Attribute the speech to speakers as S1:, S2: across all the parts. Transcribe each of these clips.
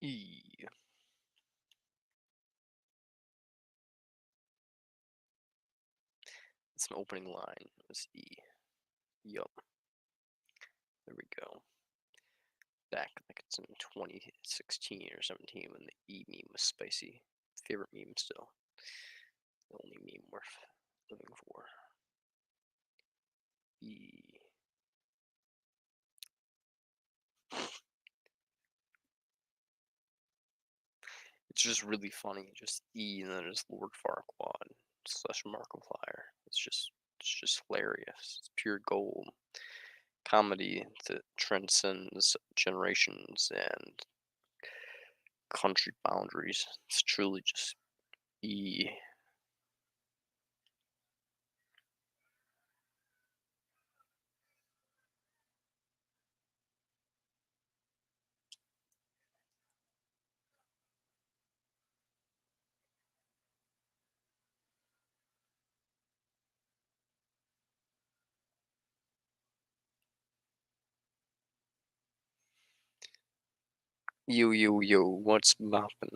S1: E. It's an opening line. It's E. Yup. There we go. Back like it's in 2016 or 17 when the E meme was spicy. Favorite meme still. The only meme worth living for. E. It's just really funny. Just E and then just Lord Farquaad / Markiplier. It's just hilarious. It's pure gold. Comedy that transcends generations and country boundaries. It's truly just E. Yo yo yo, what's boppin'?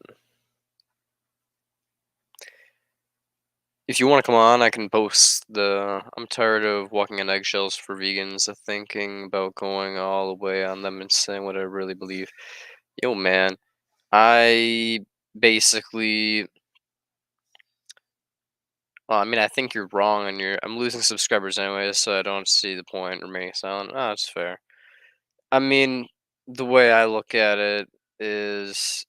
S1: If you want to come on, I can post the. I'm tired of walking on eggshells for vegans. Thinking about going all the way on them and saying what I really believe. Yo, man, I basically. Well, I mean, I think you're wrong, and I'm losing subscribers anyway, so I don't see the point in remaining silent. Ah, that's fair. I mean, the way I look at it is,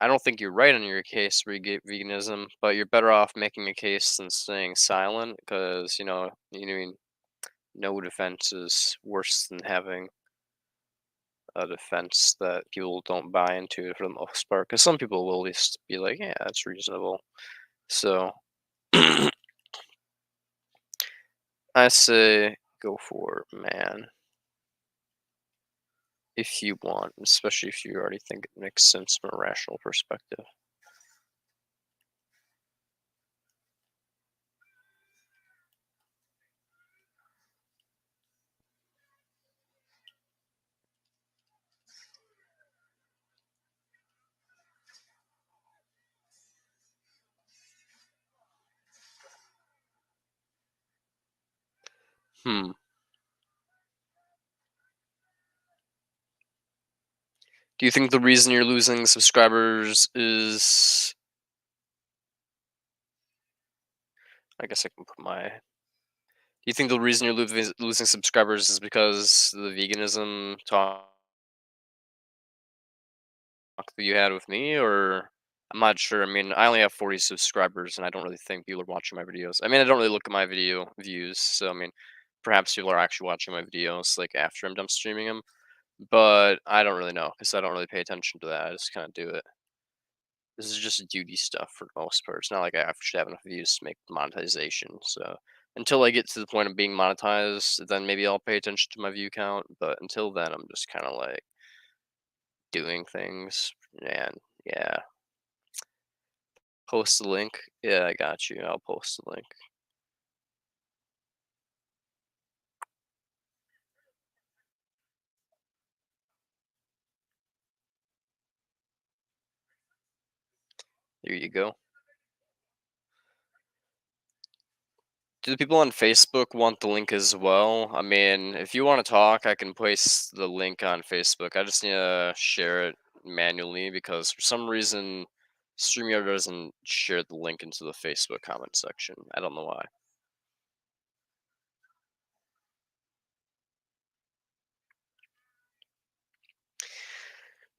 S1: I don't think you're right on your case for veganism, but you're better off making a case than staying silent, because mean, no defense is worse than having a defense that people don't buy into for the most part. Because some people will at least be like, "Yeah, that's reasonable." So I say go for it, man. If you want, especially if you already think it makes sense from a rational perspective. Hmm. Do you think the reason you're losing subscribers is? I guess I can put my. Do you think the reason you're losing subscribers is because the veganism talk that you had with me, or I'm not sure. I mean, I only have 40 subscribers, and I don't really think people are watching my videos. I mean, I don't really look at my video views, so I mean, perhaps people are actually watching my videos like after I'm done streaming them, but I don't really know because I don't really pay attention to that. I just kind of do it. This is just duty stuff for the most part. It's not like I actually have enough views to make monetization. So until I get to the point of being monetized, then maybe I'll pay attention to my view count. But until then, I'm just kind of like doing things. And yeah, post the link. Yeah, I got you. I'll post the link. There you go. Do the people on Facebook want the link as well? I mean, if you want to talk, I can place the link on Facebook. I just need to share it manually because for some reason StreamYard doesn't share the link into the Facebook comment section. I don't know why.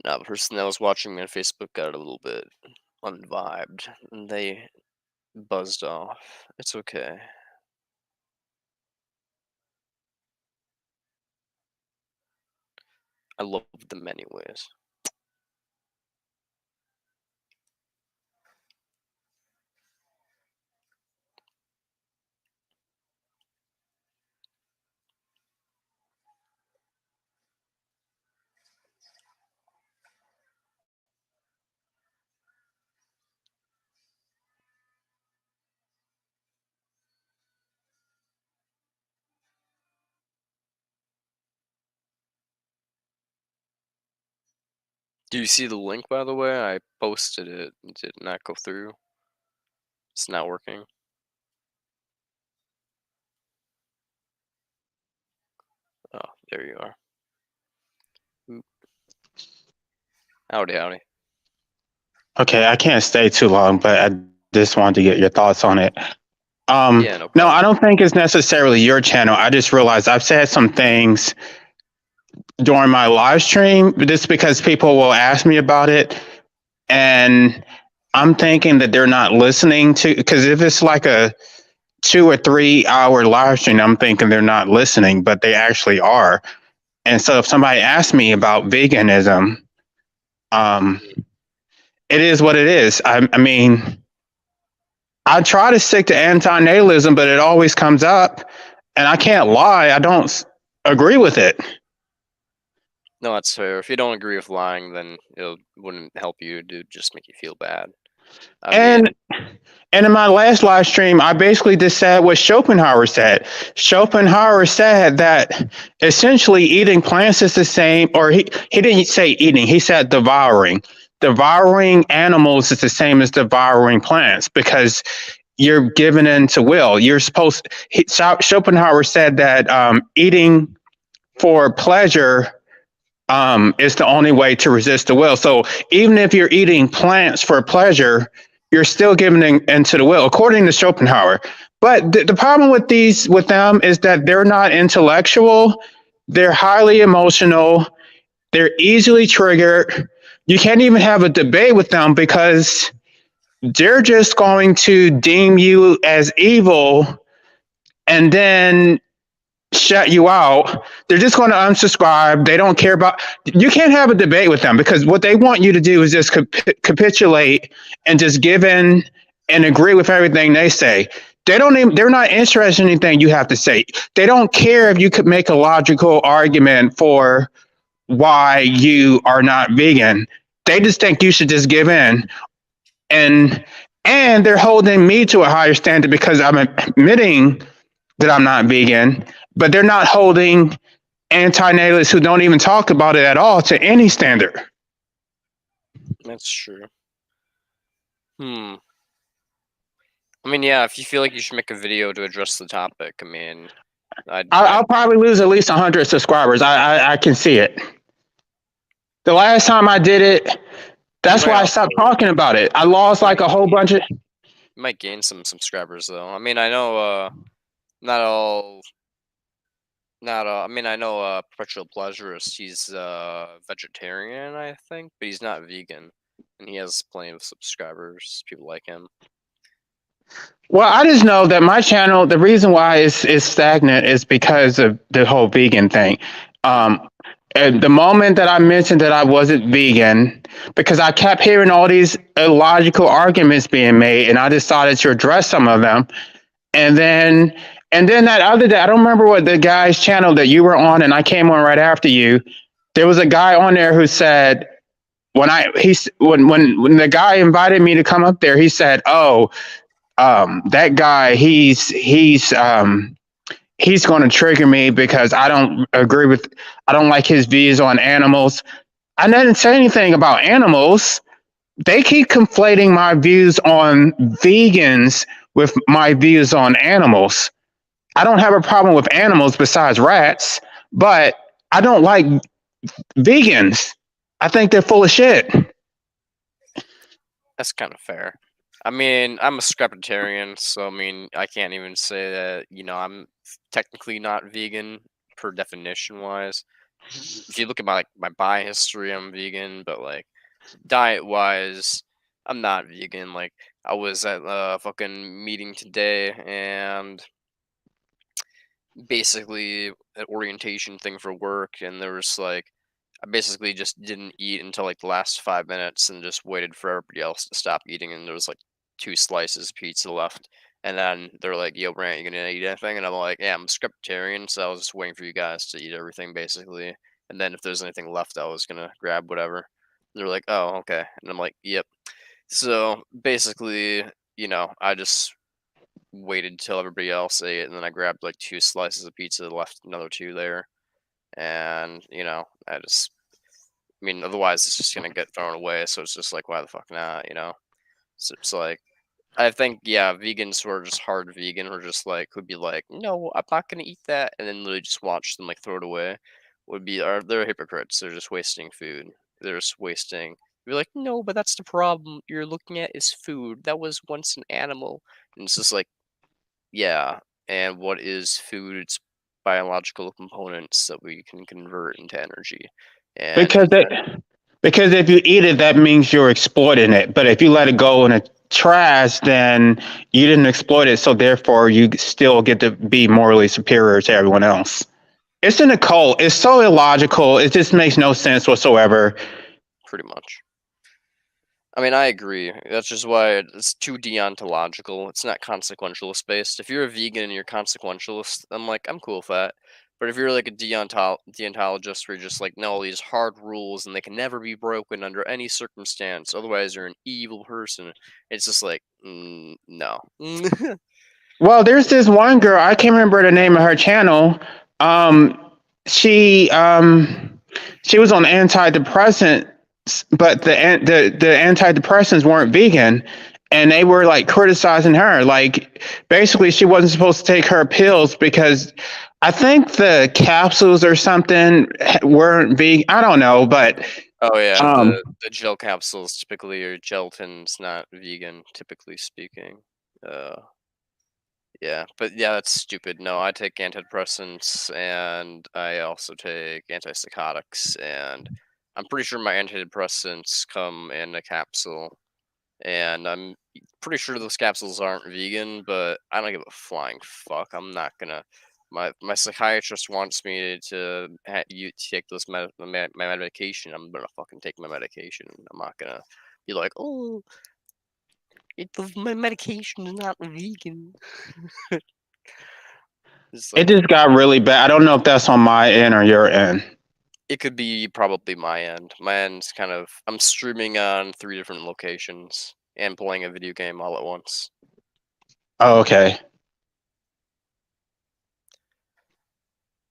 S1: Now, the person that was watching me on Facebook got a little bit unvibed and they buzzed off. It's okay. I love them anyways. Do you see the link, by the way? I posted it. It did not go through. It's not working. Oh, there you are. Oop. Howdy, howdy.
S2: Okay, I can't stay too long, but I just wanted to get your thoughts on it.
S1: Yeah, no
S2: No,
S1: problem.
S2: I don't think it's necessarily your channel. I just realized I've said some things during my live stream just because people will ask me about it, and I'm thinking that they're not listening to, because if it's like a 2 or 3 hour live stream, I'm thinking they're not listening, but they actually are. And so if somebody asks me about veganism, um, it is what it is. I mean, I try to stick to anti-natalism, but it always comes up, and I can't lie, I don't agree with it.
S1: No, that's fair. If you don't agree with lying, then it wouldn't help you. It would just make you feel bad. I
S2: And
S1: mean,
S2: and in my last live stream, I basically just said what Schopenhauer said. Schopenhauer said that essentially eating plants is the same, or he didn't say eating, he said devouring. Devouring animals is the same as devouring plants because you're given into will. You're supposed. Schopenhauer said that eating for pleasure is the only way to resist the will. So even if you're eating plants for pleasure, you're still giving into the will, according to Schopenhauer. But the problem with them is that they're not intellectual. They're highly emotional. They're easily triggered. You can't even have a debate with them because they're just going to deem you as evil and then shut you out. They're just going to unsubscribe. They don't care about. You can't have a debate with them because what they want you to do is just capitulate and just give in and agree with everything they say. They don't even. They're not interested in anything you have to say. They don't care if you could make a logical argument for why you are not vegan. They just think you should just give in and they're holding me to a higher standard because I'm admitting that I'm not vegan, but they're not holding anti-natalists who don't even talk about it at all to any standard.
S1: that's true. Hmm. I mean, yeah, if you feel like you should make a video to address the topic, I mean,
S2: I'll probably lose at least 100 subscribers. I can see it. The last time I did it,
S1: you
S2: that's
S1: might
S2: why I
S1: also
S2: stopped talking about it. I lost
S1: you
S2: like
S1: might
S2: a whole bunch of.
S1: you might gain some subscribers though. I mean, I know not all not I mean, I know Perpetual Pleasurist, he's vegetarian, I think, but he's not vegan, and he has plenty of subscribers, people like him.
S2: Well, I just know that my channel, the reason why it's stagnant is because of the whole vegan thing.
S1: Mhm.
S2: Um, and the moment that I mentioned that I wasn't vegan, because I kept hearing all these illogical arguments being made, and I decided to address some of them. And then, and then that other day, I don't remember what the guy's channel that you were on, and I came on right after you. There was a guy on there who said when the guy invited me to come up there, he said, "Oh, that guy, he's going to trigger me because I don't like his views on animals." I didn't say anything about animals. They keep conflating my views on vegans with my views on animals. I don't have a problem with animals besides rats, but I don't like vegans. I think they're full of shit.
S1: That's kind of fair. I mean, I'm a scrapitarian, so I mean, I can't even say that, I'm technically not vegan per definition wise. If you look at my buy history, I'm vegan, but like diet wise, I'm not vegan. Like I was at a fucking meeting today and basically an orientation thing for work, and there was like I basically just didn't eat until like the last 5 minutes and just waited for everybody else to stop eating, and there was like two slices of pizza left. And then they're like, "Yo, Brant, you gonna eat anything?" And I'm like, "Yeah, I'm a scriptarian, so I was just waiting for you guys to eat everything basically. And then if there's anything left, I was gonna grab whatever." They're like, "Oh, okay." And I'm like, "Yep." So basically, I just waited till everybody else ate, and then I grabbed like two slices of pizza, left another two there, and I just I mean, otherwise it's just gonna get thrown away. So it's just like, why the fuck not? So it's like, I think, yeah, vegans who are just hard vegan or just like would be like, no, I'm not gonna eat that, and then literally just watch them like throw it away. They're hypocrites? They're just wasting food. They're just wasting. You're like, no, but that's the problem. You're looking at is food. That was once an animal, and it's just like, yeah. And what is food? It's biological components that we can convert into energy, and
S2: Because because if you eat it, that means you're exploiting it. But if you let it go in the trash, then you didn't exploit it. So therefore, you still get to be morally superior to everyone else. It's an occult. It's so illogical. It just makes no sense whatsoever.
S1: pretty much. I mean, I agree. That's just why it's too deontological. It's not consequentialist based. If you're a vegan and you're consequentialist, I'm like, I'm cool with that. But if you're like a deontologist where you're just like, no, these hard rules and they can never be broken under any circumstance, otherwise you're an evil person. It's just like, no.
S2: Well, there's this one girl. I can't remember the name of her channel. Um, she she was on antidepressants, but the antidepressants weren't vegan, and they were like criticizing her. Like basically, she wasn't supposed to take her pills because I think the capsules or something weren't vegan. I don't know, but
S1: Oh yeah,
S2: um,
S1: the gel capsules typically are gelatin's not vegan, typically speaking. Uh, Yeah, but yeah, that's stupid. No, I take antidepressants and I also take antipsychotics, and I'm pretty sure my antidepressants come in a capsule, and I'm pretty sure those capsules aren't vegan, but I don't give a flying fuck. I'm not gonna. My psychiatrist wants me to you take my medication. I'm gonna fucking take my medication. I'm not gonna be like, oh, my medication is not vegan. It's
S2: it
S1: like,
S2: just got really bad. I don't know if that's on my end or your end.
S1: it could be probably my end. My end's kind of, I'm streaming on 3 different locations and playing a video game all at once.
S2: Oh, okay.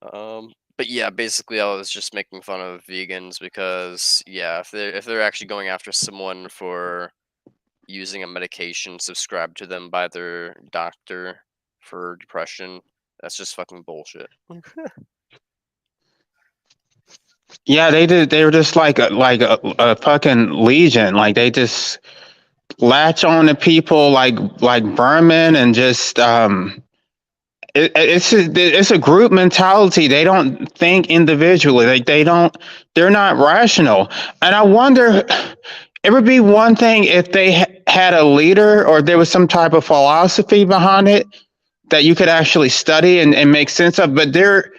S1: But yeah, basically I was just making fun of vegans because yeah, if they're actually going after someone for using a medication prescribed to them by their doctor for depression, that's just fucking bullshit.
S2: Yeah, they did. They were just like a fucking legion. Like they just latch on to people like vermin and just it's a group mentality. They don't think individually. Like they don't. They're not rational. And I wonder, it would be one thing if they had a leader or there was some type of philosophy behind it that you could actually study and make sense of. But there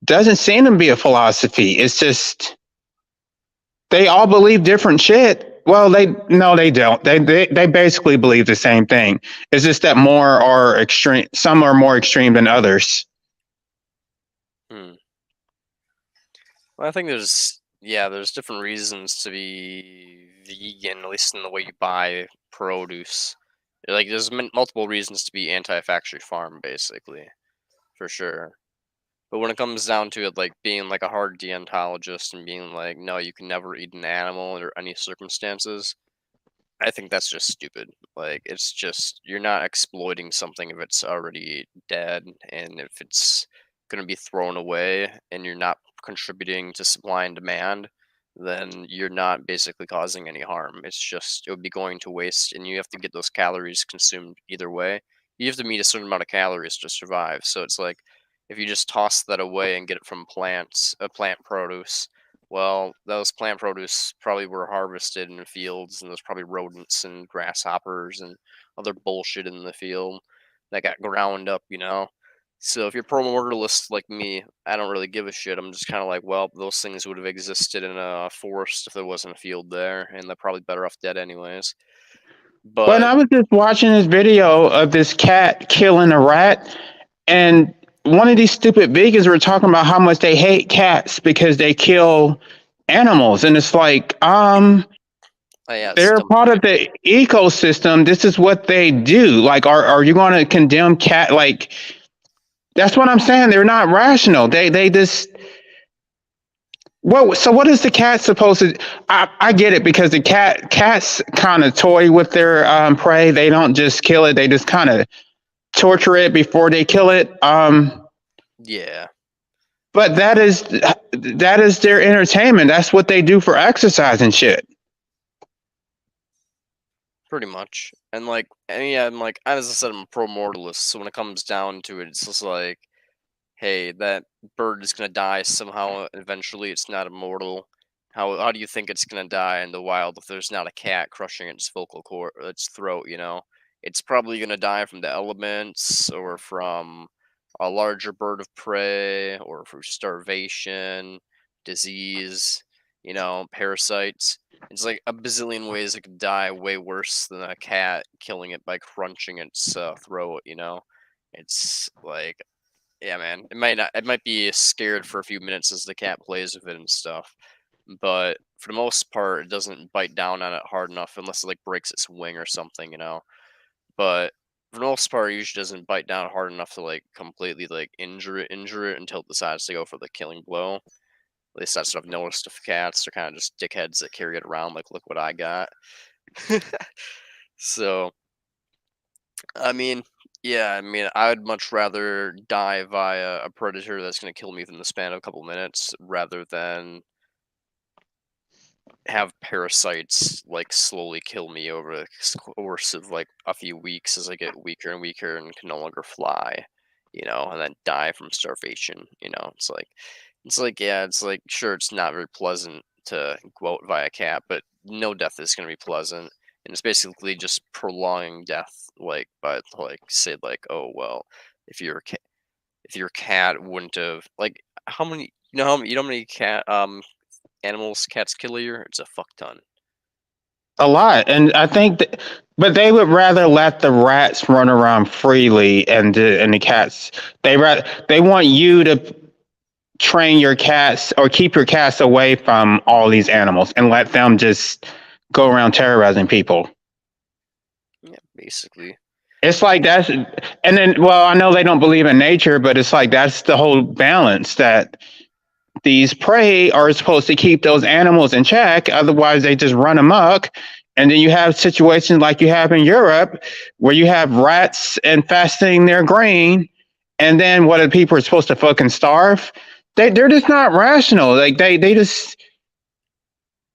S2: doesn't seem to be a philosophy. It's just they all believe different shit. Well, they no, they don't. They basically believe the same thing. It's just that more are extreme. Some are more extreme than others.
S1: Hmm. Well, I think there's different reasons to be vegan, at least in the way you buy produce. Like there's multiple reasons to be anti-factory farm, basically, for sure. But when it comes down to it, like being like a hard deontologist and being like, no, you can never eat an animal under any circumstances, I think that's just stupid. Like, it's just you're not exploiting something if it's already dead and if it's going to be thrown away and you're not contributing to supply and demand, then you're not basically causing any harm. It's just it would be going to waste and you have to get those calories consumed either way. You have to meet a certain amount of calories to survive. So it's like if you just toss that away and get it from plant produce, well, those plant produce probably were harvested in the fields, and there's probably rodents and grasshoppers and other bullshit in the field that got ground up. So if you're pro-mortalist like me, I don't really give a shit. I'm just kind of like, well, those things would have existed in a forest if there wasn't a field there, and they're probably better off dead anyways.
S2: But
S1: But
S2: I was just watching this video of this cat killing a rat, and one of these stupid vegans were talking about how much they hate cats because they kill animals, and it's like,
S1: yeah, it's
S2: they're
S1: dumb
S2: part of
S1: shit.
S2: the ecosystem. This is what they do. Like, are you going to condemn cat? Like, that's what I'm saying. They're not rational. They just Well, so what is the cat supposed to? I get it because the cats kind of toy with their prey. They don't just kill it; they just kind of torture it before they kill it.
S1: Yeah,
S2: But that is their entertainment. That's what they do for exercise and shit.
S1: pretty much. And like, yeah, I'm like, as I said, I'm a pro mortalist. So when it comes down to it, it's just like, hey, that bird is gonna die somehow. Eventually, it's not immortal. How do you think it's gonna die in the wild if there's not a cat crushing its vocal cord, its throat? You know, it's probably gonna die from the elements or from a larger bird of prey or from starvation, disease. You know, parasites. It's like a bazillion ways it could die way worse than a cat killing it by crunching its throat. You know, it's like yeah, man. It might not. It might be scared for a few minutes as the cat plays with it and stuff, but for the most part, it doesn't bite down on it hard enough unless it like breaks its wing or something, you know. But for the most part, it usually doesn't bite down hard enough to like completely like injure it until it decides to go for the killing blow. At least that's what I've noticed with cats. They're kind of just dickheads that carry it around like, look what I got. So I mean, yeah, I mean, I'd much rather die via a predator that's going to kill me within the span of a couple minutes rather than have parasites like slowly kill me over the course of like a few weeks as I get weaker and weaker and can no longer fly, you know, and then die from starvation. You know, yeah, it's like sure, it's not very pleasant to go out via cat, but no death is going to be pleasant, and it's basically just prolonging death, like by like say like oh well, if your cat wouldn't have like how many you know how many cat animals cats kill a year? It's a fuck ton.
S2: A lot, and I think that, but they would rather let the rats run around freely, and the cats. They want you to train your cats or keep your cats away from all these animals and let them just go around terrorizing people.
S1: Yeah, basically.
S2: It's like that's, and then, well, I know they don't believe in nature, but it's like that's the whole balance that these prey are supposed to keep those animals in check. Otherwise, they just run amok. And then you have situations like you have in Europe where you have rats infesting their grain. And then what are people are supposed to fucking starve? They're just not rational. Like they just,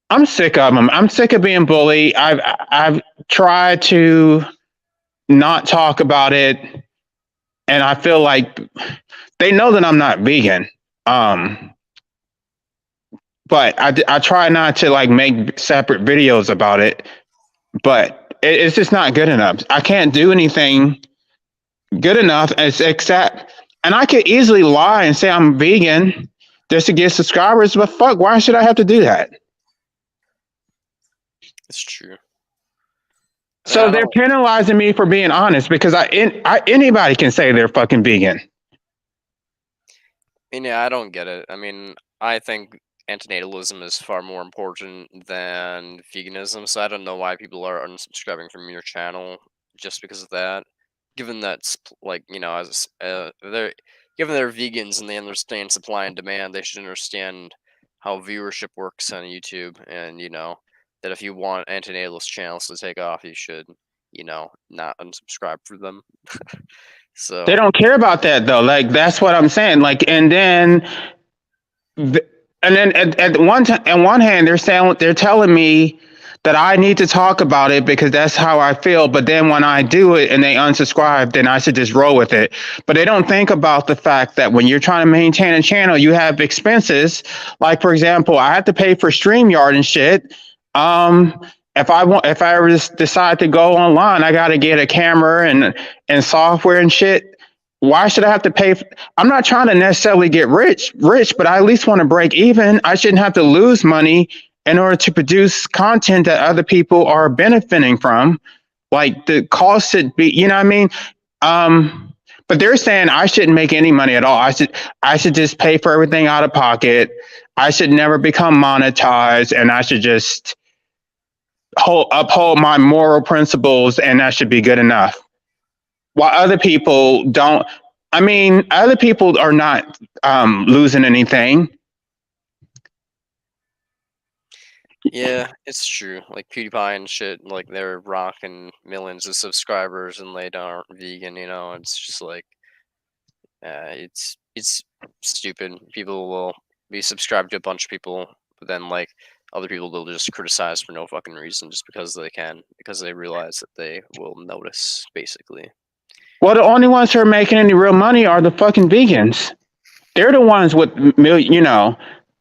S2: I'm sick of them. I'm sick of being bullied. I've tried to not talk about it. And I feel like they know that I'm not vegan. Um, but I try not to like make separate videos about it, but it's just not good enough. I can't do anything good enough except, and I could easily lie and say I'm vegan just to get subscribers, but fuck, why should I have to do that?
S1: It's true. I mean,
S2: So
S1: I
S2: they're
S1: don't.
S2: penalizing me for being honest because anybody can say they're fucking vegan.
S1: I mean, yeah, I don't get it. I mean, I think antinatalism is far more important than veganism, so I don't know why people are unsubscribing from your channel just because of that. Given that's like you know, as they're given they're vegans and they understand supply and demand, they should understand how viewership works on YouTube, and you know that if you want antinatalist channels to take off, you should you know not unsubscribe for them.
S2: They
S1: So
S2: don't care about that though. Like that's what I'm saying. Like, th- and then at one hand they're telling me that I need to talk about it because that's how I feel. But then when I do it and they unsubscribe, then I should just roll with it. But they don't think about the fact that when you're trying to maintain a channel, you have expenses. Like for example, I have to pay for StreamYard and shit. Um, if I ever decide to go online, I got to get a camera and software and shit. Why should I have to pay? I'm not trying to necessarily get rich, but I at least want to break even. I shouldn't have to lose money in order to produce content that other people are benefiting from. Like the cost should be, you know what I mean? But they're saying I shouldn't make any money at all. I should just pay for everything out of pocket. I should never become monetized, and I should just uphold my moral principles, and that should be good enough. While other people don't, I mean, other people are not losing anything.
S1: Yeah, it's true. Like PewDiePie and shit, like they're rocking millions of subscribers and they aren't vegan. It's just like it's stupid. People will be subscribed to a bunch of people, but then like other people they'll just criticize for no fucking reason just because they can, because they realize that they will notice, basically.
S2: Well, the only ones who are making any real money are the fucking vegans. They're the ones with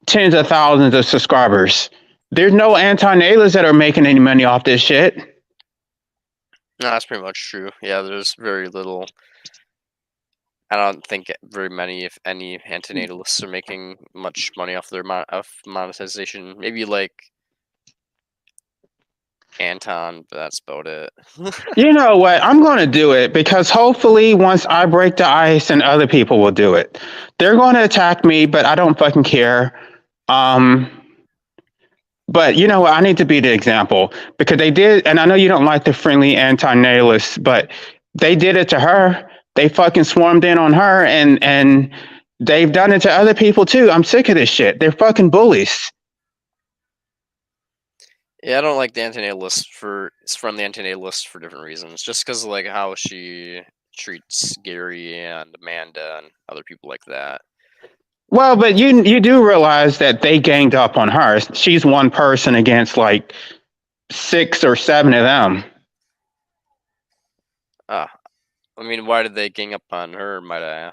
S2: tens of thousands of subscribers. There's no anti-nativists that are making any money off this shit.
S1: No, that's pretty much true. Yeah, there's very little. I don't think very many, if any, antinatalists are making much money off their monetization. Maybe like Anton, but that's about it.
S2: You know what? I'm going to do it because hopefully once I break the ice and other people will do it. They're going to attack me, but I don't fucking care. Um, but you know what? I need to be the example because they did, and I know you don't like the friendly anti-natalists, but they did it to her. They fucking swarmed in on her, and they've done it to other people too. I'm sick of this shit. They're fucking bullies.
S1: Yeah, I don't like the anti-natalist for it's from the anti-natalist for different reasons. Just because of like how she treats Gary and Amanda and other people like that.
S2: Well, but you do realize that they ganged up on her. She's one person against like 6 or 7 of them.
S1: Ah, I mean, why did they gang up on her, might I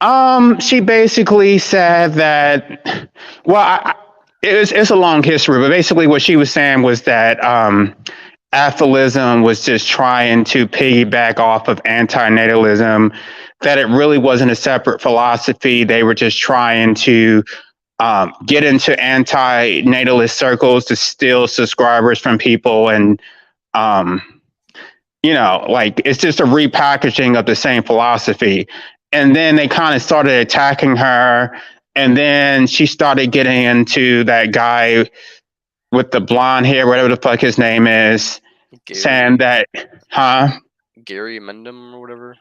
S1: ask?
S2: She basically said that. Well, it's a long history, but basically what she was saying was that atheism was just trying to piggyback off of antinatalism. That it really wasn't a separate philosophy. They were just trying to get into anti-natalist circles to steal subscribers from people, and like it's just a repackaging of the same philosophy. And then they kind of started attacking her, and then she started getting into that guy with the blonde hair, whatever the fuck his name is, saying that, huh?
S1: Gary Mendham or whatever.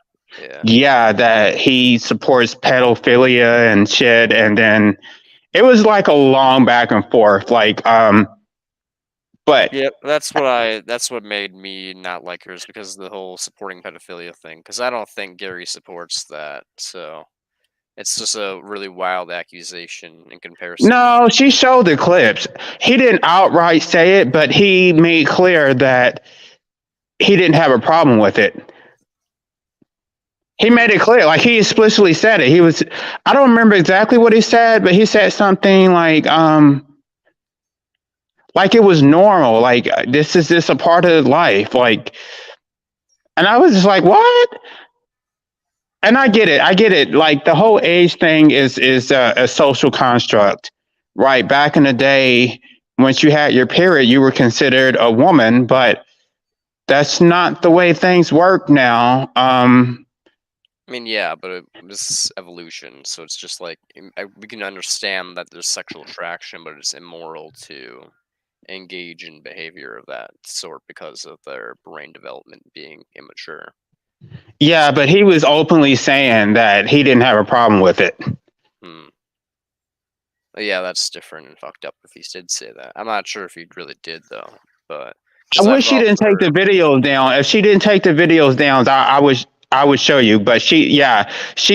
S2: Yeah, that he supports pedophilia and shit. And then it was like a long back and forth. But
S1: yeah, that's what made me not like her, is because of the whole supporting pedophilia thing. Because I don't think Gary supports that. So it's just a really wild accusation in comparison.
S2: no, she showed the clips. He didn't outright say it, but he made clear that he didn't have a problem with it. He made it clear, like he explicitly said it. I don't remember exactly what he said, but he said something like it was normal, like this is just a part of life, like, and I was just like, what? And I get it. Like the whole age thing is a social construct, right? Back in the day, once you had your period, you were considered a woman, but that's not the way things work now.
S1: I mean, yeah, but this is evolution, so it's just like we can understand that there's sexual attraction, but it's immoral to engage in behavior of that sort because of their brain development being immature.
S2: Yeah, but he was openly saying that he didn't have a problem with it.
S1: Yeah, that's different and fucked up if he did say that. I'm not sure if he really did though, but
S2: I wish she didn't take the videos down. If she didn't take the videos down, I would show you. But she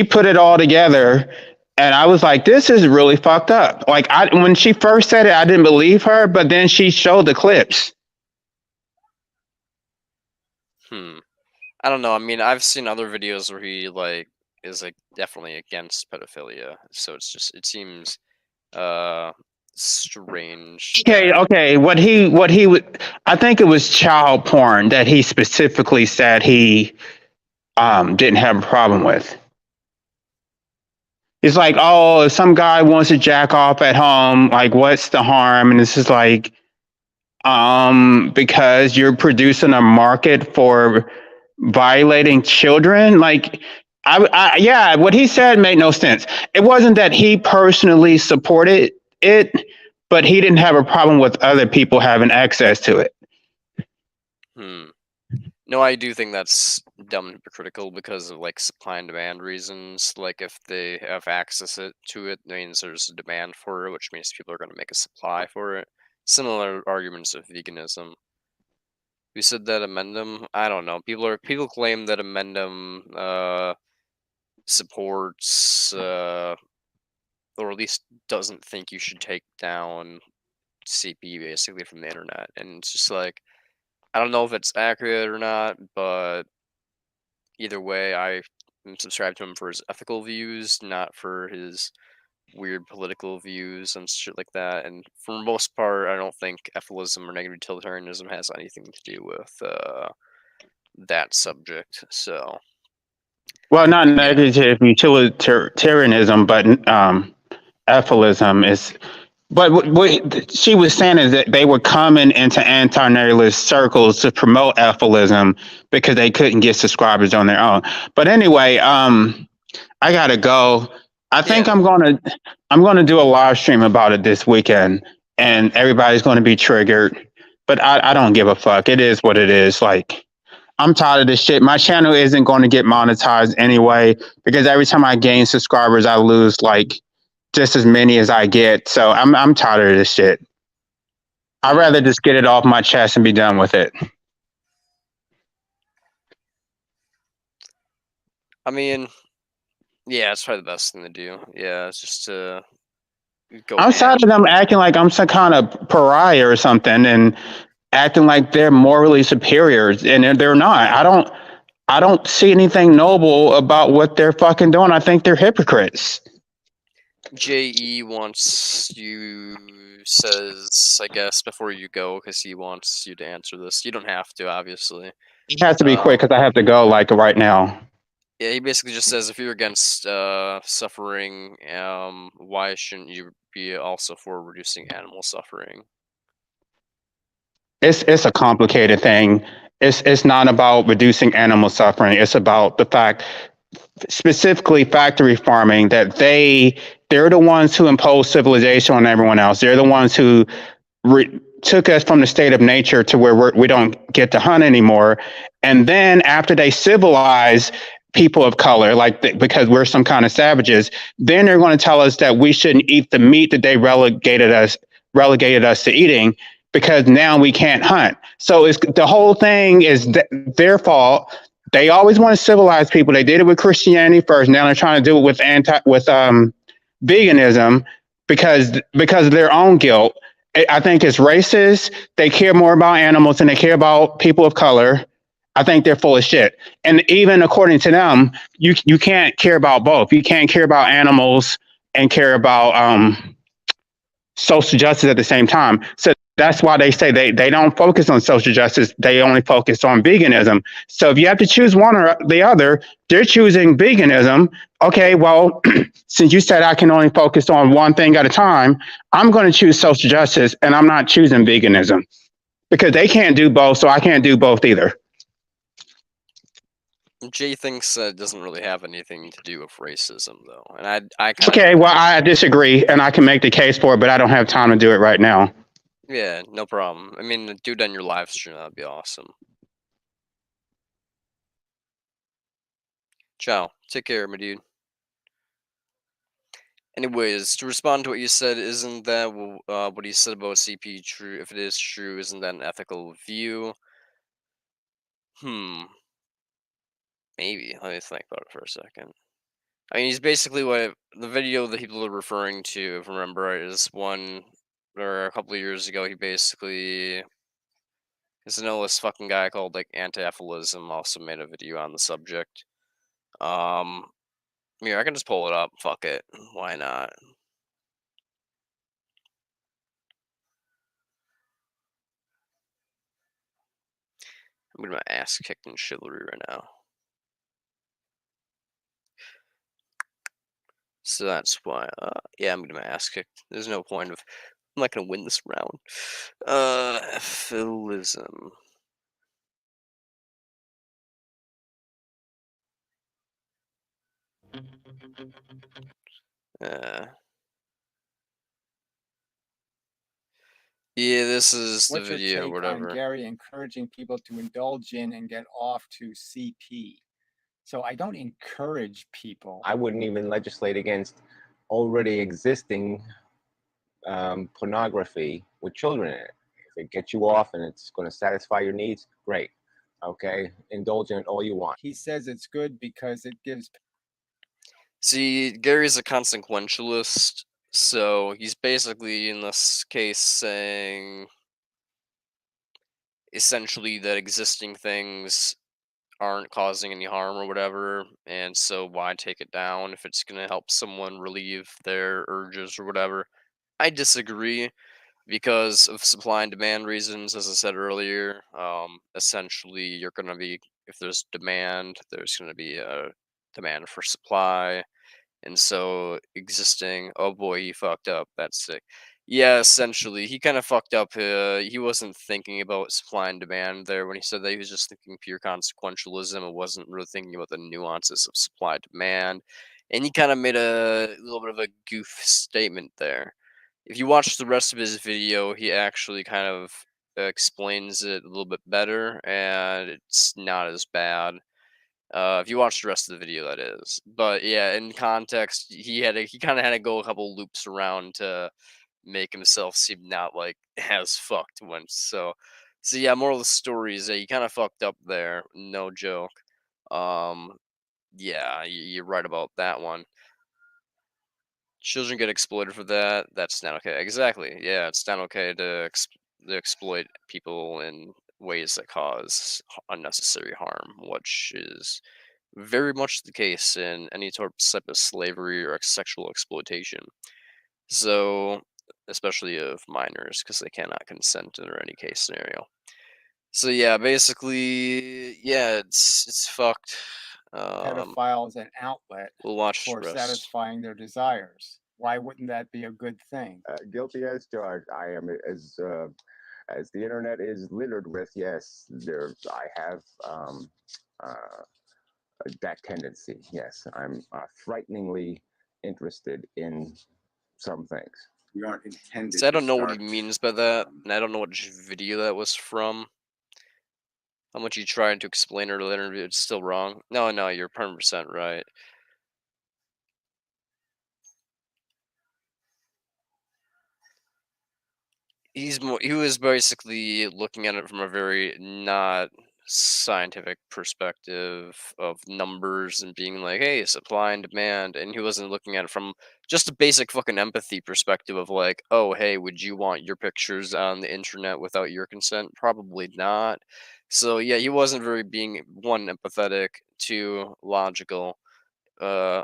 S2: put it all together, and I was like, this is really fucked up. Like when she first said it, I didn't believe her, but then she showed the clips.
S1: I don't know. I mean, I've seen other videos where he is definitely against pedophilia, so it seems strange.
S2: Okay. What he would, I think it was child porn that he specifically said he didn't have a problem with. It's like, oh, if some guy wants to jack off at home, like what's the harm? And this is like, because you're producing a market for violating children. Like, yeah, what he said made no sense. It wasn't that he personally supported it, but he didn't have a problem with other people having access to it.
S1: No, I do think that's dumb and hypocritical because of like supply and demand reasons. Like if they have access to it, means there's a demand for it, which means people are going to make a supply for it. Similar arguments of veganism. You said that amendum. I don't know. People claim that amendum supports or at least doesn't think you should take down CP basically from the internet, and it's just like I don't know if it's accurate or not, but either way, I am subscribed to him for his ethical views, not for his weird political views and shit like that. And for the most part, I don't think ethilism or negative utilitarianism has anything to do with that subject. So
S2: Well, not
S1: yeah,
S2: negative utilitarianism, but ethilism is. But what she was saying is that they were coming into anti-natalist circles to promote ethilism because they couldn't get subscribers on their own. But anyway, I gotta go. I
S1: yeah,
S2: think
S1: no problem.
S2: I'm gonna do a live stream about it this weekend, and everybody's gonna be triggered. But I don't give a fuck. It is what it is. Like I'm tired of this shit. My channel isn't going to get monetized anyway because every time I gain subscribers, I lose like just as many as I get. So I'm tired of this shit. I'd
S1: Hmm.
S2: rather just get it off my chest and be done with it.
S1: I mean, yeah, it's probably the best thing to do. Yeah, it's just to go
S2: I'm
S1: ham.
S2: tired of them acting like I'm some kind of pariah or something and acting like they're morally superior, and they're not. I don't see anything noble about what they're fucking doing. I think they're hypocrites.
S1: JE wants you says, I guess, before you go, because he wants you to answer this. You don't have to, obviously.
S2: It has to be quick
S1: Um,
S2: because I have to go like right now.
S1: yeah, he basically just says if you're against suffering, why shouldn't you be also for reducing animal suffering?
S2: It's a complicated thing. It's not about reducing animal suffering. It's about the fact, specifically factory farming, that they're the ones who impose civilization on everyone else. They're the ones who took us from the state of nature to where we don't get to hunt anymore. And then after they civilize people of color, like because we're some kind of savages, then they're going to tell us that we shouldn't eat the meat that they relegated us to eating because now we can't hunt. So it's the whole thing is their fault. They always want to civilize people. They did it with Christianity first. Now they're trying to do it with veganism because of their own guilt. I think it's racist. They care more about animals than they care about people of color. I think they're full of shit. And even according to them, you can't care about both. You can't care about animals and care about social justice at the same time. So that's why they say they don't focus on social justice. They only focus on veganism. So if you have to choose one or the other, they're choosing veganism. Okay, well, since you said I can only focus on one thing at a time, I'm going to choose social justice and I'm not choosing veganism because they can't do both. So I can't do both either.
S1: Jay thinks it doesn't really have anything to do with racism, though, and I kind of
S2: Okay,
S1: agree.
S2: well, I disagree and I can make the case for it, but I don't have time to do it right now.
S1: Yeah, no problem. I mean, do it on your live stream. That'd be awesome. Ciao. Take care, my dude. Anyways, to respond to what you said, isn't that what you said about CP true? If it is true, isn't that an ethical view? Hmm, maybe. Let me think about it for a second. I mean, he's basically what the video that people are referring to, if I remember right, is one or a couple of years ago. He basically, there's an this fucking guy called like Anti-Apholism also made a video on the subject. Um, Here, I can just pull it up. Fuck it. Why not? I'm getting my ass kicked in chivalry right now. So that's why, yeah, I'm getting my ass kicked. There's no point of, I'm not gonna win this round. Philism. Uh, Yeah, this is the
S3: What's your
S1: video,
S3: take on
S1: whatever.
S3: Gary encouraging people to indulge in and get off to CP? So I don't encourage people.
S4: I wouldn't even legislate against already existing pornography with children in it. If it gets you off and it's going to satisfy your needs, great. Okay, indulge in it all you want.
S3: He says it's good because it gives.
S1: See, Gary's a consequentialist, so he's basically in this case saying essentially that existing things aren't causing any harm or whatever, and so why take it down if it's going to help someone relieve their urges or whatever. I disagree because of supply and demand reasons, as I said earlier. Essentially, you're going to be, if there's demand, there's going to be a demand for supply. And so existing, oh boy, he fucked up. That's sick. Yeah, essentially, he kind of fucked up. He wasn't thinking about supply and demand there when he said that. He was just thinking pure consequentialism and wasn't really thinking about the nuances of supply demand. And he kind of made a little bit of a goof statement there. If you watch the rest of his video, he actually kind of explains it a little bit better, and it's not as bad. If you watch the rest of the video, that is. But yeah, in context, he kind of had to go a couple loops around to make himself seem not like as fucked once. So yeah, moral of the story is that he kind of fucked up there. No joke. Um, yeah, you're right about that one. Children get exploited for that. That's not okay. Exactly. Yeah, it's not okay to exploit people in ways that cause unnecessary harm, which is very much the case in any type of slavery or sexual exploitation. So, especially of minors, because they cannot consent under any case scenario. So yeah, basically, yeah, it's fucked.
S3: Pedophiles an outlet
S1: We'll watch
S3: for
S1: the rest.
S3: satisfying their desires. Why wouldn't that be a good thing?
S4: Guilty as charged. I am as the internet is littered with. Yes, there I have uh, that tendency. Yes, I'm frighteningly interested in some things. We aren't intended.
S1: So I don't know what he means by that, and I don't know which video that was from. How much you tried to explain earlier in the interview, it's still wrong. No, no, you're 100% right. He was basically looking at it from a very not scientific perspective of numbers and being like, hey, supply and demand, and he wasn't looking at it from just a basic fucking empathy perspective of like, oh, hey, would you want your pictures on the internet without your consent? Probably not. So yeah, he wasn't very being one empathetic, two logical. uh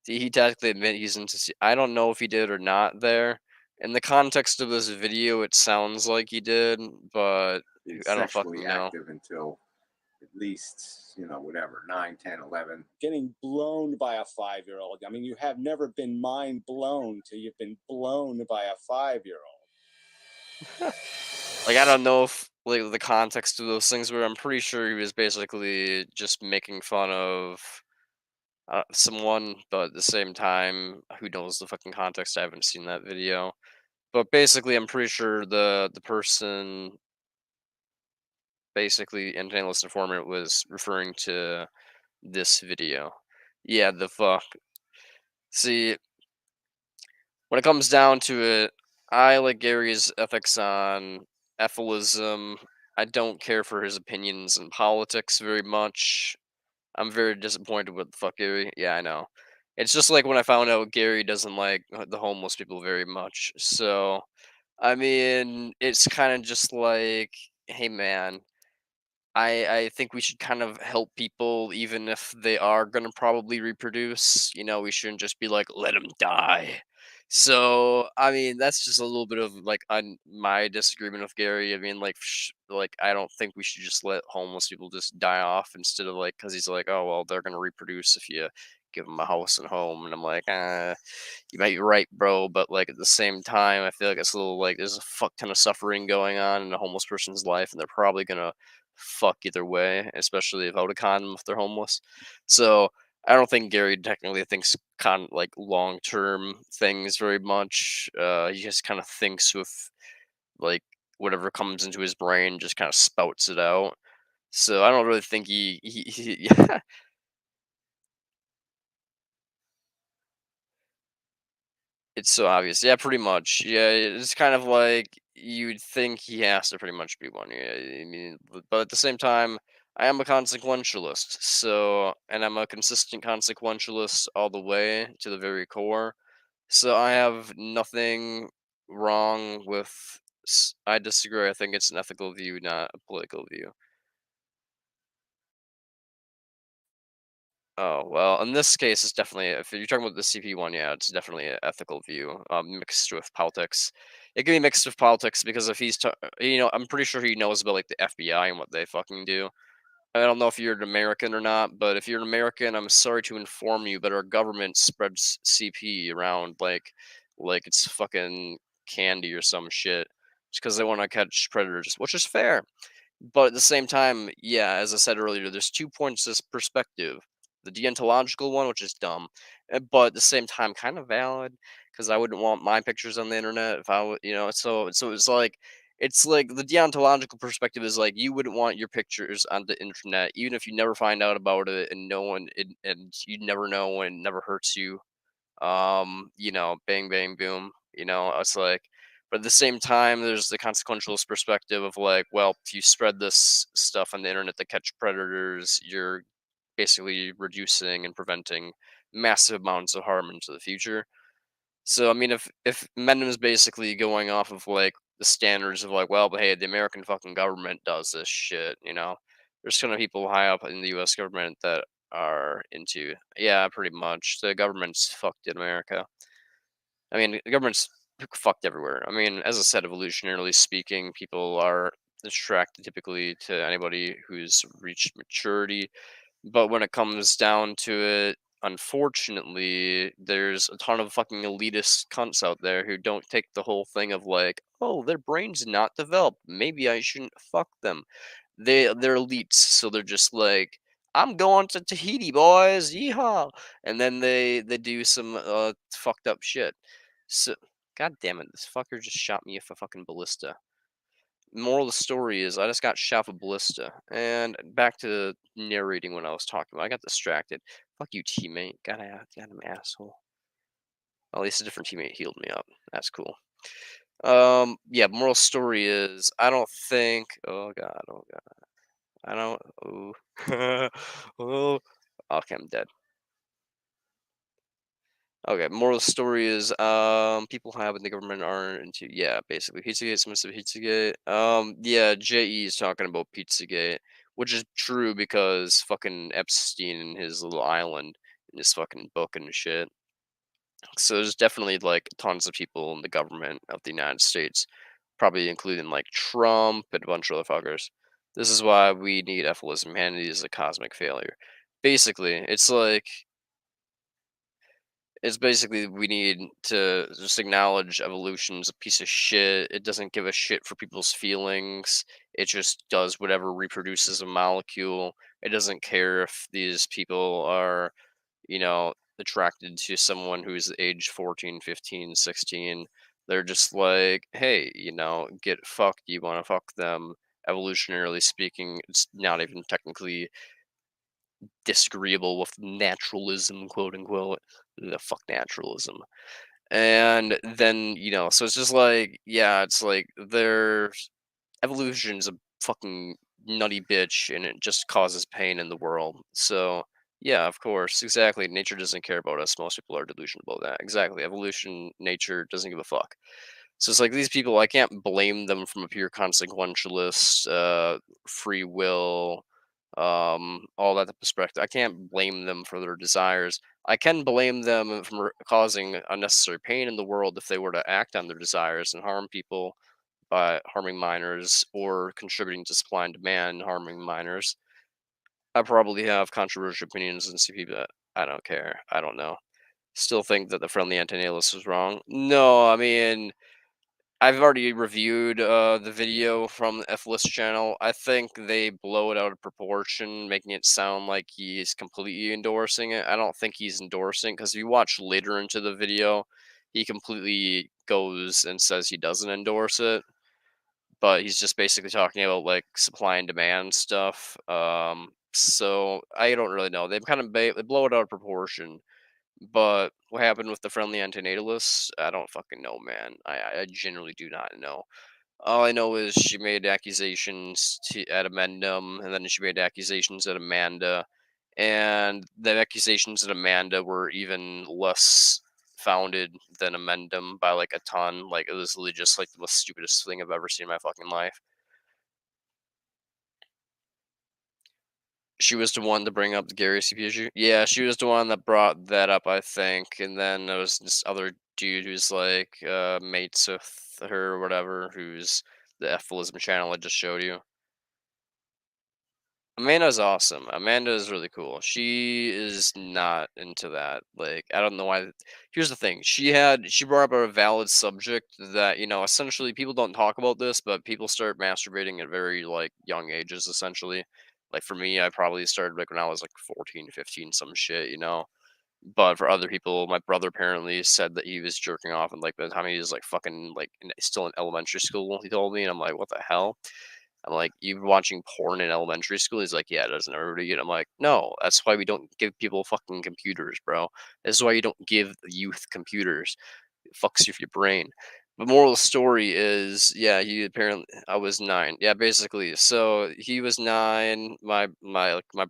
S1: he technically admit he's into I don't know if he did or not there. In the context of this video, it sounds like he did, but
S4: Being
S1: I don't
S4: sexually
S1: fucking know.
S4: active until at least, whatever, 9, 10, 11.
S5: Getting blown by a 5-year-old. I mean, you have never been mind blown till you've been blown by a 5-year-old.
S1: Like, I don't know if like the context of those things, but I'm pretty sure he was basically just making fun of someone, but at the same time, who knows the fucking context? I haven't seen that video. But basically, I'm pretty sure the person, basically, analyst informant, was referring to this video. Yeah, the fuck. See, when it comes down to it, I like Gary's ethics on ethilism. I don't care for his opinions in politics very much. I'm very disappointed with fuck Gary. Yeah, I know. It's just like when I found out Gary doesn't like the homeless people very much. So, I mean, it's kind of just like, hey man, I think we should kind of help people even if they are gonna probably reproduce. We shouldn't just be like, let them die. So I mean, that's just a little bit of like my disagreement with Gary. I mean, like I don't think we should just let homeless people just die off instead of like because he's like, oh well, they're gonna reproduce if you give them a house and home, and I'm like, you might be right, bro, but like at the same time, I feel like it's a little like there's a fuck ton of suffering going on in a homeless person's life, and they're probably gonna fuck either way, especially without a condom if they're homeless. So I don't think Gary technically thinks like long term things very much. He just kind of thinks with like whatever comes into his brain, just kind of spouts it out. So I don't really think he yeah. It's so obvious. Yeah, pretty much. Yeah, it's kind of like you'd think he has to pretty much be one. Yeah, I mean, but at the same time, I am a consequentialist. So, and I'm a consistent consequentialist all the way to the very core. So I have nothing wrong with. I disagree. I think it's an ethical view, not a political view. Oh, well, in this case, it's definitely if you're talking about the CP one, yeah, it's definitely an ethical view, mixed with politics. It can be mixed with politics because if I'm pretty sure he knows about like the FBI and what they fucking do. I don't know if you're an American or not, but if you're an American, I'm sorry to inform you, but our government spreads CP around like it's fucking candy or some shit, just because they want to catch predators, which is fair. But at the same time, yeah, as I said earlier, there's 2 points this perspective. The deontological one, which is dumb, but at the same time kind of valid because I wouldn't want my pictures on the internet if I would, so it's like the deontological perspective is like you wouldn't want your pictures on the internet even if you never find out about it and no one and you never know and it never hurts you, bang bang boom, it's like, but at the same time there's the consequentialist perspective of like, well, if you spread this stuff on the internet to catch predators, you're basically reducing and preventing massive amounts of harm into the future. So I mean, if Menem is basically going off of like the standards of like, well, but hey, the American fucking government does this shit, there's gonna be people high up in the U.S. government that are into, yeah, pretty much the government's fucked in America. I mean, the government's fucked everywhere. I mean, as I said, evolutionarily speaking, people are attracted typically to anybody who's reached maturity. But when it comes down to it, unfortunately, there's a ton of fucking elitist cunts out there who don't take the whole thing of like, oh, their brain's not developed. Maybe I shouldn't fuck them. They're elites, so they're just like, I'm going to Tahiti, boys, yeehaw, and then they do some fucked up shit. So, god damn it, this fucker just shot me with a fucking ballista. Moral of the story is I just got shot with a ballista. And back to narrating what I was talking about. I got distracted. Fuck you, teammate. Got him asshole. At least a different teammate healed me up. That's cool. Yeah, moral story is I don't think, oh god. I don't oh oh okay, I'm dead. Okay, moral story is people high up in the government are into, yeah, basically Pizzagate, some of Pizzagate. Yeah, JE is talking about Pizzagate, which is true because fucking Epstein and his little island in his fucking book and shit. So there's definitely like tons of people in the government of the United States, probably including like Trump and a bunch of other fuckers. This is why we need ethicism. Humanity is a cosmic failure. Basically, it's basically we need to just acknowledge evolution's a piece of shit. It doesn't give a shit for people's feelings. It just does whatever reproduces a molecule. It doesn't care if these people are, attracted to someone who's age 14, 15, 16. They're just like, hey, get fucked. You want to fuck them. Evolutionarily speaking, it's not even technically disagreeable with naturalism, quote unquote. The fuck naturalism. And then, so it's just like, yeah, it's like there's evolution's a fucking nutty bitch and it just causes pain in the world. So, yeah, of course, exactly. Nature doesn't care about us. Most people are delusional about that. Exactly. Evolution, nature doesn't give a fuck. So it's like these people, I can't blame them from a pure consequentialist, free will, all that perspective. I can't blame them for their desires. I can blame them for causing unnecessary pain in the world if they were to act on their desires and harm people by harming minors or contributing to supply and demand harming minors. I probably have controversial opinions and see people that I don't care. I don't know. Still think that the friendly anti-natalist was wrong. No, I mean, I've already reviewed the video from the F-List channel. I think they blow it out of proportion, making it sound like he's completely endorsing it. I don't think he's endorsing because if you watch later into the video, he completely goes and says he doesn't endorse it, but he's just basically talking about like supply and demand stuff. So I don't really know. They kind of they blow it out of proportion. But what happened with the friendly antinatalists, I don't fucking know, man. I genuinely do not know. All I know is she made accusations at Amendum, and then she made accusations at Amanda, and the accusations at Amanda were even less founded than Amendum by like a ton. Like it was literally just like the most stupidest thing I've ever seen in my fucking life. She was the one to bring up the Gary CP issue? Yeah, she was the one that brought that up, I think, and then there was this other dude who's, like, mates with her or whatever, who's the F-Lism channel I just showed you. Amanda's awesome. Amanda is really cool. She is not into that. Like, I don't know why. Here's the thing. She brought up a valid subject that, essentially people don't talk about this, but people start masturbating at very like young ages, essentially. Like for me, I probably started like when I was like 14, 15, some shit. But for other people, my brother apparently said that he was jerking off and like by the time he was like fucking like still in elementary school, he told me, and I'm like, what the hell? I'm like, "You were watching porn in elementary school?" He's like, "Yeah, doesn't everybody?" And I'm like, "No, that's why we don't give people fucking computers, bro. This is why you don't give youth computers. It fucks with your brain." The moral of the story is, yeah, he apparently I was 9. Yeah, basically. So he was 9. My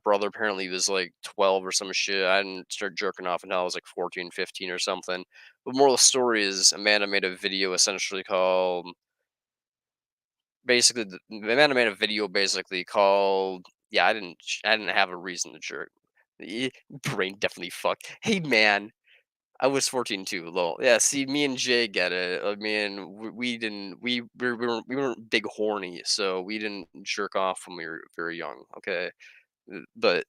S1: brother apparently was like 12 or some shit. I didn't start jerking off until I was like 14, 15 or something. The moral of the story is Amanda made a video essentially called basically the man made a video basically called yeah I didn't have a reason to jerk. Brain definitely fucked. Hey man, I was 14 too. Lol. Yeah, see, me and Jay get it. I mean, we didn't we weren't big horny, so we didn't jerk off when we were very young. Okay, but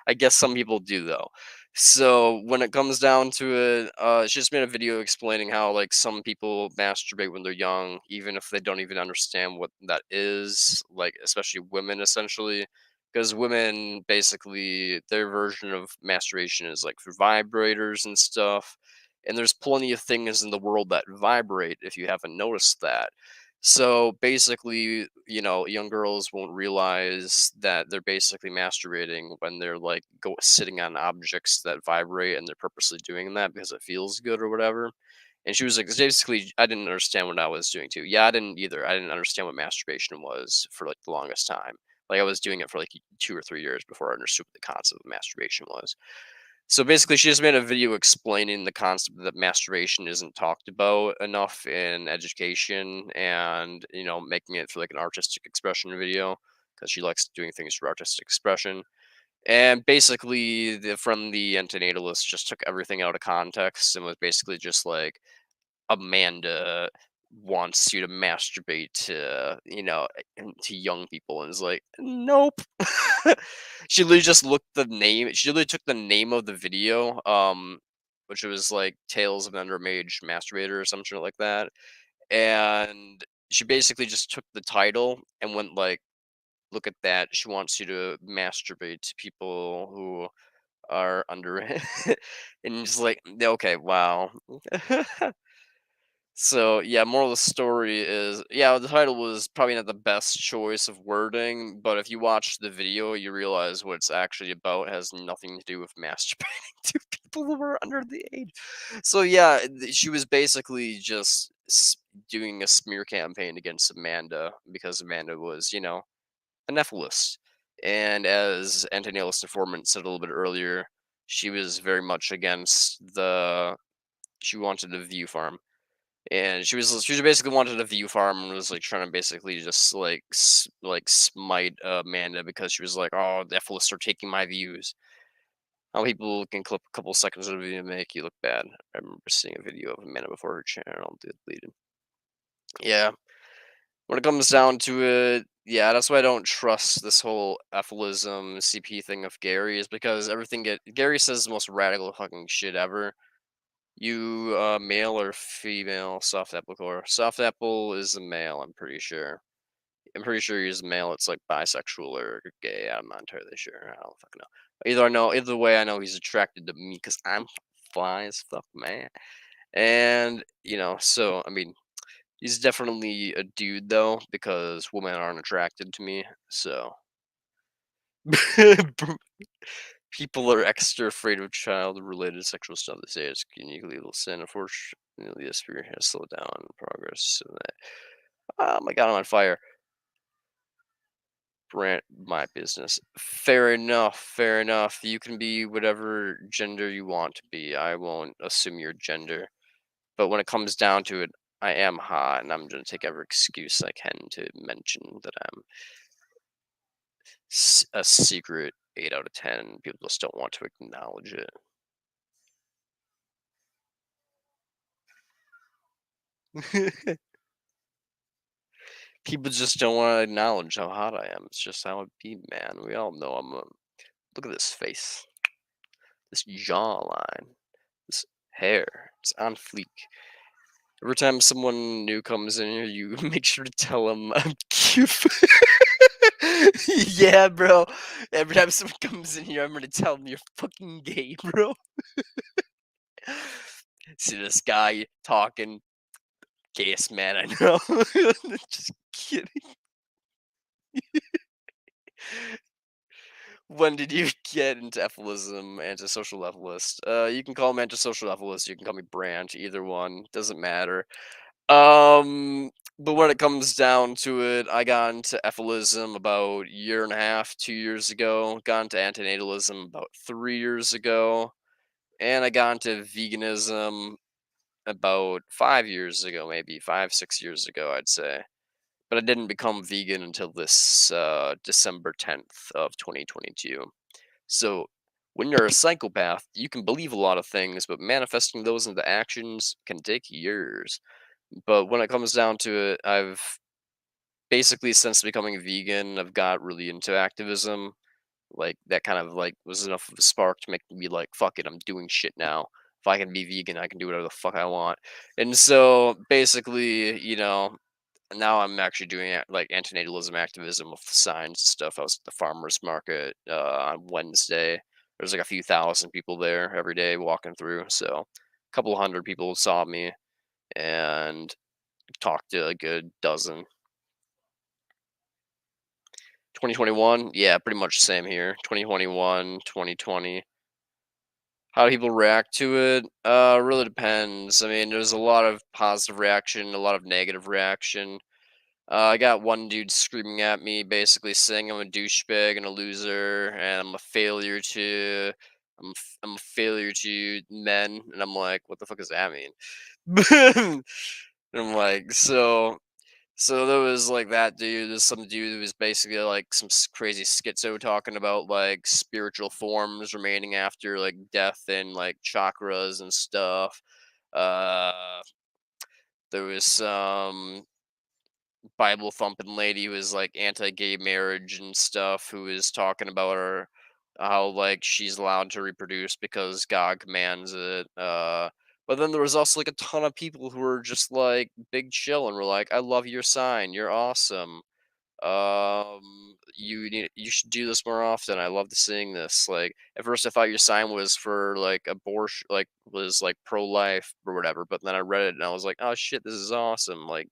S1: I guess some people do though. So when it comes down to it, it's just made a video explaining how like some people masturbate when they're young, even if they don't even understand what that is. Like especially women, essentially, because women basically their version of masturbation is like for vibrators and stuff. And there's plenty of things in the world that vibrate if you haven't noticed that. So basically, young girls won't realize that they're basically masturbating when they're like sitting on objects that vibrate and they're purposely doing that because it feels good or whatever. And she was like, basically, I didn't understand what I was doing too. Yeah, I didn't either. I didn't understand what masturbation was for like the longest time. Like I was doing it for like 2 or 3 years before I understood what the concept of masturbation was. So basically, she just made a video explaining the concept that masturbation isn't talked about enough in education, and making it for like an artistic expression video because she likes doing things for artistic expression. And basically, from the antinatalist just took everything out of context and was basically just like Amanda wants you to masturbate to young people, and is like, nope. She literally just looked the name. She literally took the name of the video, which was like Tales of an Underage Masturbator or something like that, and she basically just took the title and went like, look at that. She wants you to masturbate to people who are under and just like, okay, wow. So yeah, moral of the story is yeah, the title was probably not the best choice of wording, but if you watch the video, you realize what it's actually about has nothing to do with masturbating to people who are under the age. So yeah, she was basically just doing a smear campaign against Amanda because Amanda was, a Nephilist. And as Antonio's informant said a little bit earlier, she was very much against she wanted a view farm, and she was basically wanted a view farm and was like trying to basically just like like smite Amanda because she was like, oh, the F-lists are taking my views. How people can clip a couple seconds of a video and make you look bad. I remember seeing a video of Amanda before her channel deleted. Yeah, when it comes down to it, yeah, that's why I don't trust this whole F-lism CP thing of Gary, is because Gary says the most radical fucking shit ever. You male or female soft apple core? Soft apple is a male, I'm pretty sure. I'm pretty sure he's male. It's like bisexual or gay. I'm not entirely sure. I don't fucking know. Either way, I know he's attracted to me because I'm fly as fuck, man. And so I mean, he's definitely a dude though because women aren't attracted to me. So people are extra afraid of child-related sexual stuff. They say it's uniquely legal sin. Unfortunately, the spirit has slowed down progress. So that, oh my god, I'm on fire. Brand my business. Fair enough. Fair enough. You can be whatever gender you want to be. I won't assume your gender. But when it comes down to it, I am hot, and I'm gonna take every excuse I can to mention that I'm a secret 8 out of 10. People just don't want to acknowledge it. People just don't want to acknowledge how hot I am. It's just how it be, man. We all know I'm a. Look at this face, this jawline, this hair. It's on fleek. Every time someone new comes in here, you make sure to tell them I'm cute. Yeah, bro. Every time someone comes in here, I'm gonna tell them you're fucking gay, bro. See this guy talking, gayest man I know. Just kidding. When did you get into Efilism, antisocial levelist? You can call me antisocial levelist. You can call me Branch. Either one doesn't matter. But when it comes down to it, I got into Efilism about a year and a half, 2 years ago. Got into antinatalism about 3 years ago, and I got into veganism about 5 years ago, maybe 5, 6 years ago, I'd say. But I didn't become vegan until this December 10th of 2022. So when you're a psychopath, you can believe a lot of things, but manifesting those into actions can take years. But when it comes down to it, I've basically since becoming vegan, I've got really into activism. Like that kind of like was enough of a spark to make me like, fuck it, I'm doing shit now. If I can be vegan, I can do whatever the fuck I want. And so basically, now I'm actually doing like antinatalism activism with signs and stuff. I was at the farmers market on Wednesday. There's like a few thousand people there every day walking through. So a couple hundred people saw me and talked to a good dozen. 2021, yeah, pretty much the same here. 2021, 2020. How do people react to it? Really depends. I mean, there's a lot of positive reaction, a lot of negative reaction. I got one dude screaming at me, basically saying I'm a douchebag and a loser, and I'm a failure to, I'm a failure to men, and I'm like, what the fuck does that mean? And I'm like, so there was like that dude. There's some dude who was basically like some crazy schizo talking about like spiritual forms remaining after like death and like chakras and stuff. Uh, there was some Bible thumping lady who is like anti-gay marriage and stuff, who is talking about her how like she's allowed to reproduce because God commands it. But then there was also like a ton of people who were just like big chill and were like, "I love your sign. You're awesome. You should do this more often. I love seeing this." Like at first I thought your sign was for like abortion, like was like pro-life or whatever, but then I read it and I was like, oh shit, this is awesome. Like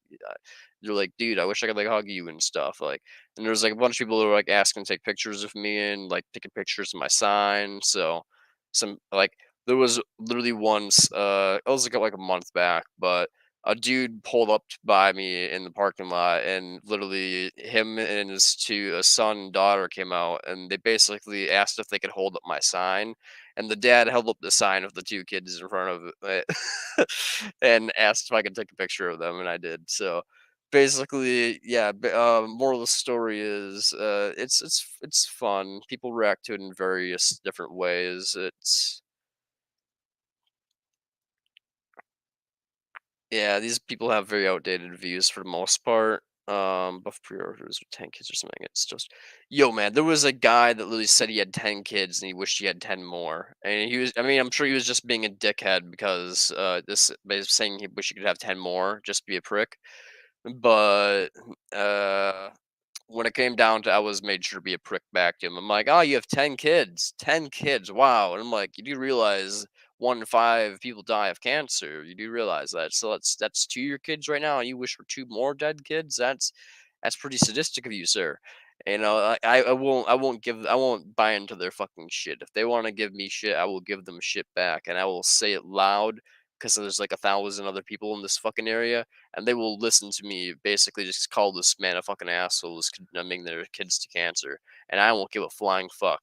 S1: they're like, dude, I wish I could like hug you and stuff. Like, and there's like a bunch of people who were like asking to take pictures of me and like taking pictures of my sign. So some like there was literally once it was like a month back, but a dude pulled up by me in the parking lot, and literally him and his a son and daughter came out, and they basically asked if they could hold up my sign, and the dad held up the sign of the two kids in front of it and asked if I could take a picture of them, and I did. So basically, yeah. Moral of the story is, it's fun. People react to it in various different ways. It's Yeah, these people have very outdated views for the most part. Buff pre-orders with 10 kids or something. It's just, yo, man. There was a guy that literally said he had 10 kids and he wished he had 10 more. And he was, I mean, I'm sure he was just being a dickhead because this by saying he wish he could have 10 more, just be a prick. But uh, when it came down to, I was made sure to be a prick back to him. I'm like, oh, you have 10 kids, 10 kids, wow. And I'm like, you do realize 1 in 5 people die of cancer? You do realize that? So that's 2 of your kids right now, and you wish for 2 more dead kids? That's pretty sadistic of you, sir. You know, I won't buy into their fucking shit. If they want to give me shit, I will give them shit back, and I will say it loud because there's like 1,000 other people in this fucking area, and they will listen to me basically just call this man a fucking asshole who's condemning their kids to cancer, and I won't give a flying fuck.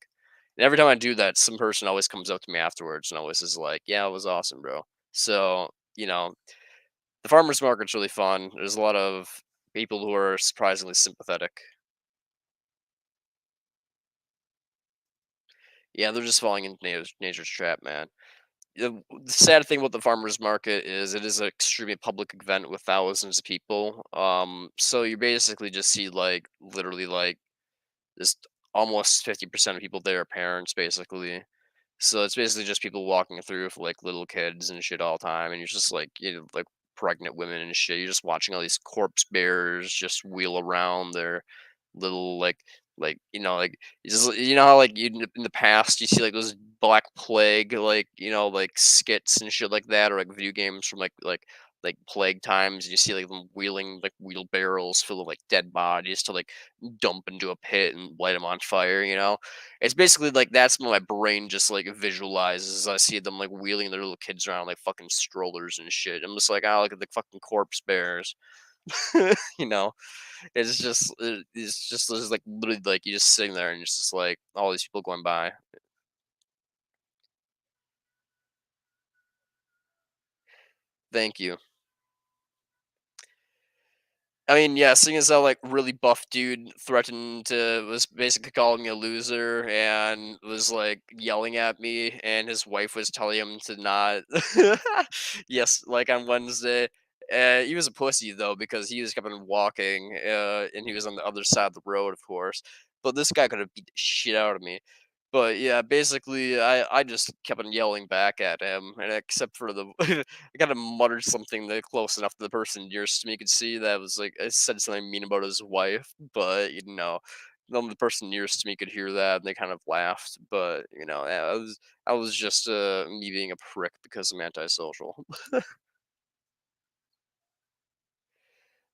S1: And every time I do that, some person always comes up to me afterwards and always is like, "Yeah, it was awesome, bro." So, the farmers market's really fun. There's a lot of people who are surprisingly sympathetic. Yeah, they're just falling into nature's trap, man. The sad thing about the farmers market is it is an extremely public event with thousands of people. So you basically just see like literally like just almost 50% of people there are parents, basically. So it's basically just people walking through with like little kids and shit all the time, and you're just like like pregnant women and shit. You're just watching all these corpse bearers just wheel around their little like like you know how like in the past you see like those Black Plague like skits and shit like that, or like video games from like plague times, and you see like them wheeling like wheelbarrows full of like dead bodies to like dump into a pit and light them on fire. It's basically like that's what my brain just like visualizes. I see them like wheeling their little kids around like fucking strollers and shit. I'm just like, oh, look at the fucking corpse bears. you know, it's just there's like literally like you just sitting there and it's just like all these people going by. Thank you. I mean, yeah, seeing as how like really buff dude threatened to was basically calling me a loser and was like yelling at me, and his wife was telling him to not. Yes, like on Wednesday. He was a pussy though because he was kept on walking, and he was on the other side of the road, of course. But this guy could have beat the shit out of me. But yeah, basically, I just kept on yelling back at him, and except for the, I kind of muttered something that close enough to the person nearest to me could see that was like I said something mean about his wife, but none of the person nearest to me could hear that, and they kind of laughed. But yeah, I was just me being a prick because I'm antisocial.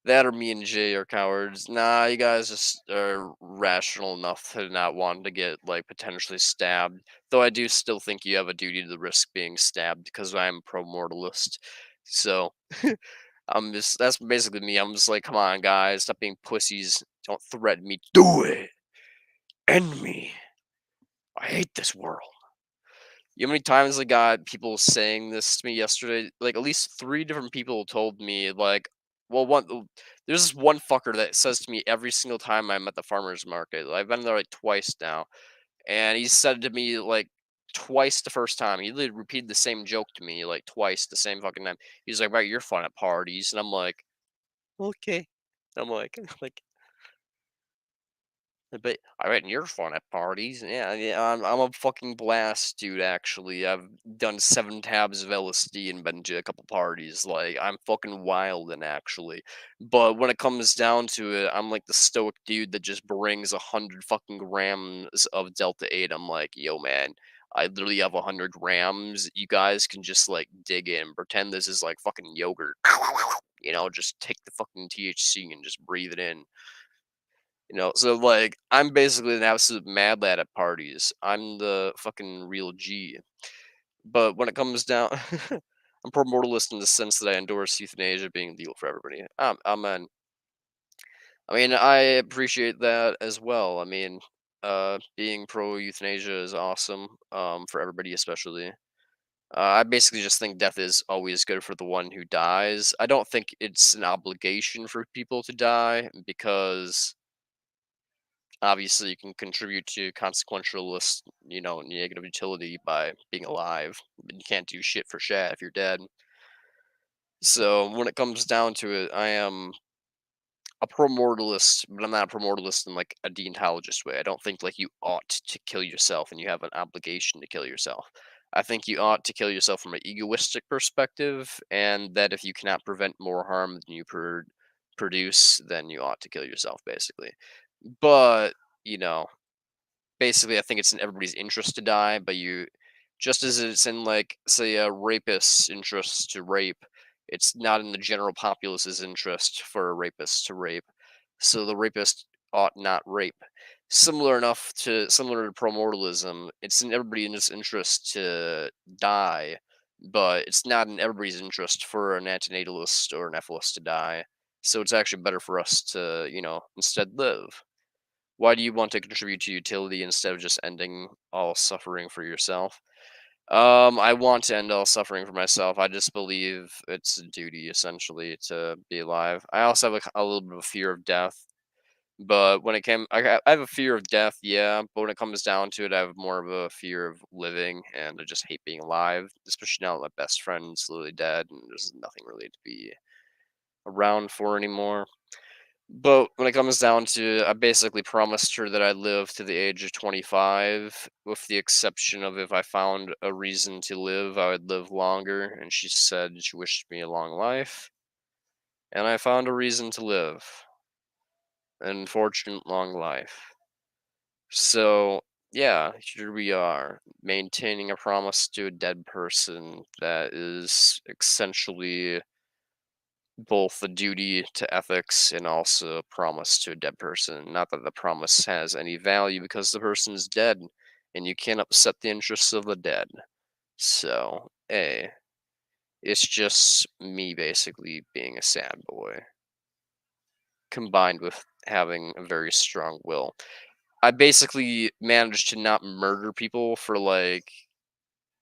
S1: That or me and Jay are cowards. Nah, you guys just are rational enough to not want to get like potentially stabbed. Though I do still think you have a duty to risk being stabbed because I'm a pro mortalist. So that's basically me. I'm just like, come on, guys, stop being pussies. Don't threaten me. Do it. End me. I hate this world. You know how many times I got people saying this to me yesterday? Like at least 3 different people told me like, well, there's this one fucker that says to me every single time I'm at the farmers market. I've been there like twice now, and he said to me like twice the first time. He literally repeated the same joke to me like twice the same fucking time. He's like, "Right, you're fun at parties," and I'm like, "Okay." I'm like, like but I bet you're fun at parties. Yeah, yeah, I'm a fucking blast, dude. Actually, I've done 7 tabs of LSD and been to a couple parties. Like, I'm fucking wild, and actually, but when it comes down to it, I'm like the stoic dude that just brings 100 fucking grams of Delta 8. I'm like, yo, man, I literally have 100 grams. You guys can just like dig in, pretend this is like fucking yogurt. Just take the fucking THC and just breathe it in. So like I'm basically an absolute mad lad at parties. I'm the fucking real G. But when it comes down, I'm pro mortalist in the sense that I endorse euthanasia being legal for everybody. Amen. I mean, I appreciate that as well. I mean, being pro euthanasia is awesome. For everybody, especially. I basically just think death is always good for the one who dies. I don't think it's an obligation for people to die because obviously you can contribute to consequentialist, negative utility by being alive, but you can't do shit for shat if you're dead. So when it comes down to it, I am a pro-mortalist, but I'm not a pro-mortalist in like a deontologist way. I don't think like you ought to kill yourself and you have an obligation to kill yourself. I think you ought to kill yourself from an egoistic perspective, and that if you cannot prevent more harm than you produce, then you ought to kill yourself, basically. But you know, basically, I think it's in everybody's interest to die, but you, just as it's in like say a rapist's interest to rape, it's not in the general populace's interest for a rapist to rape. So the rapist ought not rape. Similar to promortalism, it's in everybody's interest to die, but it's not in everybody's interest for an antinatalist or an ethicist to die. So it's actually better for us to, instead live. Why do you want to contribute to utility instead of just ending all suffering for yourself? I want to end all suffering for myself. I just believe it's a duty essentially to be alive. I also have a little bit of a fear of death, but when it came, I have a fear of death, yeah. But when it comes down to it, I have more of a fear of living, and I just hate being alive. Especially now that my best friend's literally dead, and there's nothing really to be around for anymore. But when it comes down to it, I basically promised her that I'd live to the age of 25, with the exception of if I found a reason to live, I would live longer. And she said she wished me a long life. And I found a reason to live. An fortunate long life. So, yeah, here we are, maintaining a promise to a dead person that is essentially both a duty to ethics and also a promise to a dead person. Not that the promise has any value because the person is dead and you can't upset the interests of the dead. So, hey, it's just me basically being a sad boy combined with having a very strong will. I basically managed to not murder people for like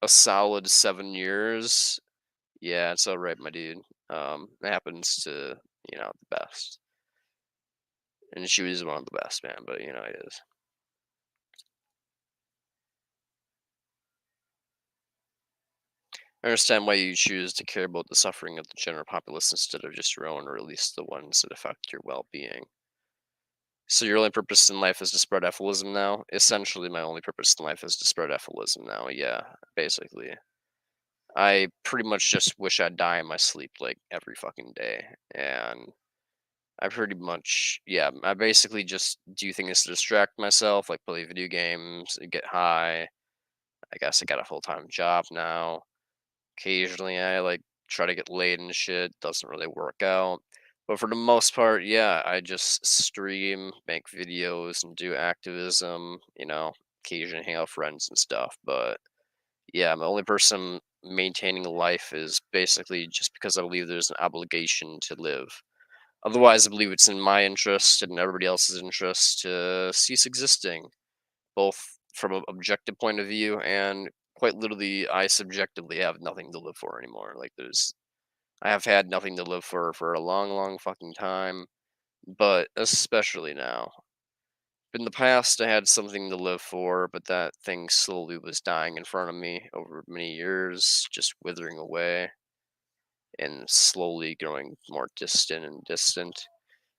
S1: a solid 7 years. Yeah, it's alright, my dude. It happens to, the best. And she was one of the best, man, but it is. I understand why you choose to care about the suffering of the general populace instead of just your own, or at least the ones that affect your well-being. So your only purpose in life is to spread apholism now? Essentially, my only purpose in life is to spread apholism now, yeah, basically. I pretty much just wish I'd die in my sleep, like, every fucking day, and I pretty much, yeah, I basically just do things to distract myself, like play video games, get high. I guess I got a full-time job now. Occasionally, I like try to get laid and shit. Doesn't really work out. But for the most part, yeah, I just stream, make videos, and do activism. Occasionally hang out with friends and stuff. But yeah, my only person maintaining life is basically just because I believe there's an obligation to live. Otherwise, I believe it's in my interest and everybody else's interest to cease existing, both from an objective point of view and quite literally, I subjectively have nothing to live for anymore. Like, I have had nothing to live for a long, long fucking time, but especially now. In the past, I had something to live for, but that thing slowly was dying in front of me over many years, just withering away and slowly growing more distant and distant.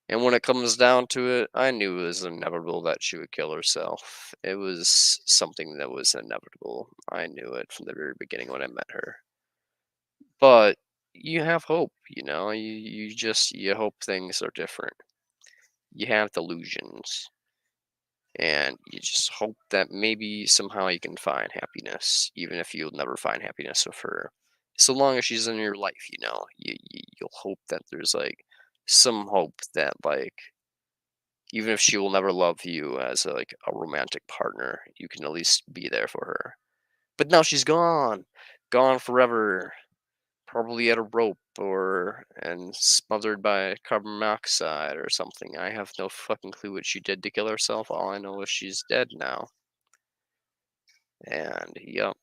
S1: And when it comes down to it, I knew it was inevitable that she would kill herself. It was something that was inevitable. I knew it from the very beginning when I met her. But you have hope, you hope things are different. You have delusions. And you just hope that maybe somehow you can find happiness, even if you'll never find happiness with her. So long as she's in your life, you'll hope that there's like some hope that like even if she will never love you as like a romantic partner, you can at least be there for her. But now she's gone, gone forever, probably at a rope or and smothered by carbon monoxide or something. I have no fucking clue what she did to kill herself. All I know is she's dead now. And yep.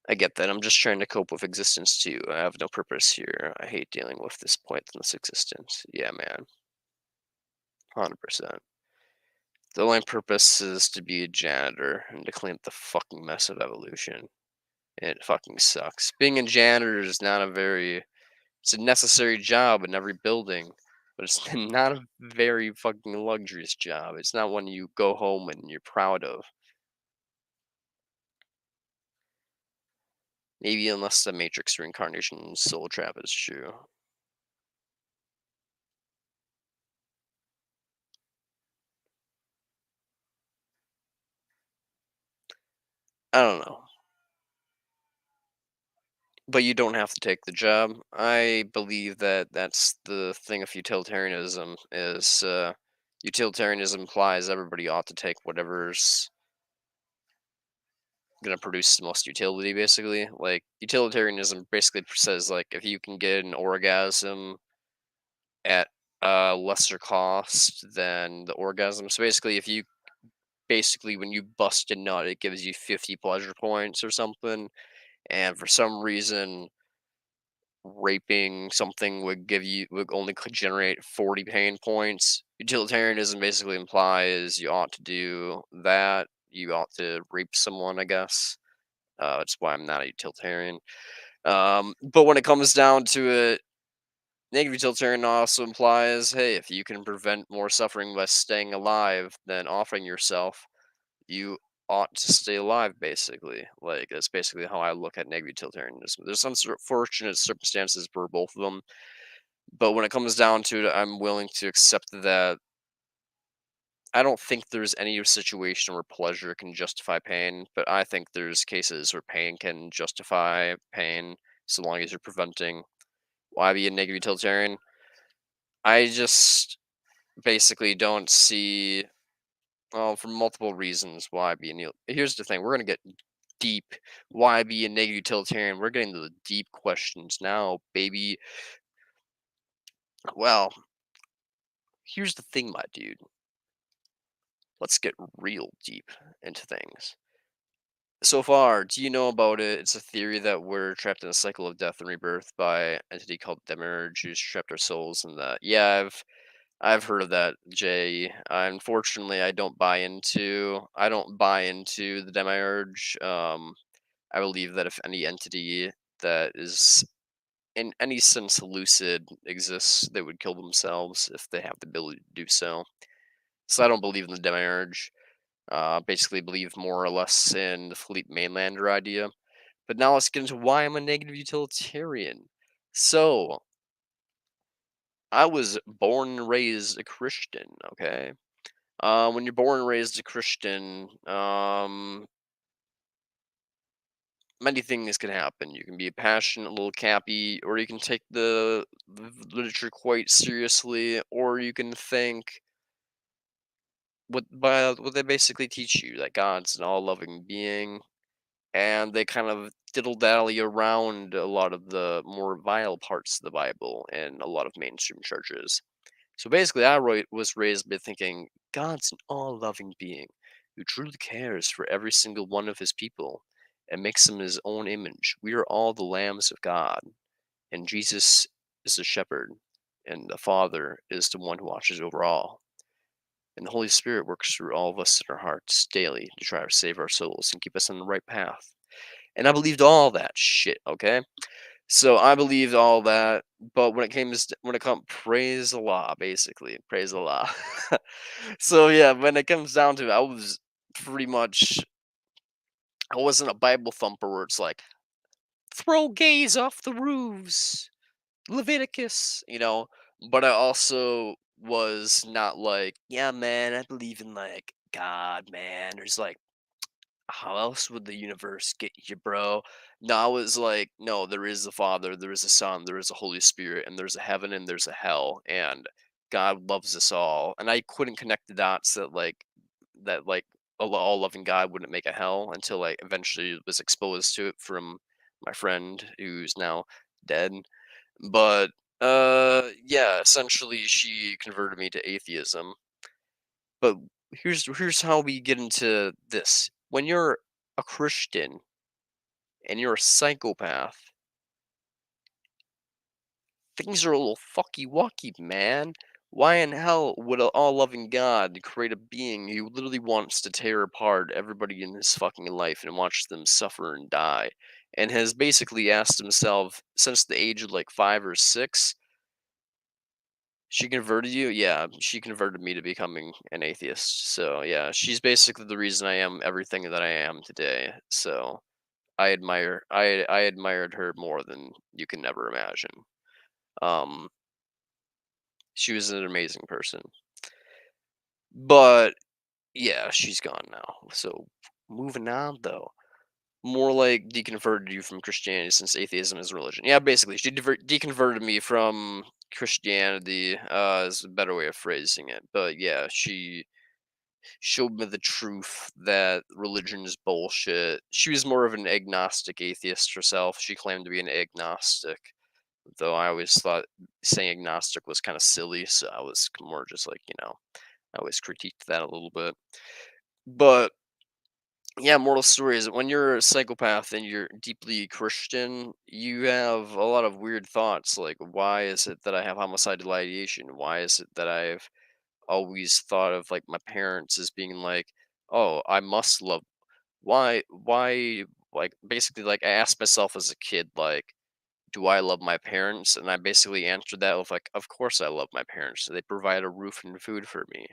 S1: I get that. I'm just trying to cope with existence too. I have no purpose here. I hate dealing with this pointless existence. Yeah, man. 100%. The only purpose is to be a janitor and to clean up the fucking mess of evolution. It fucking sucks. Being a janitor is not a very it's a necessary job in every building, but it's not a very fucking luxurious job. It's not one you go home and you're proud of. Maybe unless the Matrix reincarnation soul trap is true. I don't know. But you don't have to take the job. I believe that that's the thing of utilitarianism is utilitarianism implies everybody ought to take whatever's going to produce the most utility basically. Like utilitarianism basically says like if you can get an orgasm at a lesser cost than the orgasm. So basically if you basically when you bust a nut it gives you 50 pleasure points or something and for some reason raping something would only could generate 40 pain points. Utilitarianism basically implies you ought to do that. You ought to rape someone, I guess. That's why I'm not a utilitarian. But when it comes down to it, negative utilitarian also implies, hey, if you can prevent more suffering by staying alive than offering yourself, you ought to stay alive, basically. Like, that's basically how I look at negative utilitarianism. There's some sort of fortunate circumstances for both of them, but when it comes down to it, I'm willing to accept that I don't think there's any situation where pleasure can justify pain, but I think there's cases where pain can justify pain so long as you're preventing. Why be a negative utilitarian? I just basically don't see, well, for multiple reasons, why be a here's the thing, we're gonna get deep. Why be a negative utilitarian? We're getting to the deep questions now, baby. Well, here's the thing, my dude. Let's get real deep into things. So far, do you know about it? It's a theory that we're trapped in a cycle of death and rebirth by an entity called Demiurge who's trapped our souls in that. Yeah, I've heard of that, Jay. Unfortunately, I don't buy into the Demiurge. I believe that if any entity that is in any sense lucid exists, they would kill themselves if they have the ability to do so. So I don't believe in the Demiurge. Basically, believe more or less in the Fleet Mainlander idea. But now let's get into why I'm a negative utilitarian. So, I was born and raised a Christian, okay? When you're born and raised a Christian, many things can happen. You can be a passionate little cappy, or you can take the literature quite seriously, or you can think what they basically teach you that God's an all-loving being, and they kind of diddle dally around a lot of the more vile parts of the Bible in a lot of mainstream churches. So basically, was raised by thinking God's an all loving being who truly cares for every single one of his people and makes them in his own image. We are all the lambs of God, and Jesus is the shepherd, and the Father is the one who watches over all. And the Holy Spirit works through all of us in our hearts daily to try to save our souls and keep us on the right path. And I believed all that shit, okay? So I believed all that, but when it comes praise Allah, basically. Praise Allah. So yeah, when it comes down to it, I was pretty much I wasn't a Bible thumper where it's like, throw gays off the roofs, Leviticus, but I also was not like, yeah, man, I believe in like God, man. There's like how else would the universe get you, bro? No, I was like, no, there is a Father, there is a Son, there is a Holy Spirit, and there's a heaven and there's a hell, and God loves us all. And I couldn't connect the dots that all loving God wouldn't make a hell until I eventually was exposed to it from my friend who's now dead. But yeah, essentially she converted me to atheism. But here's how we get into this. When you're a Christian and you're a psychopath, things are a little fucky wucky, man. Why in hell would an all-loving God create a being who literally wants to tear apart everybody in his fucking life and watch them suffer and die? And has basically asked himself since the age of like 5 or 6, she converted you? Yeah, she converted me to becoming an atheist. So yeah, she's basically the reason I am everything that I am today. So I admired her more than you can ever imagine. Um, she was an amazing person. But yeah, she's gone now. So moving on though. More like deconverted you from Christianity since atheism is a religion. Yeah, basically, she deconverted me from Christianity. Is a better way of phrasing it. But yeah, she showed me the truth that religion is bullshit. She was more of an agnostic atheist herself. She claimed to be an agnostic, though I always thought saying agnostic was kind of silly. So I was more just like, I always critiqued that a little bit. But yeah, moral story is that when you're a psychopath and you're deeply Christian, you have a lot of weird thoughts like, why is it that I have homicidal ideation? Why is it that I've always thought of like my parents as being like, oh, I must love. Why? Like, basically, like, I asked myself as a kid, like, do I love my parents? And I basically answered that with, like, of course I love my parents. They provide a roof and food for me.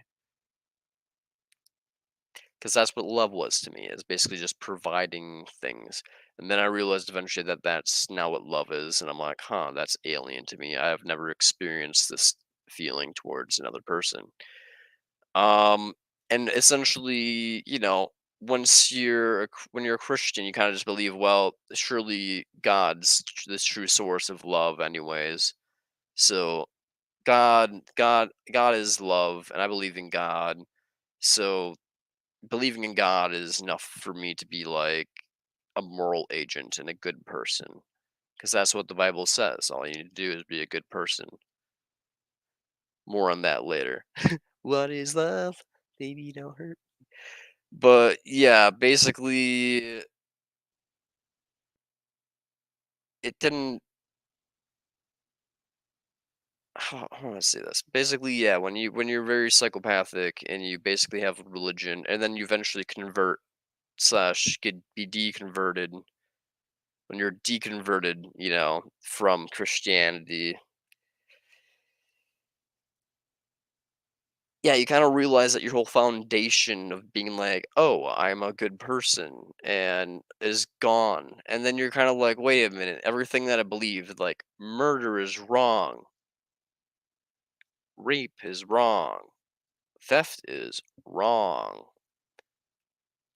S1: Because that's what love was to me, is basically just providing things. And then I realized eventually that that's not what love is. And I'm like, huh, that's alien to me. I have never experienced this feeling towards another person. Um, and essentially, when you're a Christian, you kind of just believe, well, surely God's the true source of love, anyways. So God is love, and I believe in God. So believing in God is enough for me to be like a moral agent and a good person, because that's what the Bible says. All you need to do is be a good person. More on that later. What is love? Baby, don't hurt. But yeah, basically, it didn't. How do I say this? Basically, yeah, when you're very psychopathic and you basically have religion, and then you eventually convert slash get be deconverted. When you're deconverted, from Christianity, yeah, you kind of realize that your whole foundation of being like, oh, I'm a good person, and is gone. And then you're kind of like, wait a minute, everything that I believed, like murder is wrong, rape is wrong, theft is wrong,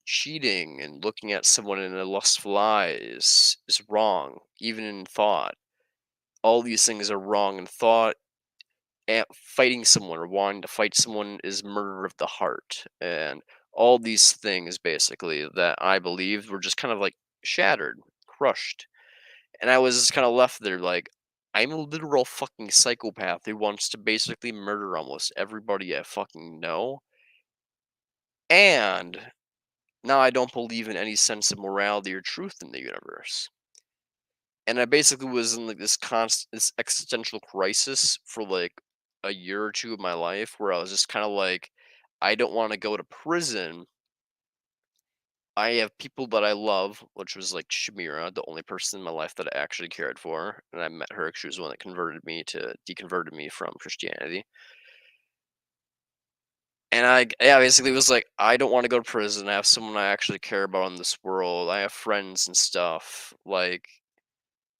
S1: cheating and looking at someone in a lustful eye is wrong, even in thought. All these things are wrong in thought. And fighting someone or wanting to fight someone is murder of the heart. And all these things basically that I believed were just kind of like shattered, crushed. And I was kind of left there like, I'm a literal fucking psychopath who wants to basically murder almost everybody I fucking know. And now I don't believe in any sense of morality or truth in the universe. And I basically was in like this existential crisis for like a year or two of my life where I was just kind of like, I don't want to go to prison. I have people that I love, which was like Shamira, the only person in my life that I actually cared for, and I met her. She was the one that deconverted me from Christianity. And yeah, basically was like, I don't want to go to prison. I have someone I actually care about in this world. I have friends and stuff. Like,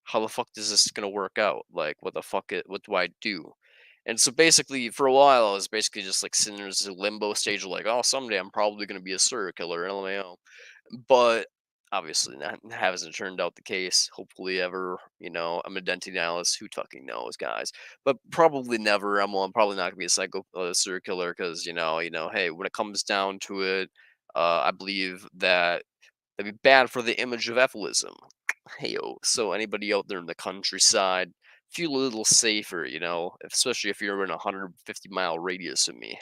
S1: how the fuck is this gonna work out? Like, what do I do? And so basically, for a while, I was basically just like sitting in this limbo stage of like, oh, someday I'm probably gonna be a serial killer, LMAO. But obviously, that hasn't turned out the case. Hopefully, ever. I'm a identity analyst. Who fucking knows, guys? But probably never. I'm probably not gonna be a serial killer because hey, when it comes down to it, I believe that that'd be bad for the image of Evilism. Heyo, so anybody out there in the countryside, feel a little safer, especially if you're in a 150-mile radius of me.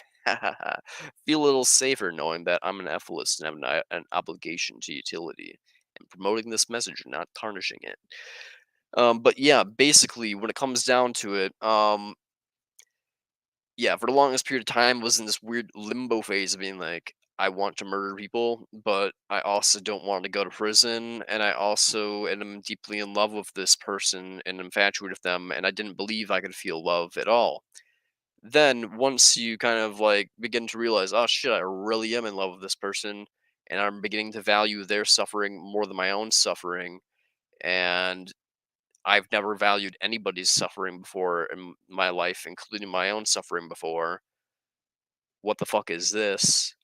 S1: Feel a little safer knowing that I'm an ethicist and have an obligation to utility and promoting this message and not tarnishing it. But yeah, basically, when it comes down to it, yeah, for the longest period of time was in this weird limbo phase of being like, I want to murder people, but I also don't want to go to prison, and I also am deeply in love with this person and infatuated with them, and I didn't believe I could feel love at all. Then once you kind of like begin to realize, oh shit, I really am in love with this person, and I'm beginning to value their suffering more than my own suffering, and I've never valued anybody's suffering before in my life, including my own suffering before. What the fuck is this?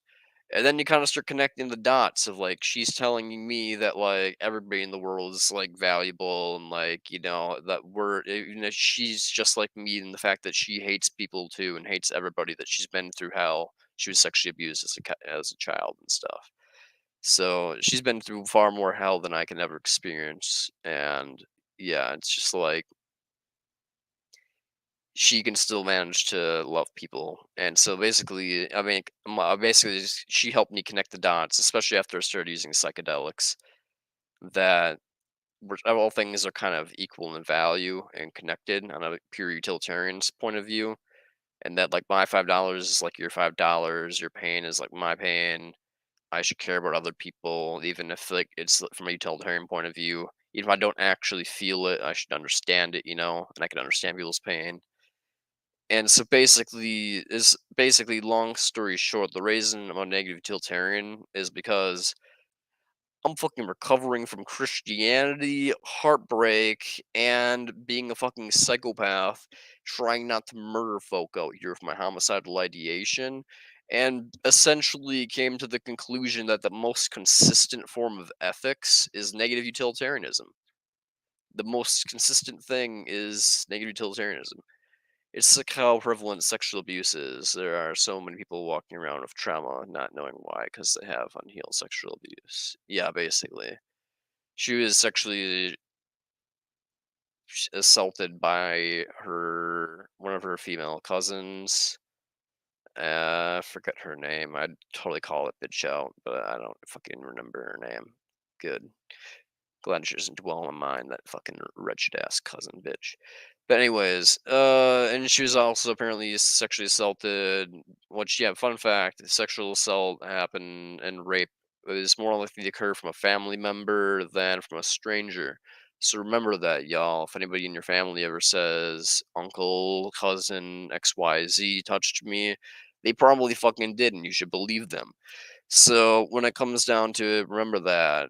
S1: And then you kind of start connecting the dots of like she's telling me that like everybody in the world is like valuable and like that she's just like me in the fact that she hates people too and hates everybody, that she's been through hell. She was sexually abused as a child and stuff. So she's been through far more hell than I can ever experience. And yeah, it's just like she can still manage to love people. And so basically, I mean, she helped me connect the dots, especially after I started using psychedelics, that all things are kind of equal in value and connected on a pure utilitarian's point of view. And that like my $5 is like your $5, your pain is like my pain. I should care about other people, even if like it's from a utilitarian point of view. Even if I don't actually feel it, I should understand it, and I can understand people's pain. And so basically long story short, the reason I'm a negative utilitarian is because I'm fucking recovering from Christianity, heartbreak, and being a fucking psychopath, trying not to murder folk out here with my homicidal ideation, and essentially came to the conclusion that the most consistent form of ethics is negative utilitarianism. The most consistent thing is negative utilitarianism. It's like how prevalent sexual abuse is. There are so many people walking around with trauma, not knowing why, because they have unhealed sexual abuse. Yeah, basically. She was sexually assaulted by one of her female cousins. I forget her name. I'd totally call it bitch out, but I don't fucking remember her name. Good. Glad she doesn't dwell on mine, that fucking wretched ass cousin bitch. But anyways, and she was also apparently sexually assaulted. Which, yeah, fun fact: sexual assault happened and rape is more likely to occur from a family member than from a stranger. So remember that, y'all. If anybody in your family ever says uncle, cousin, XYZ touched me, they probably fucking did, and you should believe them. So when it comes down to it, remember that.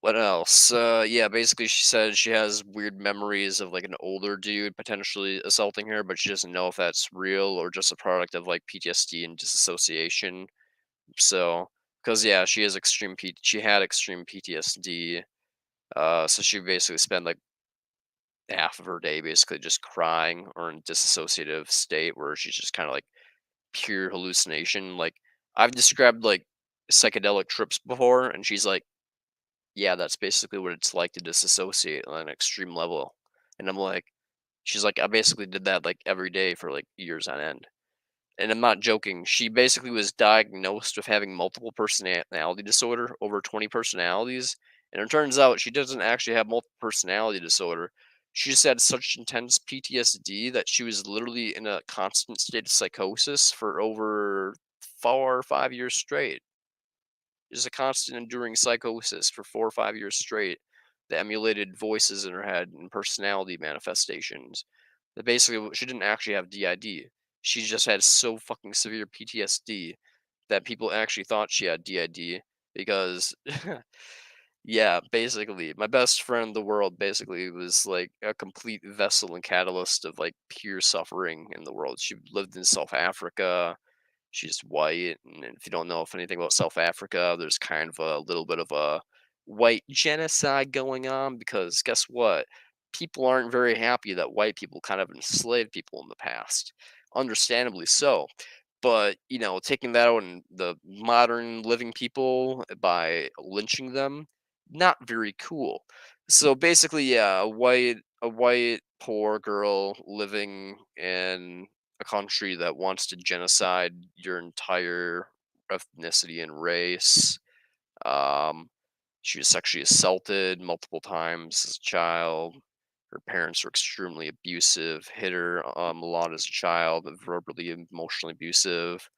S1: What else? Yeah, basically, she said she has weird memories of like an older dude potentially assaulting her, but she doesn't know if that's real or just a product of like PTSD and disassociation. So, because yeah, she had extreme PTSD. So she basically spent like half of her day basically just crying or in dissociative state where she's just kind of like pure hallucination. Like I've described like psychedelic trips before, and she's like, yeah, that's basically what it's like to disassociate on an extreme level. And I'm like, she's like, I basically did that like every day for like years on end. And I'm not joking. She basically was diagnosed with having multiple personality disorder, over 20 personalities. And it turns out she doesn't actually have multiple personality disorder. She just had such intense PTSD that she was literally in a constant state of psychosis for over 4 or 5 years straight. Just a constant enduring psychosis for 4 or 5 years straight that emulated voices in her head and personality manifestations. That basically she didn't actually have DID. She just had so fucking severe PTSD that people actually thought she had DID because yeah, basically my best friend in the world basically was like a complete vessel and catalyst of like pure suffering in the world. She lived in South Africa. She's white, and if you don't know if anything about South Africa, there's kind of a little bit of a white genocide going on because guess what? People aren't very happy that white people kind of enslaved people in the past. Understandably so. But, taking that out on the modern living people by lynching them, not very cool. So basically, yeah, a white poor girl living in a country that wants to genocide your entire ethnicity and race. Um, she was sexually assaulted multiple times as a child. her parents were extremely abusive, hit her a lot as a child, verbally, emotionally abusive.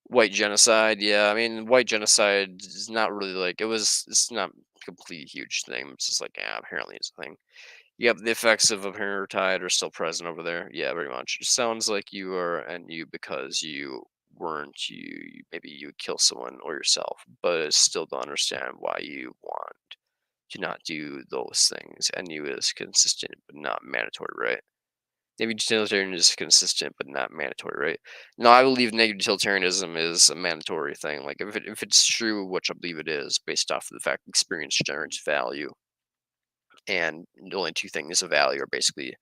S1: White genocide, yeah. I mean, white genocide is not really like it's not a complete huge thing. It's just like, yeah, apparently it's a thing. Yep, the effects of apartheid are still present over there. Yeah, very much. It sounds like you are and you because you weren't maybe you would kill someone or yourself, but I still don't understand why you want to not do those things. And you is consistent but not mandatory, right? Maybe utilitarian is consistent but not mandatory, right? No, I believe negative utilitarianism is a mandatory thing. Like if it's true, which I believe it is, based off of the fact experience generates value, and the only two things of value are basically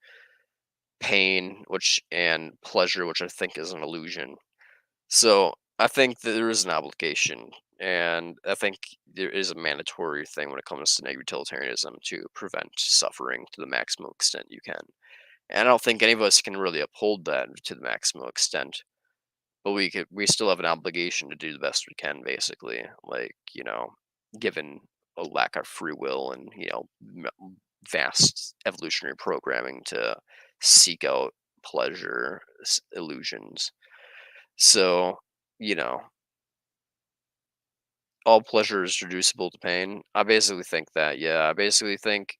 S1: pain, which and pleasure, which I think is an illusion. So I think that there is an obligation, and I think there is a mandatory thing when it comes to negative utilitarianism to prevent suffering to the maximum extent you can. And I don't think any of us can really uphold that to the maximum extent, but we still have an obligation to do the best we can, basically. Like, given a lack of free will and vast evolutionary programming to seek out pleasure illusions. So, you know, all pleasure is reducible to pain. I basically think that, yeah. I basically think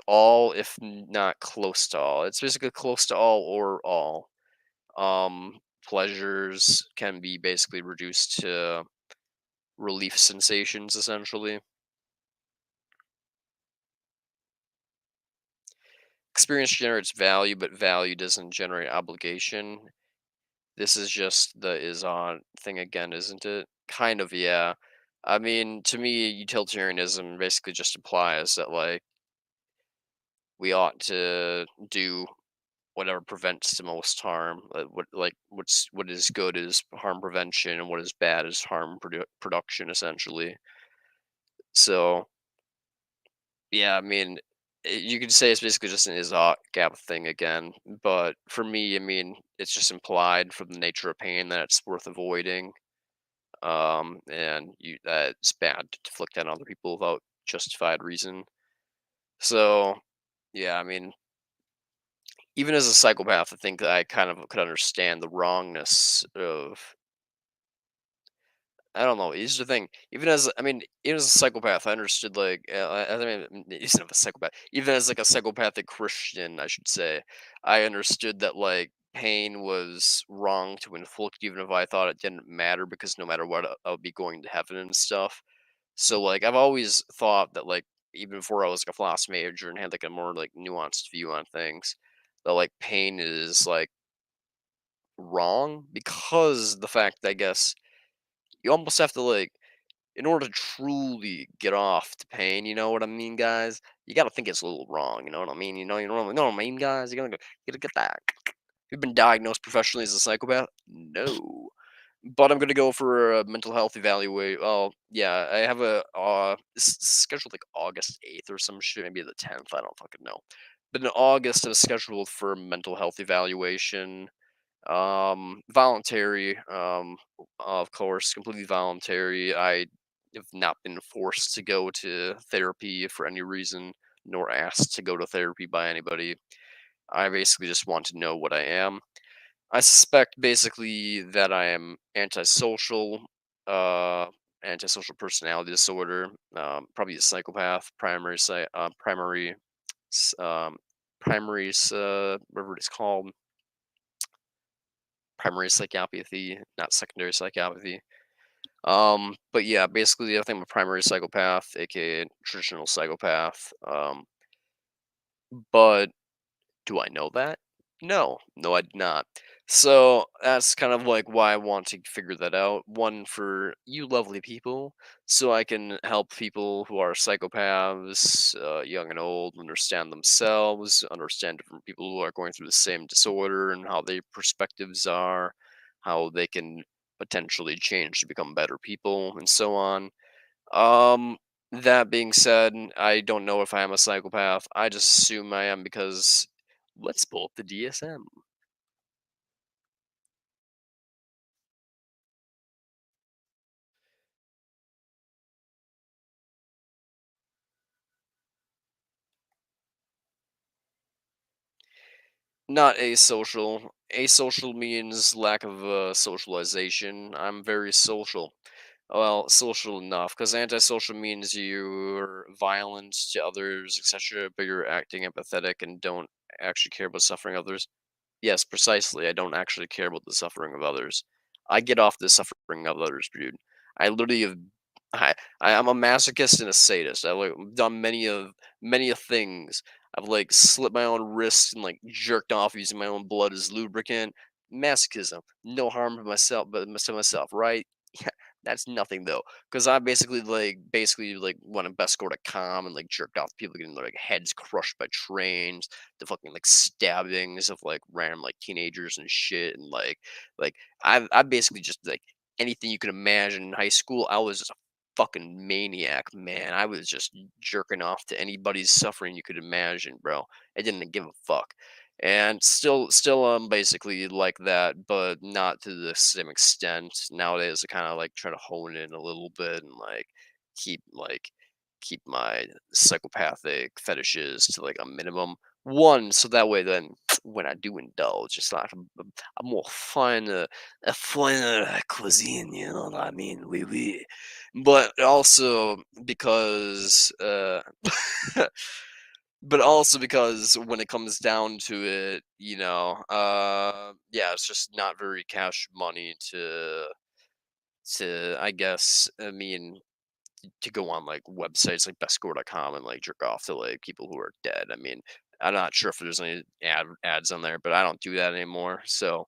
S1: all, if not close to all. It's basically close to all or all. Pleasures can be basically reduced to relief sensations, essentially. Experience generates value, but value doesn't generate obligation. This is just the is on thing again, isn't it? Kind of, yeah. I mean, to me, utilitarianism basically just implies that, like, we ought to do whatever prevents the most harm. What is good is harm prevention, and what is bad is harm production, essentially. So, yeah, I mean, you could say it's basically just an is ought gap thing again. But for me, I mean, it's just implied from the nature of pain that it's worth avoiding. And that it's bad to inflict on other people without justified reason. So, yeah, I mean, even as a psychopath, I think I kind of could understand the wrongness of. I don't know. Here's the thing. Even as a psychopath, I understood like I mean, he's not a psychopath. Even as like a psychopathic Christian, I should say, I understood that like pain was wrong to inflict, even if I thought it didn't matter, because no matter what, I would be going to heaven and stuff. So like I've always thought that like even before I was like a philosophy major and had like a more like nuanced view on things, that like pain is like wrong because the fact that I guess you almost have to like in order to truly get off the pain, you know what I mean, guys? You gotta think it's a little wrong, you know what I mean? You know what I mean, guys? You gotta get that. You've been diagnosed professionally as a psychopath? No. But I'm gonna go for a mental health evaluation. Oh, yeah, I have it's scheduled like August 8th or some shit, maybe the 10th. I don't fucking know. But in August, I was scheduled for a mental health evaluation. Voluntary, of course, completely voluntary. I have not been forced to go to therapy for any reason, nor asked to go to therapy by anybody. I basically just want to know what I am. I suspect basically that I am uh, antisocial personality disorder, probably a psychopath, s- um, whatever it's called, primary psychopathy, not secondary psychopathy. But yeah, basically, I think I'm a primary psychopath, aka traditional psychopath. But do I know that? No, no, I do not. So that's kind of like why I want to figure that out. One, for you lovely people, so I can help people who are psychopaths, young and old, understand themselves, understand different people who are going through the same disorder and how their perspectives are, how they can potentially change to become better people, and so on. Um, that being said, I don't know if I am a psychopath. I just assume I am because let's pull up the DSM. Not asocial. Asocial means lack of socialization. I'm very social. Well, social enough, because antisocial means you're violent to others, etc., but you're acting empathetic and don't actually care about suffering others. Yes, precisely. I don't actually care about the suffering of others. I get off the suffering of others, dude. I literally have. I'm a masochist and a sadist. I've like done many of things. I've like slit my own wrists and like jerked off using my own blood as lubricant. Masochism, no harm to myself, but to myself, right? Yeah, that's nothing though, because I basically went to best score to calm and like jerked off people getting their like heads crushed by trains, the fucking like stabbings of like random like teenagers and shit, and like I basically just like anything you could imagine in high school. I was just a fucking maniac, man. I was just jerking off to anybody's suffering you could imagine, bro. I didn't give a fuck. And still basically like that, but not to the same extent. Nowadays I kind of like try to hone in a little bit and keep like keep my psychopathic fetishes to like a minimum. One, so that way then when I do indulge, it's like a more a finer cuisine, you know what I mean? Oui. But also because but also because when it comes down to it, yeah, it's just not very cash money to I guess I mean to go on like websites like bestscore.com and like jerk off to like people who are dead. I mean, I'm not sure if there's any ads on there, but I don't do that anymore. So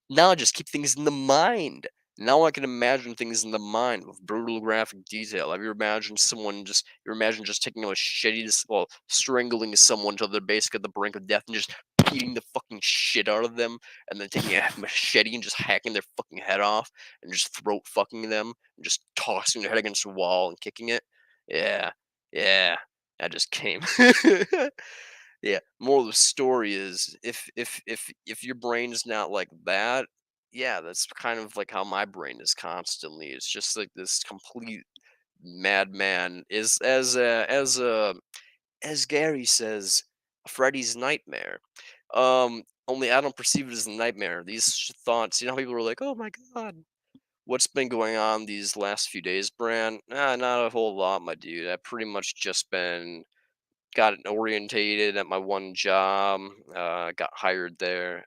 S1: now I just keep things in the mind. Now I can imagine things in the mind with brutal graphic detail. Have you imagined you imagine just taking a machete, well, strangling someone till they're basically at the brink of death and just beating the fucking shit out of them, and then taking a machete and just hacking their fucking head off and just throat fucking them and just tossing their head against the wall and kicking it. Yeah, yeah, that just came. Yeah. Moral of the story is if your brain's not like that, yeah, that's kind of like how my brain is constantly. It's just like this complete madman is as Gary says, Freddy's nightmare. Only I don't perceive it as a nightmare. These thoughts, how people are like, "Oh my god, what's been going on these last few days, Bran?" Nah, not a whole lot, my dude. I've pretty much just been got orientated at my one job. Got hired there.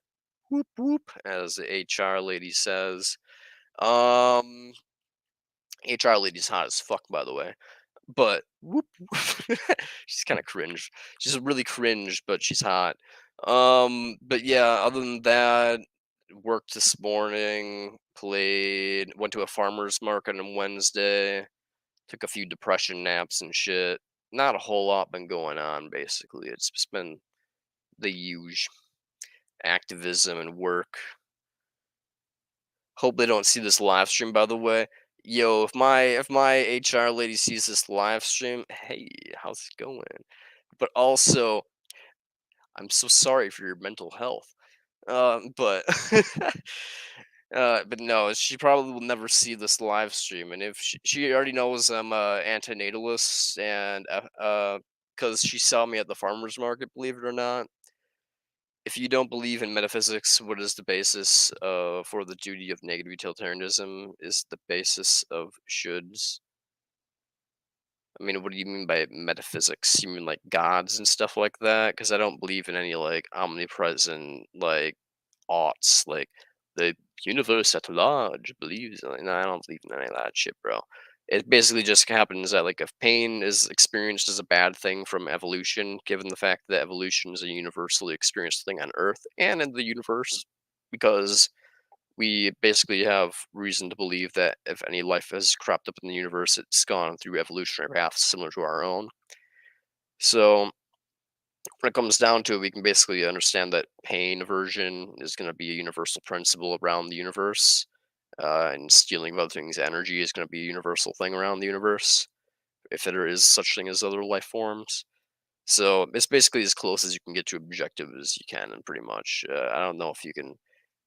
S1: Whoop whoop, as the HR lady says. Um, HR lady's hot as fuck, by the way. But whoop, whoop. She's kind of cringe. She's really cringe, but she's hot. But yeah, other than that, worked this morning, went to a farmer's market on Wednesday, took a few depression naps and shit. Not a whole lot been going on, basically. It's just been the huge activism and work. Hope they don't see this live stream, by the way. Yo, if my HR lady sees this live stream, hey, how's it going? But also, I'm so sorry for your mental health. But but no, she probably will never see this live stream, and if she already knows I'm a antinatalist, and because she saw me at the farmers market, believe it or not. If you don't believe in metaphysics, what is the basis for the duty of negative utilitarianism? Is the basis of shoulds? I mean, what do you mean by metaphysics? You mean like gods and stuff like that? Because I don't believe in any like omnipresent like oughts, like the universe at large believes. No, I don't believe in any of that shit, bro. It basically just happens that like if pain is experienced as a bad thing from evolution, given the fact that evolution is a universally experienced thing on Earth and in the universe, because we basically have reason to believe that if any life has cropped up in the universe, it's gone through evolutionary paths similar to our own. So when it comes down to it, we can basically understand that pain aversion is going to be a universal principle around the universe, and stealing of other things' energy is going to be a universal thing around the universe, if there is such thing as other life forms. So it's basically as close as you can get to objective as you can, and pretty much, I don't know if you can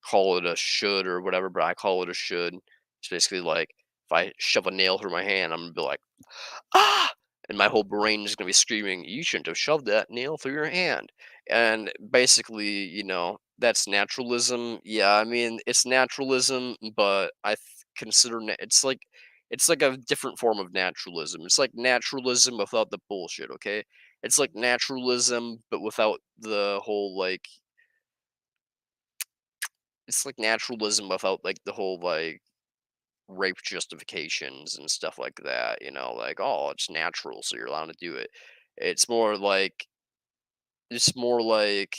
S1: call it a should or whatever, but I call it a should. It's basically like if I shove a nail through my hand, I'm gonna be like, ah, and my whole brain is gonna be screaming, "You shouldn't have shoved that nail through your hand." And basically, that's naturalism. Yeah, I mean, it's naturalism, but consider it's like a different form of naturalism. It's like naturalism without the bullshit, okay? It's like naturalism, but without the whole like. It's like naturalism without like the whole like rape justifications and stuff like that. Like, oh, it's natural, so you're allowed to do it. It's more like it's more like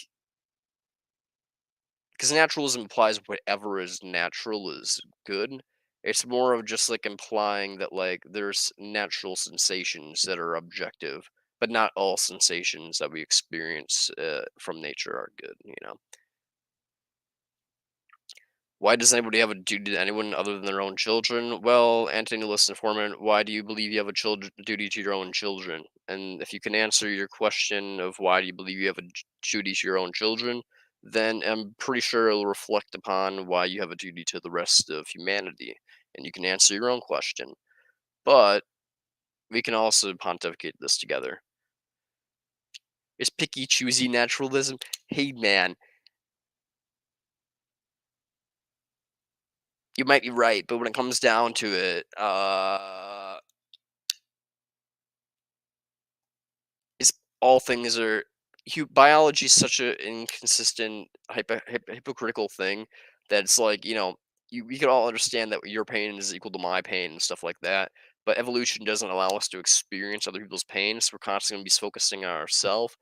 S1: because naturalism implies whatever is natural is good. It's more of just like implying that like there's natural sensations that are objective, but not all sensations that we experience from nature are good. Why does anybody have a duty to anyone other than their own children? Well, Anthony, listen, informant, why do you believe you have a duty to your own children? And if you can answer your question of why do you believe you have a duty to your own children, then I'm pretty sure it'll reflect upon why you have a duty to the rest of humanity. And you can answer your own question. But we can also pontificate this together. Is picky, choosy naturalism? Hey, man, you might be right, but when it comes down to it, is all things are biology is such an inconsistent hypocritical thing that it's like we could all understand that your pain is equal to my pain and stuff like that, but evolution doesn't allow us to experience other people's pain, so we're constantly going to be focusing on ourselves.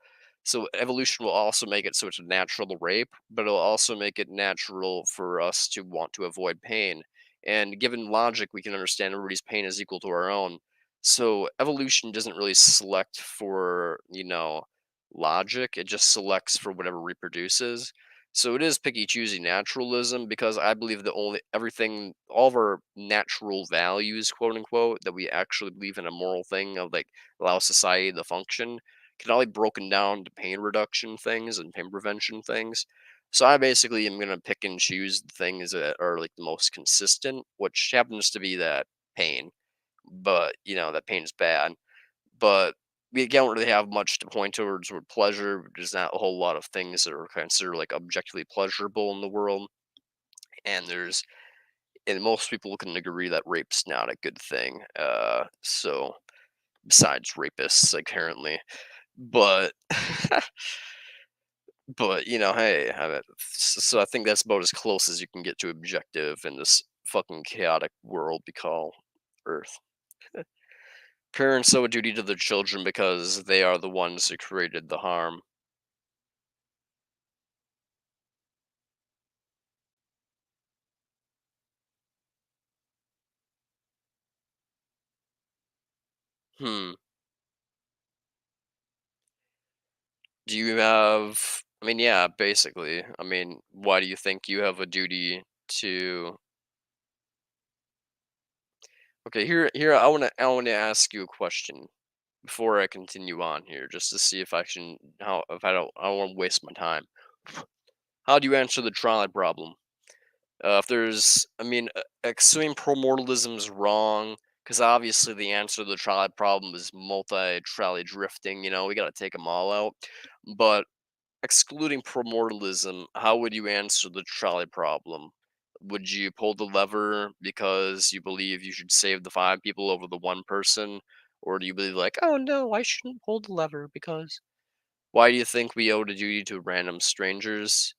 S1: So evolution will also make it so it's natural to rape, but it'll also make it natural for us to want to avoid pain. And given logic, we can understand everybody's pain is equal to our own. So evolution doesn't really select for, logic. It just selects for whatever reproduces. So it is picky choosy naturalism because I believe that only everything, all of our natural values, quote unquote, that we actually believe in a moral thing of like allow society to function, can all be broken down to pain reduction things and pain prevention things. So I basically am gonna pick and choose the things that are like the most consistent, which happens to be that pain, but that pain is bad. But we don't really have much to point towards with pleasure. There's not a whole lot of things that are considered like objectively pleasurable in the world, and most people can agree that rape's not a good thing. So besides rapists, apparently, but but hey, so I think that's about as close as you can get to objective in this fucking chaotic world we call Earth. Parents owe a duty to their children because they are the ones who created the harm. Hmm. Do you have I mean, yeah, basically. I mean, why do you think you have a duty to Okay, here I wanna ask you a question before I continue on here, just to see if I can how if I don't wanna waste my time. How do you answer the trolley problem? If there's, I mean, assuming pro-mortalism is wrong, because obviously the answer to the trolley problem is multi-trolley drifting. We got to take them all out. But excluding pro-mortalism, how would you answer the trolley problem? Would you pull the lever because you believe you should save the 5 people over the one person, or do you believe like, oh no, I shouldn't pull the lever because? Why do you think we owe the duty to random strangers?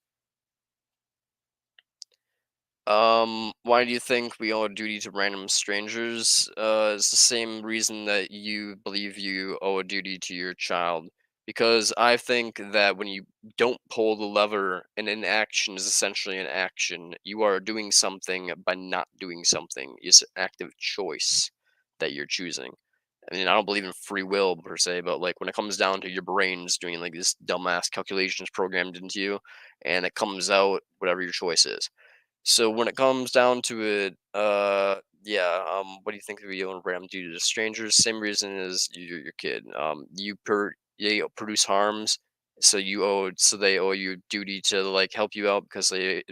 S1: Why do you think we owe a duty to random strangers? It's the same reason that you believe you owe a duty to your child. Because I think that when you don't pull the lever, an inaction is essentially an action. You are doing something by not doing something. It's an active choice that you're choosing. I mean, I don't believe in free will per se, but like when it comes down to your brains doing like this dumbass calculations programmed into you, and it comes out whatever your choice is. So when it comes down to it, yeah, what do you think of you and Ram do to strangers? Same reason as your kid. They produce harms, so they owe you duty to like help you out because they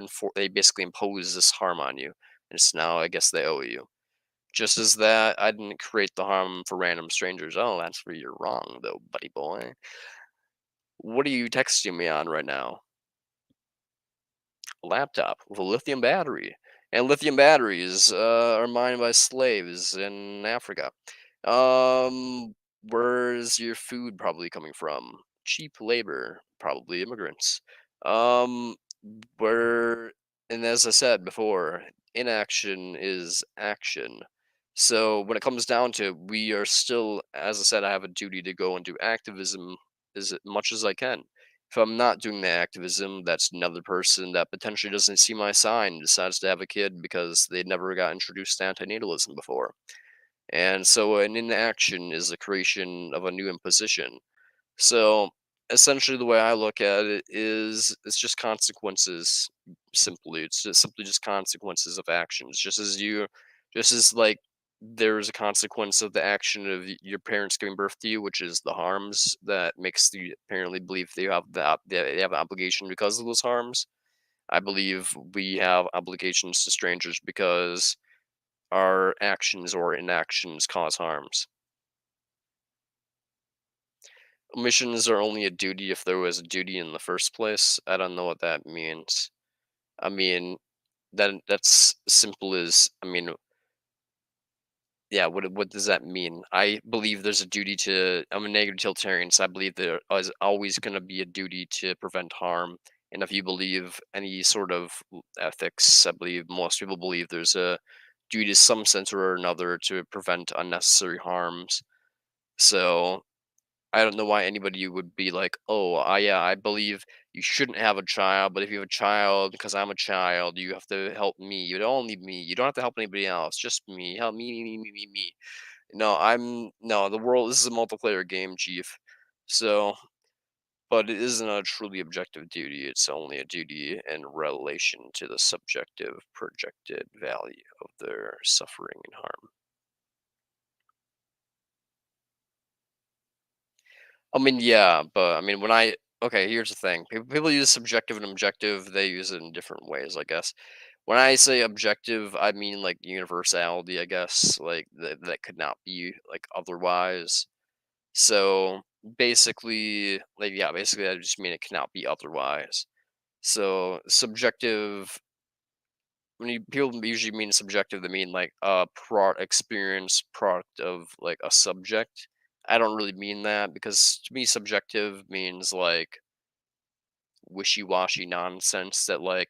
S1: basically impose this harm on you, and it's now I guess they owe you. Just as that, I didn't create the harm for random strangers. Oh, that's where you're wrong, though, buddy boy. What are you texting me on right now? A laptop with a lithium battery. And lithium batteries are mined by slaves in Africa. Where's your food probably coming from? Cheap labor, probably immigrants. Um, where, and as I said before, inaction is action. So when it comes down to it, we are still, as I said, I have a duty to go and do activism as much as I can. If I'm not doing the activism, that's another person that potentially doesn't see my sign, decides to have a kid because they never got introduced to antinatalism before. And so an inaction is the creation of a new imposition. So essentially, the way I look at it is it's just consequences. Simply, it's just simply just consequences of actions. Just as like there's a consequence of the action of your parents giving birth to you, which is the harms that makes you apparently believe they have an obligation because of those harms. I believe we have obligations to strangers because our actions or inactions cause harms. Missions are only a duty if there was a duty in the first place. I don't know what that means. I mean, that's simple as yeah. What does that mean? I believe there's a duty to. I'm a negative utilitarian, so I believe there is always going to be a duty to prevent harm. And if you believe any sort of ethics, I believe most people believe there's a duty to some sense or another to prevent unnecessary harms. So I don't know why anybody would be like, "Oh, yeah, I believe you shouldn't have a child, but if you have a child, because I'm a child, you have to help me. You don't need me. You don't have to help anybody else. Just me. Help me, me, me, me, me, me." No, no. The world. This is a multiplayer game, Chief. So, but it isn't a truly objective duty. It's only a duty in relation to the subjective projected value of their suffering and harm. I mean, yeah, but I mean, when I okay, here's the thing. People use subjective and objective. They use it in different ways, I guess. When I say objective, I mean like universality, I guess. Like that could not be like otherwise. So basically, like yeah, basically, I just mean it cannot be otherwise. So subjective. When people usually mean subjective, they mean like a experience product of like a subject. I don't really mean that because to me, subjective means like wishy-washy nonsense that like,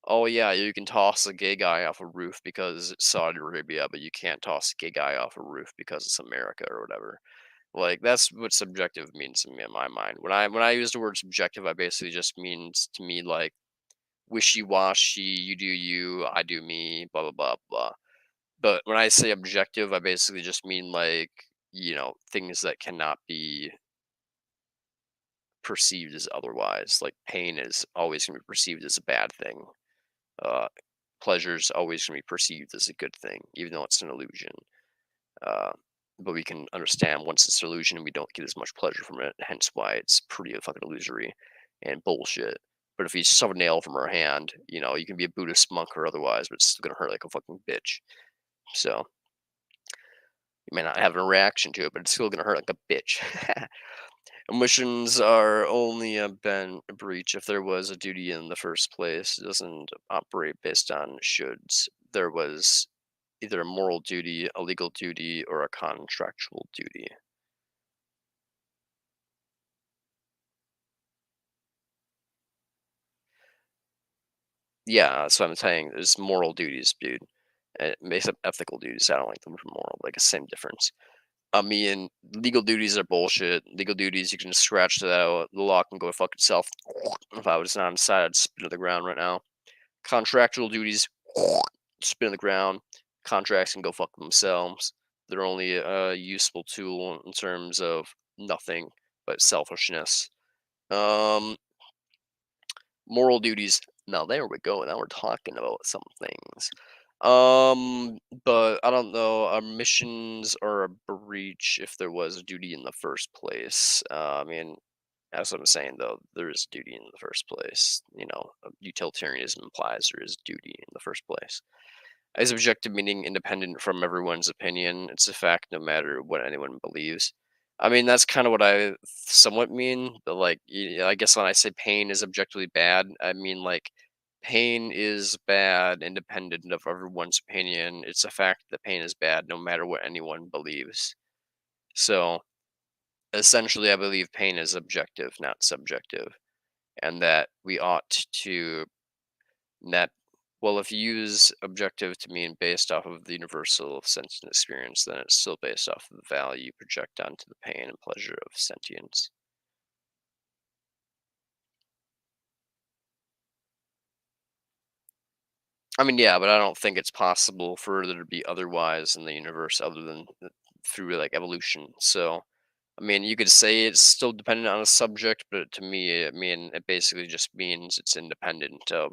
S1: oh yeah, you can toss a gay guy off a roof because it's Saudi Arabia, but you can't toss a gay guy off a roof because it's America or whatever. Like that's what subjective means to me in my mind. When I use the word subjective, I basically just means to me like wishy-washy, you do you, I do me, blah blah blah blah. But when I say objective, I basically just mean like, things that cannot be perceived as otherwise. Like pain is always going to be perceived as a bad thing. Uh, Pleasure is always going to be perceived as a good thing, even though it's an illusion. Uh, but we can understand once it's an illusion and we don't get as much pleasure from it, hence why it's pretty fucking illusory and bullshit. But if you shove a nail from her hand, you can be a Buddhist monk or otherwise, but it's still gonna hurt like a fucking bitch. So you may not have a reaction to it, but it's still gonna hurt like a bitch. Omissions are only a breach if there was a duty in the first place. It doesn't operate based on shoulds. There was either a moral duty, a legal duty, or a contractual duty. Yeah, that's what I'm saying. There's moral duties, dude. It makes up ethical duties. I don't like the word moral, like the same difference. I mean, legal duties are bullshit. Legal duties, you can just scratch that out. The law can go fuck itself. If I was not inside, I'd spin to the ground right now. Contractual duties, spin to the ground. Contracts can go fuck themselves. They're only a useful tool in terms of nothing but selfishness. Um, Moral duties. Now there we go. Now we're talking about some things. But I don't know. Our missions are a breach if there was a duty in the first place. I mean, that's what I'm saying though. There is duty in the first place. Utilitarianism implies there is duty in the first place. As objective meaning independent from everyone's opinion, it's a fact no matter what anyone believes. I mean, that's kind of what I somewhat mean, but like, I guess when I say pain is objectively bad, I mean like pain is bad independent of everyone's opinion. It's a fact that pain is bad no matter what anyone believes. So essentially, I believe pain is objective, not subjective, and that we ought to that. Well, if you use objective to mean based off of the universal sense and experience, then it's still based off of the value you project onto the pain and pleasure of sentience. I mean, yeah, but I don't think it's possible for there to be otherwise in the universe other than through like evolution. So, I mean, you could say it's still dependent on a subject, but to me, I mean, it basically just means it's independent of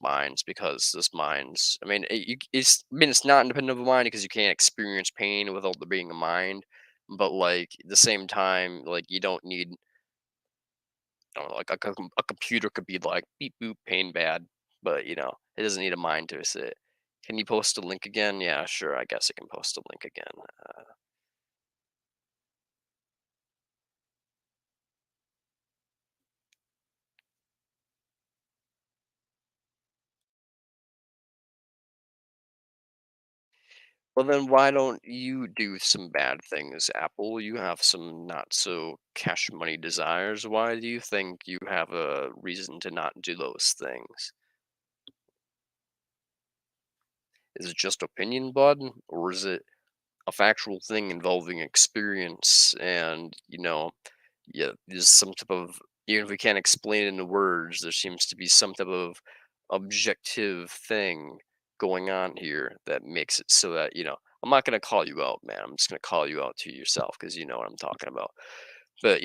S1: minds because this minds. I mean, I mean, it's not independent of a mind because you can't experience pain without there being a mind. But like at the same time, like you don't need. I don't know, like a computer could be like beep boop pain bad, but it doesn't need a mind to sit. Can you post a link again? Yeah, sure. I guess I can post a link again. Well, then why don't you do some bad things, Apple? You have some not so cash money desires. Why do you think you have a reason to not do those things? Is it just opinion, bud? Or is it a factual thing involving experience and, yeah, there's some type of, even if we can't explain it into words, there seems to be some type of objective thing going on here that makes it so that, I'm not going to call you out, man. I'm just going to call you out to yourself because you know what I'm talking about. But,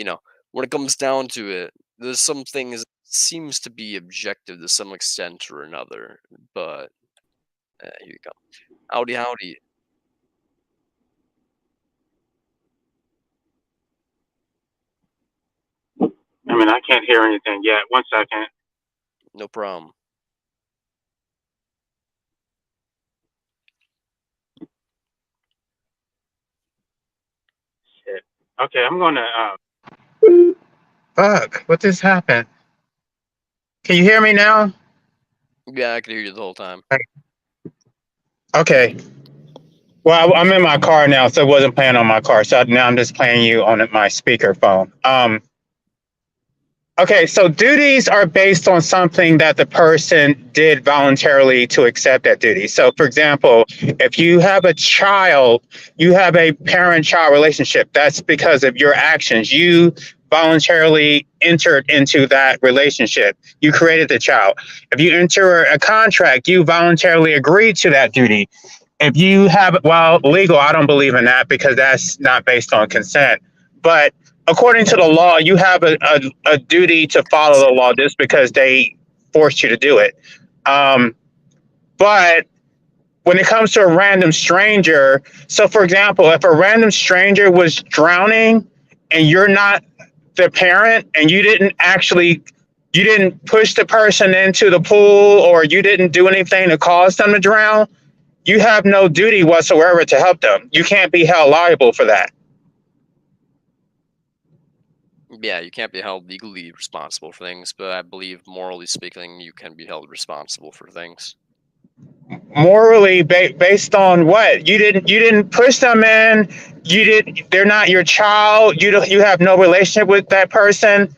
S1: when it comes down to it, there's some things that seems to be objective to some extent or another. But here you go. Howdy, howdy.
S2: I mean, I can't hear anything yet. 1 second.
S1: No problem.
S2: Shit. Okay, I'm gonna. Fuck! What just happened? Can you hear me now?
S1: Yeah, I could hear you the whole time.
S2: Okay. Well, I'm in my car now, so it wasn't playing on my car. So now I'm just playing you on my speakerphone. Okay, so duties are based on something that the person did voluntarily to accept that duty. So, for example, if you have a child, you have a parent-child relationship. That's because of your actions. You voluntarily entered into that relationship. You created the child. If you enter a contract, you voluntarily agreed to that duty. If you have, well, legal, I don't believe in that because that's not based on consent. But according to the law, you have a duty to follow the law just because they forced you to do it. But when it comes to a random stranger, so for example, if a random stranger was drowning and you're not the parent and you didn't push the person into the pool or you didn't do anything to cause them to drown, you have no duty whatsoever to help them. You can't be held liable for that.
S1: Yeah, you can't be held legally responsible for things, but I believe morally speaking, you can be held responsible for things.
S2: Morally, based on what? You didn't push them in. They're not your child. You have no relationship with that person.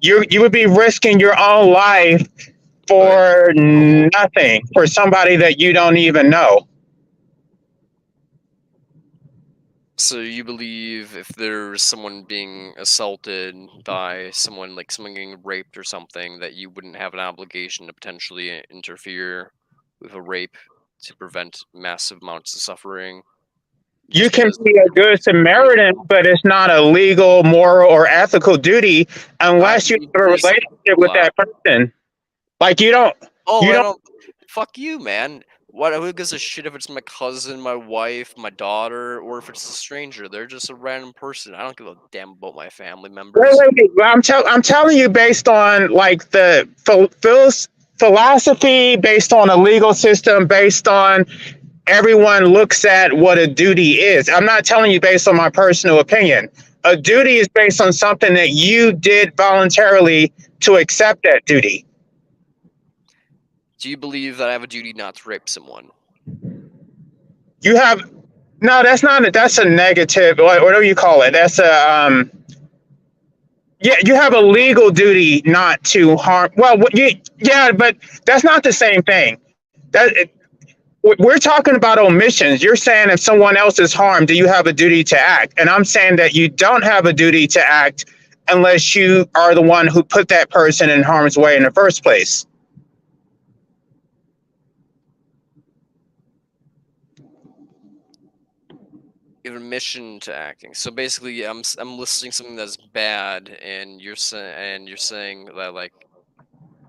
S2: You would be risking your own life for nothing for somebody that you don't even know.
S1: So you believe if there's someone being assaulted by someone, like someone getting raped or something, that you wouldn't have an obligation to potentially interfere with a rape to prevent massive amounts of suffering?
S2: You
S1: Just
S2: can
S1: because
S2: be a good Samaritan, but it's not a legal, moral, or ethical duty unless you have a
S1: there's
S2: relationship with that person. Like you don't.
S1: Oh,
S2: You
S1: I
S2: don't.
S1: don't. Fuck you, man. What? Who gives a shit if it's my cousin, my wife, my daughter, or if it's a stranger? They're just a random person. I don't give a damn about my family members.
S2: Wait. I'm telling you based on like the philosophy, based on a legal system, based on everyone looks at what a duty is. I'm not telling you based on my personal opinion. A duty is based on something that you did voluntarily to accept that duty.
S1: Do you believe that I have a duty not to rape someone?
S2: You have no. That's not. That's a negative. Whatever you call it. That's a Yeah, you have a legal duty not to harm. Well, yeah, but that's not the same thing. We're talking about omissions. You're saying if someone else is harmed, do you have a duty to act? And I'm saying that you don't have a duty to act unless you are the one who put that person in harm's way in the first place.
S1: You have a mission to acting. So basically, I'm listing something that's bad, and you're saying that, like,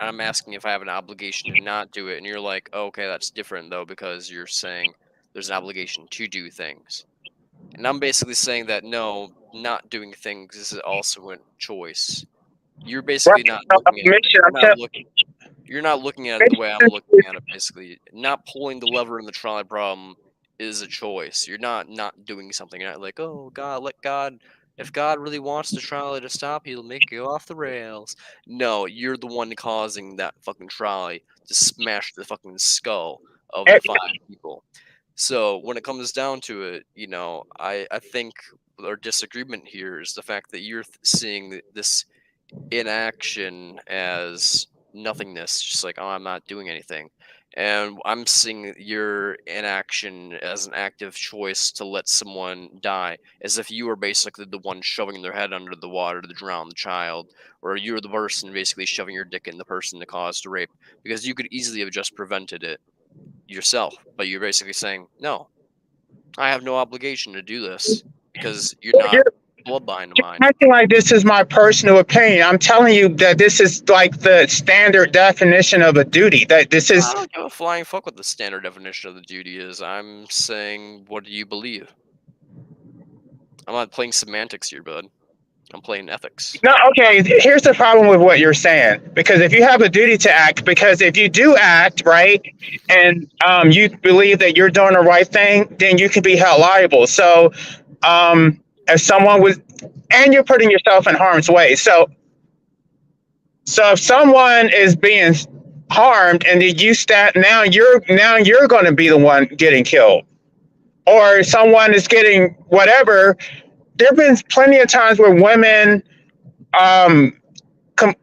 S1: I'm asking if I have an obligation to not do it, and you're like, oh, okay, that's different though, because you're saying there's an obligation to do things. And I'm basically saying that no, not doing things is also a choice. You're basically
S2: Right.
S1: not looking at
S2: Omission,
S1: you're not looking at it the way I'm looking at it. Basically, not pulling the lever in the trolley problem is a choice. You're not doing something. You're not like, oh God, let God. If God really wants the trolley to stop, He'll make it go off the rails. No, you're the one causing that fucking trolley to smash the fucking skull of the 5 people. So when it comes down to it, you know, I think our disagreement here is the fact that you're seeing this inaction as nothingness, just like, oh, I'm not doing anything. And I'm seeing your inaction as an active choice to let someone die, as if you were basically the one shoving their head under the water to drown the child, or you're the person basically shoving your dick in the person that caused the rape, because you could easily have just prevented it yourself. But you're basically saying, no, I have no obligation to do this because you're not bloodline of mine.
S2: Acting like this is my personal opinion. I'm telling you that this is like the standard definition of a duty. That this is.
S1: I don't give a flying fuck what the standard definition of the duty is. I'm saying, what do you believe? I'm not playing semantics here, bud. I'm playing ethics.
S2: No, okay. Here's the problem with what you're saying. Because if you have a duty to act, because if you do act right, and you believe that you're doing the right thing, then you can be held liable. So, if someone was, and you're putting yourself in harm's way. So if someone is being harmed, and then you now you're going to be the one getting killed, or someone is getting whatever. There have been plenty of times where women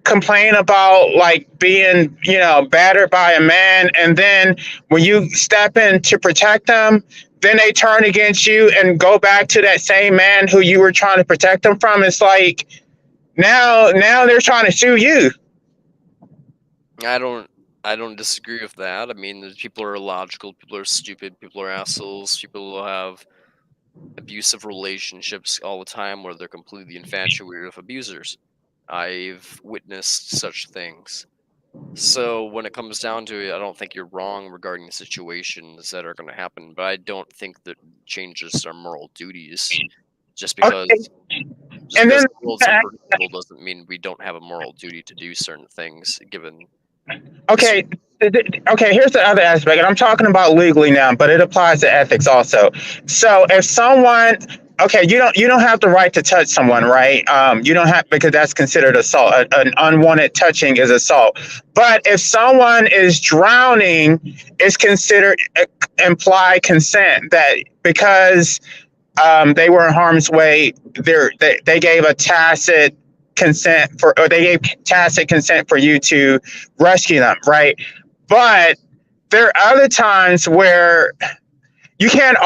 S2: complain about like being, battered by a man, and then when you step in to protect them, then they turn against you and go back to that same man who you were trying to protect them from. It's like now they're trying to sue you.
S1: I don't disagree with that. I mean, people are illogical, people are stupid, people are assholes, people who have abusive relationships all the time where they're completely infatuated with abusers. I've witnessed such things. So when it comes down to it, I don't think you're wrong regarding the situations that are going to happen, but I don't think that changes our moral duties just because,
S2: And then
S1: the world's unpredictable doesn't mean we don't have a moral duty to do certain things given.
S2: Okay, here's the other aspect, and I'm talking about legally now, but it applies to ethics also. So if someone, okay, you don't have the right to touch someone, right? You don't have, because that's considered assault. An unwanted touching is assault. But if someone is drowning, it's considered implied consent, that because they were in harm's way, they gave a tacit consent for you to rescue them, right? But there are other times where you can't.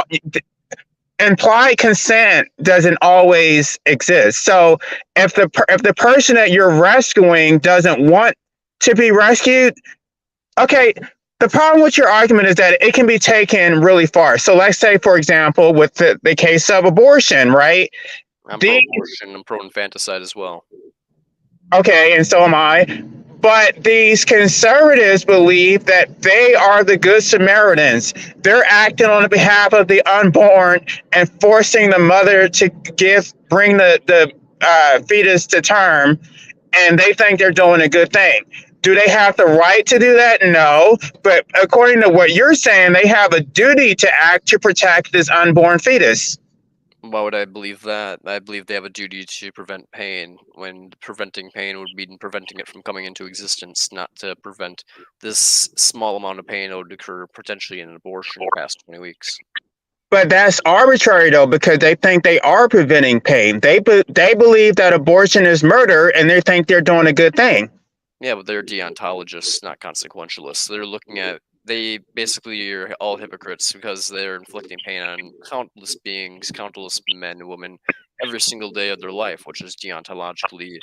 S2: Implied consent doesn't always exist. So if the person that you're rescuing doesn't want to be rescued, okay. The problem with your argument is that it can be taken really far. So let's say, for example, with the case of abortion, right?
S1: I'm pro-abortion, I'm pro-infanticide as well.
S2: Okay, and so am I. But these conservatives believe that they are the good Samaritans. They're acting on behalf of the unborn and forcing the mother to bring the fetus to term, and they think they're doing a good thing. Do they have the right to do that? No. But according to what you're saying, they have a duty to act to protect this unborn fetus.
S1: Why would I believe that? I believe they have a duty to prevent pain, when preventing pain would mean preventing it from coming into existence, not to prevent this small amount of pain that would occur potentially in an abortion past 20 weeks.
S2: But that's arbitrary, though, because they think they are preventing pain. They believe that abortion is murder, and they think they're doing a good thing.
S1: Yeah, but they're deontologists, not consequentialists. They're looking at, they basically are all hypocrites because they're inflicting pain on countless beings, countless men and women every single day of their life, which is deontologically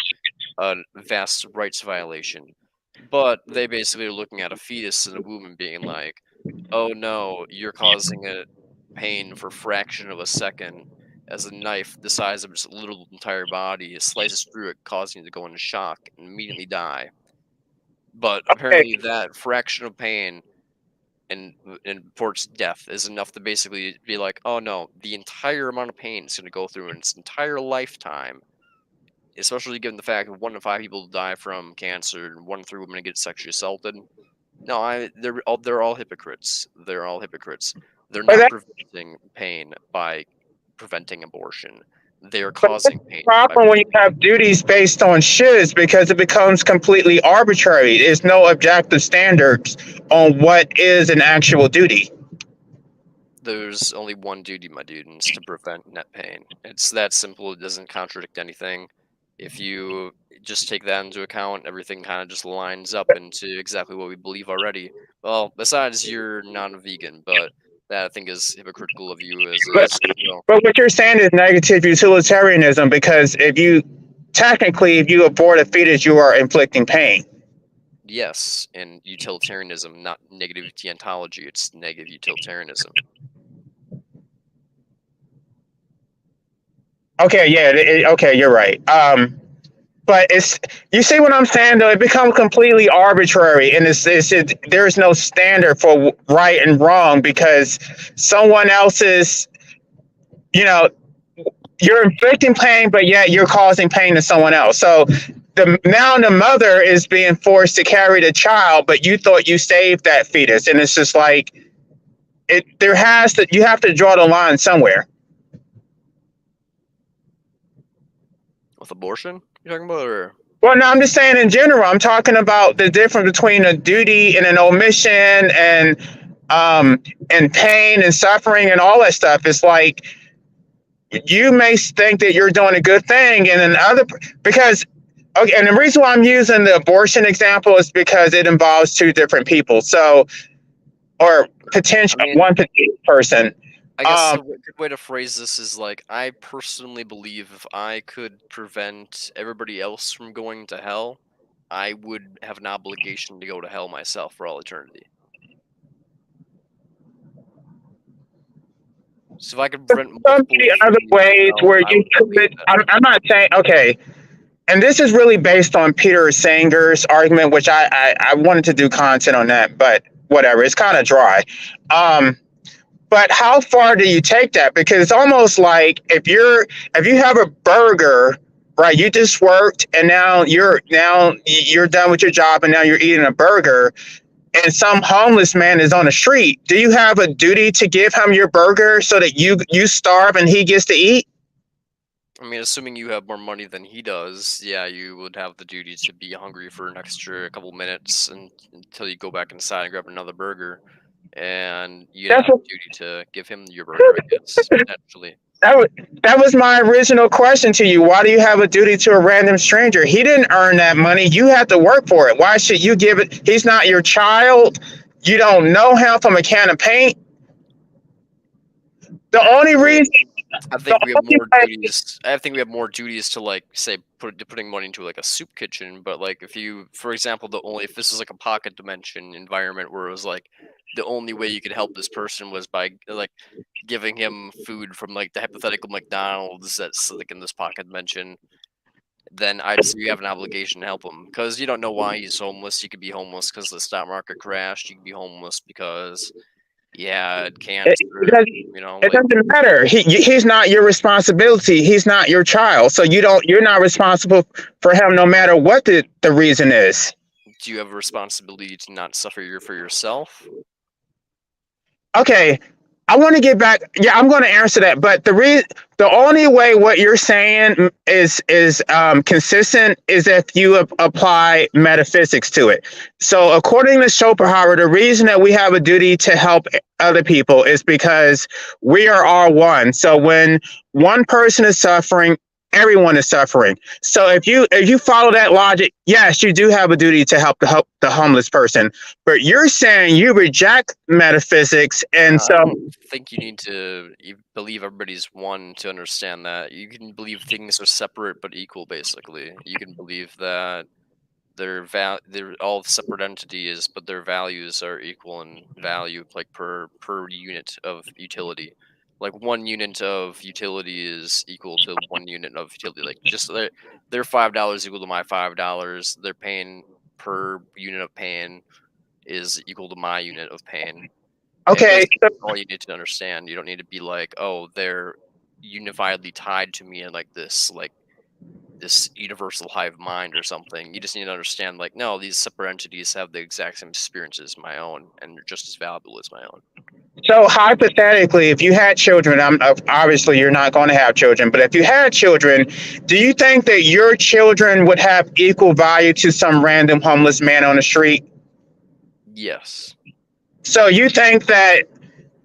S1: a vast rights violation. But they basically are looking at a fetus in a womb and being like, oh no, you're causing a pain for a fraction of a second as a knife the size of its little entire body slices through it, causing it to go into shock and immediately die. But apparently that fraction of pain and reports death is enough to basically be like, oh no, the entire amount of pain it's going to go through in its entire lifetime, especially given the fact that 1 in 5 people die from cancer and 1 in 3 women get sexually assaulted. No, they're all hypocrites. They're all hypocrites. They're not preventing pain by preventing abortion. They are causing pain.
S2: The problem when you have duties based on shoulds, because it becomes completely arbitrary. There's no objective standards on what is an actual duty.
S1: There's only one duty, my dude, and it's to prevent net pain. It's that simple. It doesn't contradict anything. If you just take that into account, everything kind of just lines up into exactly what we believe already. Well, besides you're not a vegan, but that I think is hypocritical of you as
S2: But what you're saying is negative utilitarianism, because if you abort a fetus, you are inflicting pain.
S1: Yes, and utilitarianism, not negative deontology. It's negative utilitarianism.
S2: Okay, yeah, okay, you're right. But you see what I'm saying, though? It becomes completely arbitrary, and there's no standard for right and wrong, because someone else's, you're inflicting pain, but yet you're causing pain to someone else. So now the mother is being forced to carry the child, but you thought you saved that fetus, and it's just like you have to draw the line somewhere.
S1: With abortion, you're talking about, or?
S2: Well, no, I'm just saying in general. I'm talking about the difference between a duty and an omission, and pain and suffering and all that stuff. It's like you may think that you're doing a good thing, and then because and the reason why I'm using the abortion example is because it involves 2 different people. So, or potentially one potential person.
S1: I guess a good way to phrase this is like, I personally believe if I could prevent everybody else from going to hell, I would have an obligation to go to hell myself for all eternity. So if I could prevent
S2: other ways where you could, I'm not saying, okay, and this is really based on Peter Singer's argument, which I wanted to do content on that, but whatever, it's kind of dry. But how far do you take that? Because it's almost like if you have a burger, right? You just worked, and now you're done with your job, and now you're eating a burger, and some homeless man is on the street. Do you have a duty to give him your burger so that you starve and he gets to eat?
S1: I mean, assuming you have more money than he does, yeah, you would have the duty to be hungry for an extra couple minutes until you go back inside and grab another burger. And you have a duty to give him your burger, I guess, potentially.
S2: That was my original question to you. Why do you have a duty to a random stranger? He didn't earn that money. You have to work for it. Why should you give it? He's not your child. You don't know him from a can of paint. The only reason
S1: I think we have more duties. I think we have more duties to, like, say, putting money into like a soup kitchen. But like, if you, for example, if this is like a pocket dimension environment where it was like the only way you could help this person was by like giving him food from like the hypothetical McDonald's that's like in this pocket dimension, then I'd say you have an obligation to help him, because you don't know why he's homeless. He could be homeless because the stock market crashed. You could be homeless because he had cancer.
S2: It doesn't matter. He's not your responsibility. He's not your child. So you're not responsible for him no matter what the reason is.
S1: do you have a responsibility to not suffer for yourself?
S2: Okay, I want to get back. Yeah, I'm going to answer that. But the only way what you're saying is consistent is if you apply metaphysics to it. So, according to Schopenhauer, the reason that we have a duty to help other people is because we are all one. So, when one person is suffering, everyone is suffering. So, if you follow that logic, yes, you do have a duty to help the homeless person. But you're saying you reject metaphysics, and
S1: I
S2: so
S1: don't think you need to believe everybody's one to understand that. You can believe things are separate but equal, basically. You can believe that they're all separate entities, but their values are equal in value, like per unit of utility. Like 1 unit of utility is equal to 1 unit of utility. Like just their $5 equal to my $5. Their pain per unit of pain is equal to my unit of pain. And
S2: okay,
S1: basically, that's all you need to understand. You don't need to be like, oh, they're unifiedly tied to me in like this universal hive mind or something. You just need to understand, like, no, these separate entities have the exact same experiences as my own, and they're just as valuable as my own.
S2: so hypothetically, if you had children, obviously you're not going to have children, but if you had children, do you think that your children would have equal value to some random homeless man on the street?
S1: Yes.
S2: So you think that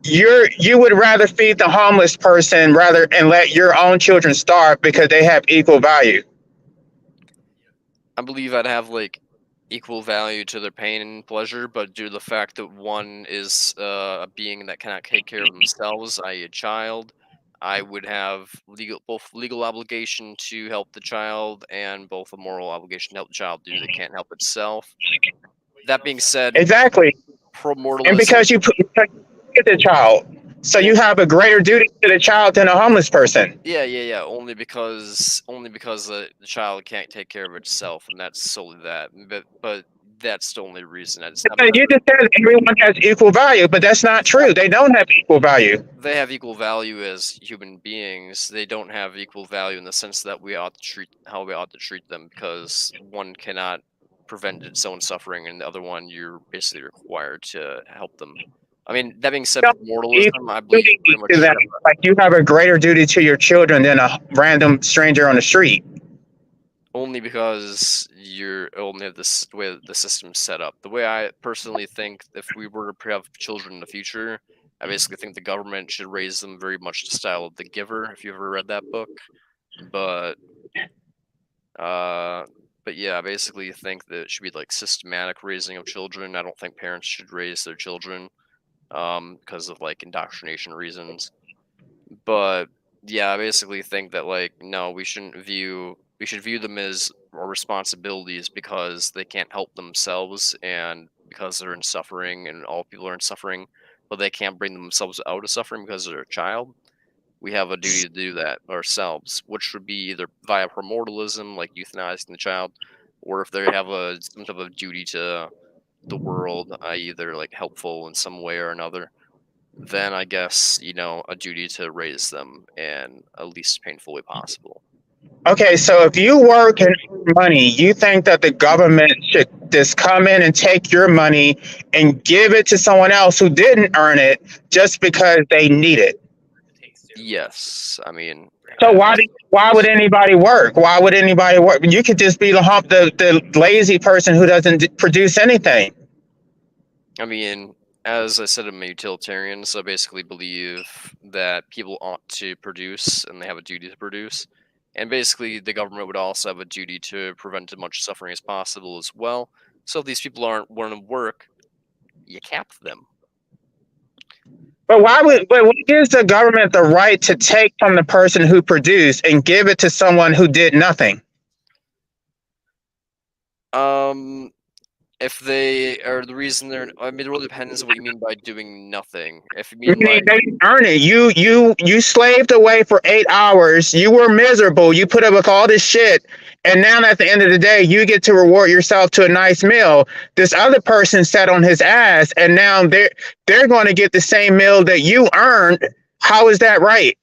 S2: you would rather feed the homeless person rather and let your own children starve because they have equal value?
S1: I believe I'd have like equal value to their pain and pleasure, but due to the fact that one is a being that cannot take care of themselves, i.e., a child, I would have both legal obligation to help the child and both a moral obligation to help the child due to it can't help itself. That being said,
S2: Exactly. And
S1: pro-mortalism.
S2: because you put the child, so you have a greater duty to the child than a homeless person.
S1: Yeah. Only because the child can't take care of itself, and that's solely that. But that's the only reason. It's not
S2: You
S1: because
S2: just said everyone has equal value, but that's not true. They don't have equal value.
S1: they have equal value as human beings. They don't have equal value in the sense that we ought to treat them, because one cannot prevent its own suffering, and the other one you're basically required to help them. I mean, that being said, moralism, I believe
S2: Duty
S1: pretty much
S2: to them. Like you have a greater duty to your children than a random stranger on the street.
S1: only because you're only have this the way the system's set up. The way I personally think, if we were to have children in the future, I basically think the government should raise them very much the style of The Giver, if you ever read that book. But yeah, I basically think that it should be like systematic raising of children. I don't think parents should raise their children because of like indoctrination reasons. But yeah, I basically think that like no, we should view them as our responsibilities because they can't help themselves and because they're in suffering, and all people are in suffering, but they can't bring themselves out of suffering because they're a child. We have a duty to do that ourselves, which would be either via primordialism, like euthanizing the child, or if they have some type of duty to the world, i.e., they're like helpful in some way or another, then I guess, a duty to raise them in a least painful way possible.
S2: Okay, so if you work and earn money, you think that the government should just come in and take your money and give it to someone else who didn't earn it just because they need it?
S1: Yes, I mean,
S2: So why would anybody work? Why would anybody work? You could just be the lazy person who doesn't produce anything.
S1: I mean, as I said, I'm a utilitarian, so I basically believe that people ought to produce and they have a duty to produce. And basically, the government would also have a duty to prevent as much suffering as possible as well. So if these people aren't willing to work, you cap them.
S2: But what gives the government the right to take from the person who produced and give it to someone who did nothing?
S1: If they are the reason I mean, it really depends on what you mean by doing nothing. If you
S2: You
S1: mean like,
S2: they didn't earn it. You slaved away for 8 hours. You were miserable. You put up with all this shit, and now at the end of the day, you get to reward yourself to a nice meal. This other person sat on his ass, and now they're going to get the same meal that you earned. How is that right?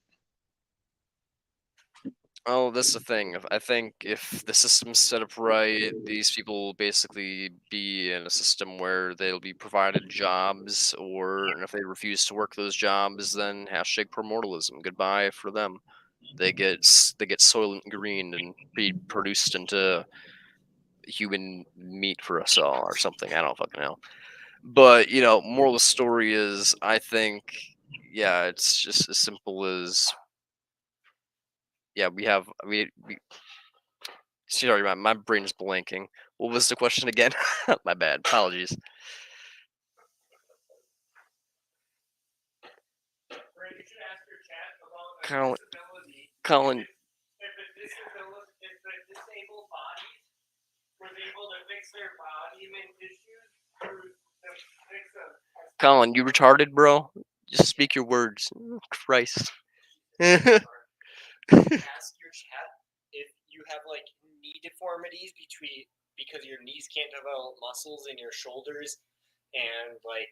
S1: Oh, that's the thing. I think if the system's set up right, these people will basically be in a system where they'll be provided jobs, and if they refuse to work those jobs, then hashtag primordialism. Goodbye for them. They get soylent green and be produced into human meat for us all or something. I don't fucking know. But moral of the story is, I think, yeah, it's just as simple as, yeah, we sorry, my brain's blanking. What was the question again? My bad. Apologies.
S6: You should ask your chat about
S1: Colin,
S6: disability.
S1: Colin,
S6: If the disabled bodies was able to fix their body issues through the fix of
S1: Colin, you retarded, bro? Just speak your words. Oh, Christ.
S6: ask your chat if you have like knee deformities because your knees can't develop muscles in your shoulders and like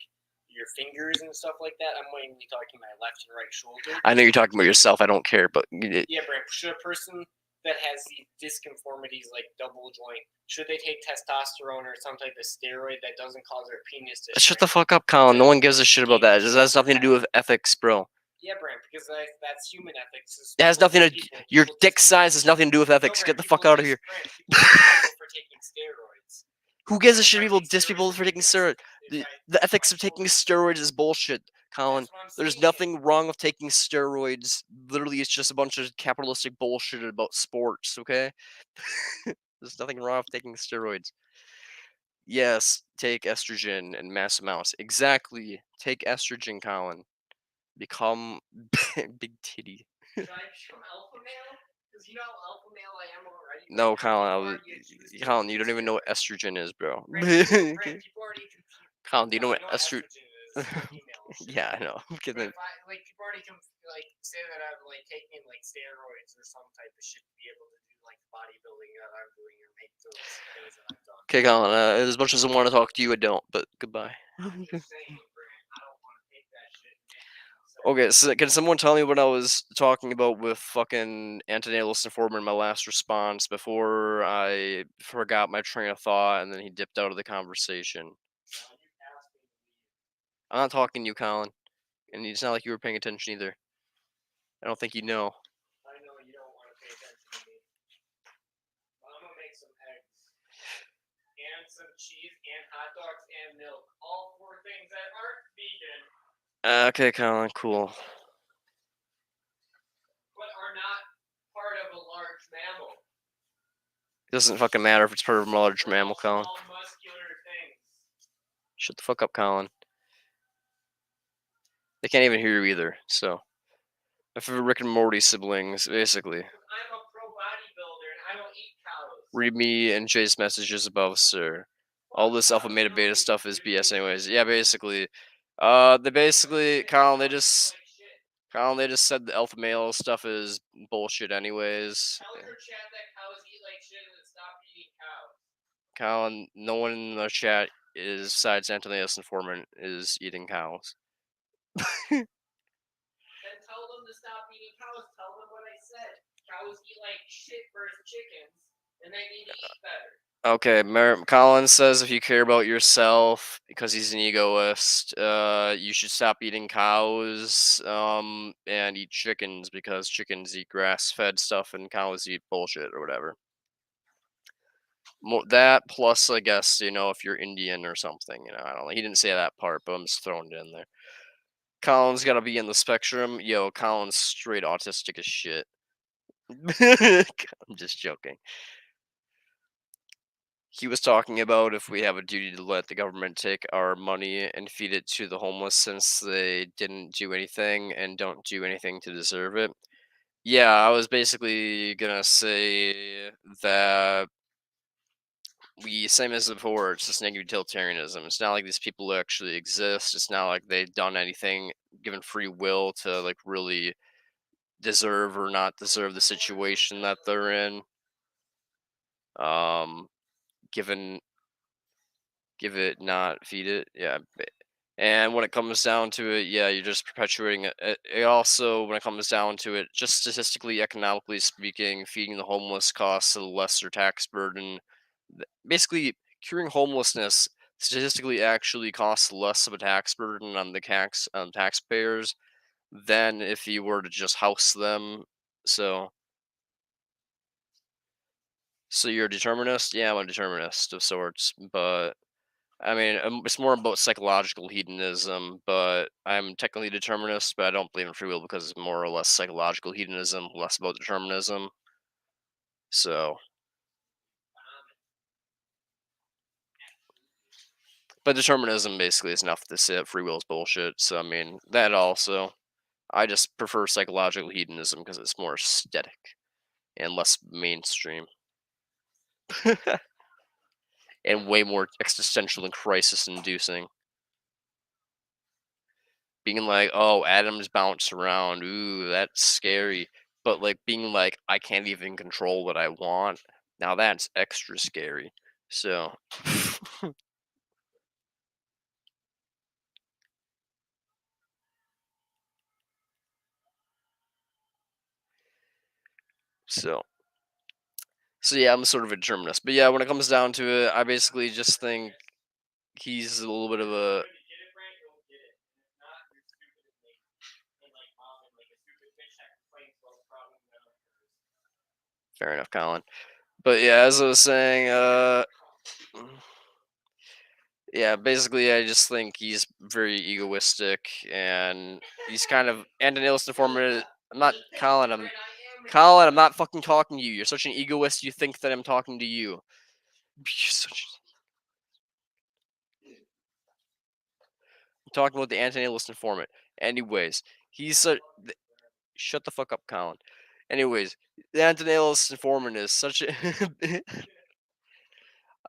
S6: your fingers and stuff like that. I'm mainly talking my left and right shoulder.
S1: I know you're talking about yourself. I don't care, but
S6: Yeah, Brent, should a person that has these disconformities like double joint, should they take testosterone or some type of steroid that doesn't cause their penis to
S1: shut the
S6: shrink?
S1: fuck up, Colin. No one gives a shit about that. It has nothing to do with ethics, bro.
S6: Yeah, Brent, because that's human ethics.
S1: It has nothing to. Your dick size has nothing to do with ethics. Get the fuck out of here.
S6: People for taking steroids.
S1: Who gives a shit? People diss people for taking steroids. The ethics of taking steroids is bullshit, Colin. There's nothing wrong with taking steroids. Literally, it's just a bunch of capitalistic bullshit about sports, okay? There's nothing wrong with taking steroids. Yes, take estrogen in mass amounts. Exactly. Take estrogen, Colin. Become big titty.
S6: Should I become alpha male? Because you know how alpha male I am already.
S1: No, Colin, you don't even know what estrogen is, bro.
S6: People already
S1: Colin, do you know what estrogen?
S6: is?
S1: Yeah, I know. I'm kidding.
S6: If people already say that I'm like taking like steroids or some type of shit to be able to do like bodybuilding that I'm doing or make those things that I've done.
S1: Okay, Colin. As much as I want to talk to you, I don't. But goodbye.
S6: I'm just saying, Brent, I don't want to take that shit.
S1: Okay, so can someone tell me what I was talking about with fucking antenatalist informer in my last response before I forgot my train of thought and then he dipped out of the conversation? I'm not talking to you, Colin, and it's not like you were paying attention either. I don't think you know.
S6: I know you don't want to pay attention to me. But I'm gonna make some eggs and some cheese and hot dogs and milk. All 4 things that aren't vegan.
S1: Okay, Colin, cool.
S6: But are not part of a large mammal.
S1: It doesn't fucking matter if it's part of a large mammal, Colin.
S6: Small muscular things.
S1: Shut the fuck up, Colin. They can't even hear you either, so. If you're Rick and Morty siblings, basically.
S6: I'm a pro bodybuilder and I don't eat cows.
S1: Read me and Jay's messages above, sir. All this alpha beta beta stuff is BS anyways. Yeah, basically. Colin, they just said the alpha male stuff is bullshit anyways.
S6: Tell your chat that cows eat like shit and stop eating cows.
S1: Colin, no one in the chat is, besides Antonius Informant, is eating cows.
S6: Then tell them to stop eating cows. Tell them what I said. Cows eat like shit versus chickens, and they need to eat better.
S1: Okay, Colin says if you care about yourself, because he's an egoist, you should stop eating cows, and eat chickens, because chickens eat grass-fed stuff and cows eat bullshit or whatever. That plus, I guess, if you're Indian or something, I don't know. He didn't say that part, but I'm just throwing it in there. Colin's gotta be in the spectrum. Yo, Colin's straight autistic as shit. I'm just joking. He was talking about if we have a duty to let the government take our money and feed it to the homeless since they didn't do anything and don't do anything to deserve it. Yeah, I was basically gonna say that same as before, it's just negative utilitarianism. It's not like these people actually exist. It's not like they've done anything given free will to like really deserve or not deserve the situation that they're in. Given give it, not feed it. Yeah, And when it comes down to it, yeah, you're just perpetuating it. It also, when it comes down to it, just statistically, economically speaking, feeding the homeless costs a lesser tax burden. Basically, curing homelessness statistically actually costs less of a tax burden on the taxpayers than if you were to just house them. So, so you're a determinist? Yeah, I'm a determinist of sorts, but I mean, it's more about psychological hedonism, but I'm technically a determinist, but I don't believe in free will because it's more or less psychological hedonism, less about determinism. So, but determinism basically is enough to say that free will is bullshit. So, I mean, that also. I just prefer psychological hedonism because it's more aesthetic and less mainstream. And way more existential and crisis inducing. Being like, oh, atoms bounce around. Ooh, that's scary. But like being like, I can't even control what I want. Now that's extra scary. So, so, so yeah, I'm sort of a determinist. But yeah, when it comes down to it, I basically just think he's a little bit of a. Fair enough, Colin. But yeah, as I was saying, yeah, basically, I just think he's very egoistic, and he's kind of Antonellis informative. I'm not Colin. Colin. I'm not fucking talking to you. You're such an egoist. You think that I'm talking to you. You're such. I'm talking about the Antonellis informant. Anyways, he's such. Shut the fuck up, Colin. Anyways, the Antonellis informant is such a.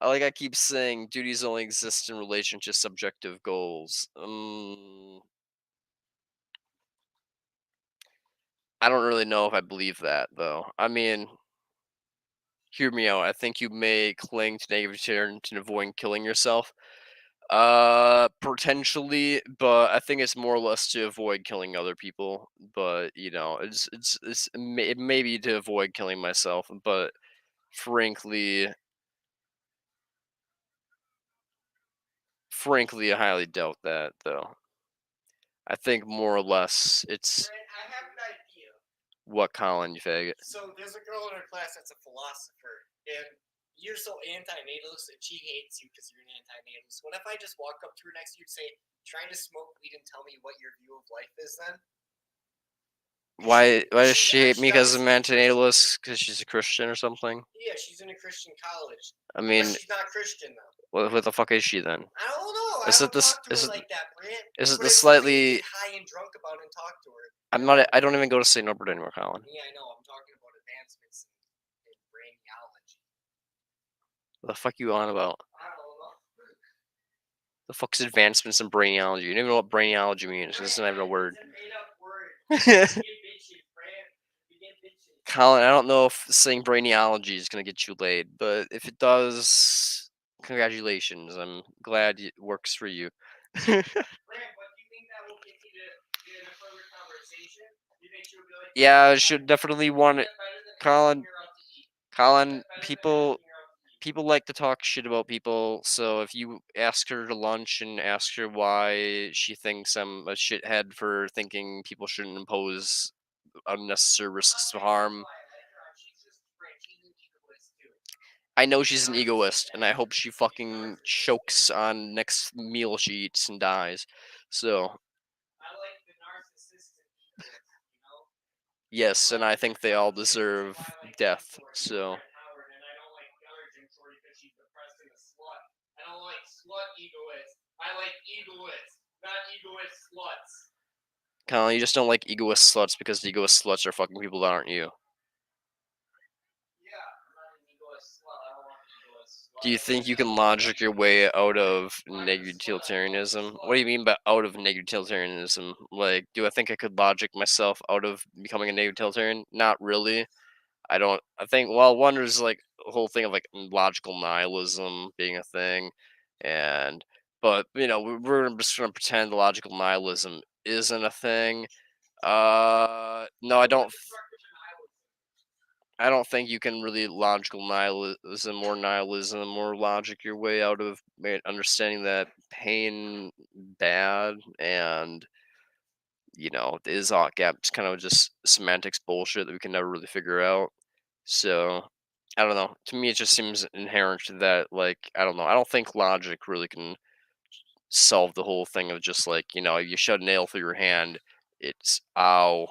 S1: Like I keep saying, duties only exist in relation to subjective goals. I don't really know if I believe that though. I mean, hear me out. I think you may cling to negativity to avoid killing yourself. Potentially, but I think it's more or less to avoid killing other people. But you know, it may be to avoid killing myself. But frankly, I highly doubt that though. I think more or less it's
S6: I have an idea.
S1: what, Colin, you faggot.
S6: So there's a girl in our class that's a philosopher, and you're so anti-natalist that she hates you because you're an anti-natalist. What if I just walk up to her next to you and say, "Trying to smoke weed and tell me what your view of life is?" Then
S1: Why does
S6: she
S1: she hate me because I'm
S6: actually
S1: antinatalist? Because she's a Christian or something?
S6: yeah, she's in a Christian college,
S1: I
S6: but
S1: mean,
S6: she's not Christian though.
S1: what the fuck is she then?
S6: I don't know.
S1: Is
S6: I
S1: it
S6: don't
S1: this?
S6: talk to
S1: Is
S6: her
S1: it?
S6: like that, Brant.
S1: Is it
S6: But
S1: the
S6: it's something to
S1: slightly?
S6: get high and drunk about and talk to her.
S1: I'm not. I don't even go to St. Norbert anymore, Colin.
S6: Yeah, I know. I'm talking about advancements in brainiology.
S1: What the fuck you on about?
S6: I don't know.
S1: The fuck's advancements in brainiology? You don't even know what brainiology means. It's not even a word.
S6: It's a made-up word. You get bitches, Brant. You get bitches.
S1: Colin, I don't know if saying brainiology is gonna get you laid, but if it does, congratulations. I'm glad it works for you.
S6: Brant, what do you think that will get you to get in a further conversation? You think she would be like,
S1: Yeah, I should definitely want it, Colin. Colin, people like to talk shit about people, so if you ask her to lunch and ask her why she thinks I'm a shithead for thinking people shouldn't impose unnecessary risks of harm, I know she's an egoist, and I hope she fucking chokes on next meal she eats and dies. So,
S6: I like the narcissistic egos, you know?
S1: yes, and I think they all deserve death, so.
S6: Howard, and I don't like Garden Shorty because she's depressed and a slut. I don't like slut egoists. I like egoists, not egoist sluts.
S1: Colin, you just don't like egoist sluts because egoist sluts are fucking people that aren't you.
S6: Yeah, I'm not an egoist slut. I don't want an egoist slut.
S1: Do you think you can logic your way out of negativitarianism? What do you mean by out of negativitarianism? Like, do I think I could logic myself out of becoming a negativitarian? Not really. I don't. I think. Well, one is like the whole thing of like logical nihilism being a thing, and But we're just gonna pretend logical nihilism isn't a thing. No, I don't think you can really logical nihilism or logic your way out of understanding that pain bad and is all gaps kind of just semantics bullshit that we can never really figure out. So I don't know. To me, it just seems inherent that I don't know. I don't think logic really can solve the whole thing of just you shove a nail through your hand, it's ow.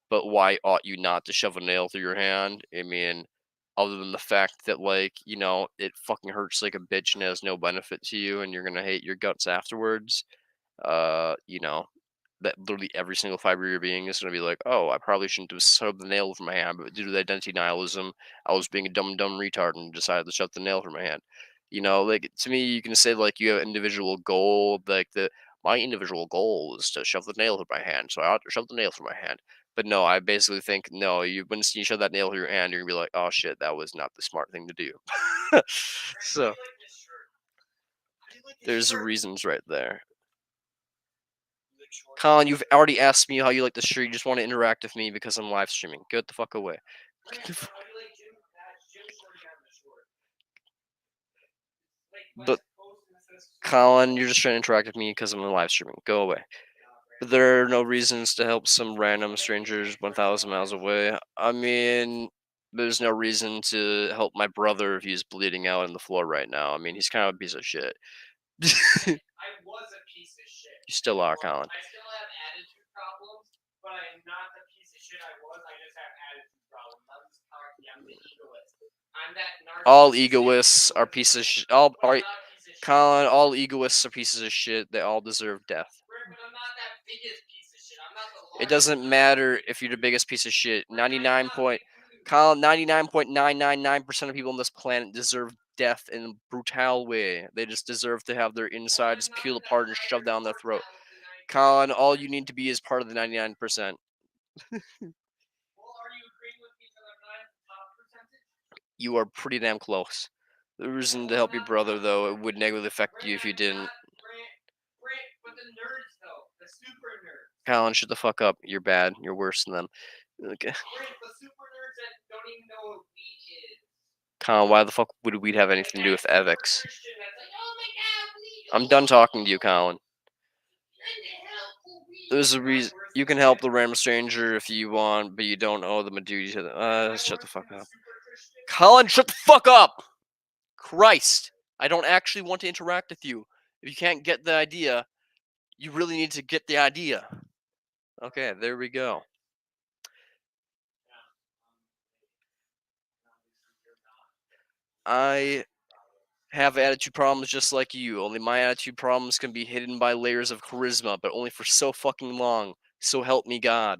S1: But why ought you not to shove a nail through your hand? I mean, other than the fact that it fucking hurts like a bitch and has no benefit to you, and you're gonna hate your guts afterwards. You know, that literally every single fiber of your being is going to be like, oh, I probably shouldn't have shoved the nail from my hand, but due to the identity nihilism, I was being a dumb retard and decided to shove the nail from my hand. To me, you can say you have an individual goal, my individual goal is to shove the nail through my hand, so I ought to shove the nail through my hand. But no, I basically think no. Once you shove that nail through your hand, you're gonna be like, oh shit, that was not the smart thing to do. So there's reasons right there. Colin, you've already asked me how you like the shirt. You just want to interact with me because I'm live streaming. Get the fuck away. But Colin, you're just trying to interact with me because I'm live streaming. Go away. But there are no reasons to help some random strangers 1,000 miles away. I mean, there's no reason to help my brother if he's bleeding out on the floor right now. I mean, he's kind of a piece of shit.
S6: I was a piece of shit.
S1: You still are, Colin.
S6: I still have attitude problems, but I'm not the piece of shit I was. I just have attitude problems. I'm just cocky. I'm the egoist. I'm that narcissist.
S1: All egoists are pieces of shit. Colin, all egoists are pieces of shit. They all deserve death.
S6: But I'm not that biggest piece of shit. I'm not the
S1: It doesn't matter if you're the biggest piece of shit. 99.999% of people on this planet deserve death in a brutal way. They just deserve to have their insides peeled apart and shoved down their throat. Colin, all you need to be is part of the 99%.
S6: Well, are you agreeing with me that I'm not the top percentage?
S1: You are pretty damn close. The reason to help your brother, though, it would negatively affect you if you didn't.
S6: But the nerds, though, the super nerds.
S1: Colin, shut the fuck up. You're bad. You're worse than them. Okay.
S6: The super nerds that don't even know what weed is.
S1: Colin, why the fuck would weed have anything to do with ethics? I'm done talking to you, Colin. There's a reason you can help the random stranger if you want, but you don't owe them a duty to them. Shut the fuck up. Colin, shut the fuck up! Christ! I don't actually want to interact with you. If you can't get the idea, you really need to get the idea. Okay, there we go. I have attitude problems just like you, only my attitude problems can be hidden by layers of charisma, but only for so fucking long. So help me God.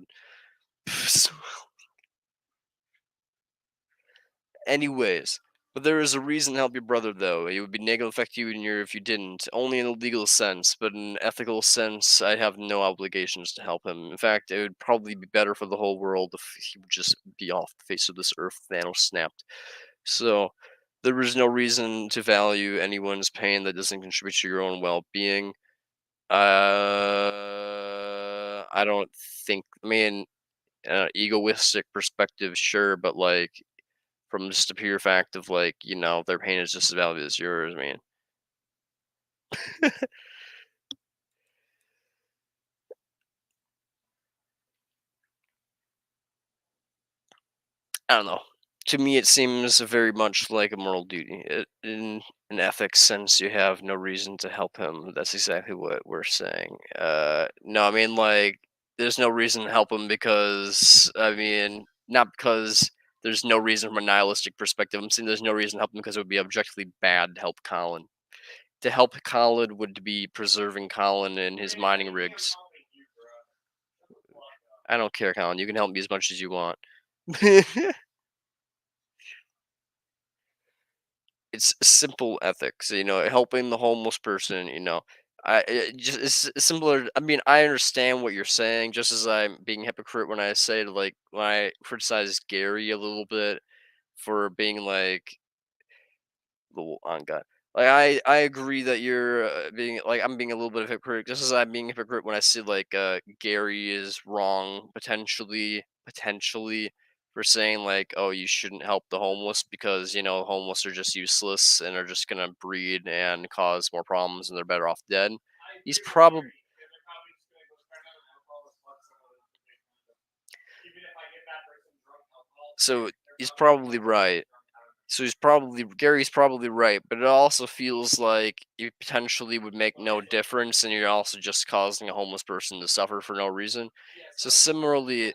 S1: Anyways, but there is a reason to help your brother, though. It would be negative affect you if you didn't, only in a legal sense, but in an ethical sense, I have no obligations to help him. In fact, it would probably be better for the whole world if he would just be off the face of this earth. Thanos snapped. So there is no reason to value anyone's pain that doesn't contribute to your own well-being. I don't think. I mean, egoistic perspective, sure, but from just the pure fact of their pain is just as valuable as yours. I mean, I don't know. To me, it seems very much like a moral duty. In an ethics sense, you have no reason to help him. That's exactly what we're saying. No, I mean, there's no reason to help him because, I mean, not because there's no reason from a nihilistic perspective. I'm saying there's no reason to help him because it would be objectively bad to help Colin. To help Colin would be preserving Colin and his mining rigs. I don't care, Colin. You can help me as much as you want. It's simple ethics, helping the homeless person, it's simpler. I mean, I understand what you're saying, just as I'm being hypocrite when I say when I criticize Gary a little bit for being little on God. Like I agree that you're being like I'm being a little bit of a hypocrite, just as I'm being a hypocrite when I see like Gary is wrong potentially for saying like, oh, you shouldn't help the homeless because you know homeless are just useless and are just gonna breed and cause more problems and they're better off dead. He's probably so he's probably right. So he's probably Gary's probably right, but it also feels like it potentially would make no difference, and you're also just causing a homeless person to suffer for no reason. So similarly,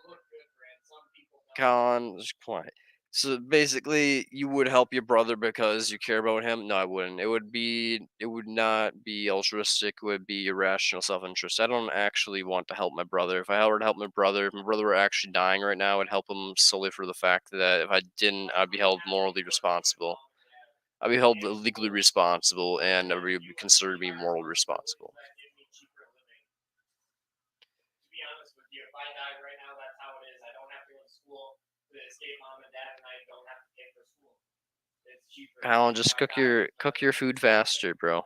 S1: Colin, just quiet. So basically, you would help your brother because you care about him. No, I wouldn't. It would not be altruistic. It would be irrational self-interest. I don't actually want to help my brother. If I were to help my brother, if my brother were actually dying right now, I'd help him solely for the fact that if I didn't, I'd be held morally responsible. I'd be held legally responsible, and everybody would consider me morally responsible.
S6: To be honest with you, if I died right now, that's how it is. I don't have to go to school to escape mom and dad, and I don't have to pay for school. It's cheaper.
S1: Alan, just cook your food faster, bro.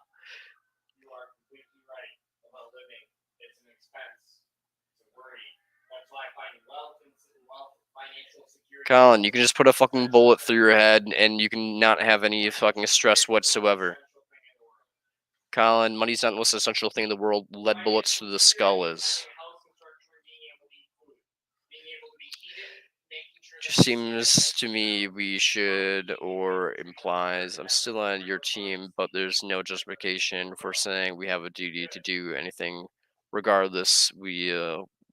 S6: You are completely right about living. It's an expense. It's a worry. That's why I find wealth and financial security.
S1: Colin, you can just put a fucking bullet through your head, and you can not have any fucking stress whatsoever. Colin, money's not the most essential thing in the world. Lead bullets through the skull is. Just seems to me we should, or implies, I'm still on your team, but there's no justification for saying we have a duty to do anything. Regardless, we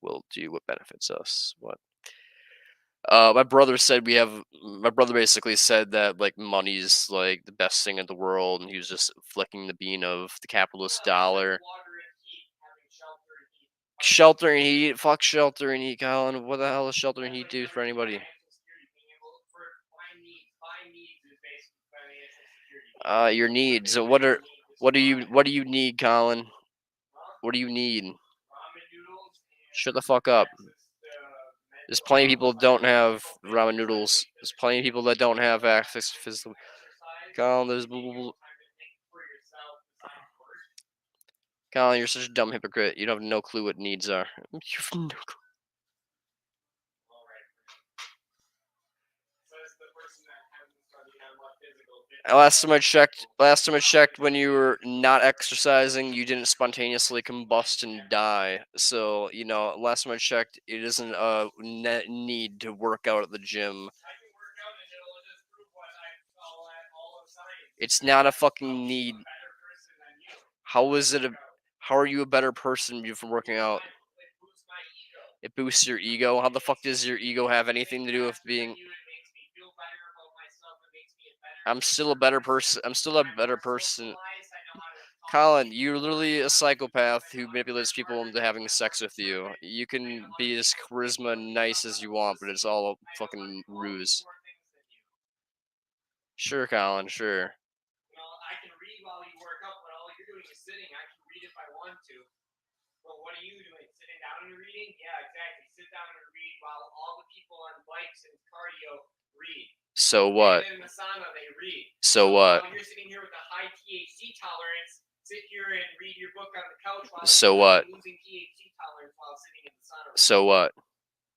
S1: will do what benefits us. What? My brother said we have. My brother basically said that like money's like the best thing in the world, and he was just flicking the bean of the capitalist dollar. Shelter and heat. Fuck shelter and heat, Colin. What the hell does shelter and heat do for anybody? Your needs. So what do you need, Colin? What do you need? Shut the fuck up. There's plenty of people that don't have ramen noodles. There's plenty of people that don't have access to physical. Colin, there's Colin, you're such a dumb hypocrite. You have no clue what needs are. You have no clue. Last time I checked, when you were not exercising, you didn't spontaneously combust and die. So, you know, last time I checked, it isn't a need to work out at the gym. It's not a fucking need. How is it how are you a better person from working out? It boosts your ego. How the fuck does your ego have anything to do with being? I'm still a better person. I'm still a better person. Colin, you're literally a psychopath who manipulates people into having sex with you. You can be as charisma and nice as you want, but it's all a fucking ruse. Sure, Colin, sure.
S6: I can read while you work out, but all you're doing is sitting. I can read if I want to. But what are you doing? Sitting down and reading? Yeah, exactly. Sit down and read while all the people on bikes and cardio read.
S1: So what?
S6: And in the sauna, they read.
S1: So what?
S6: While you're sitting here with a high THC tolerance, sit here and read your book on the couch while
S1: so what?
S6: losing THC tolerance while sitting in the sauna.
S1: So what?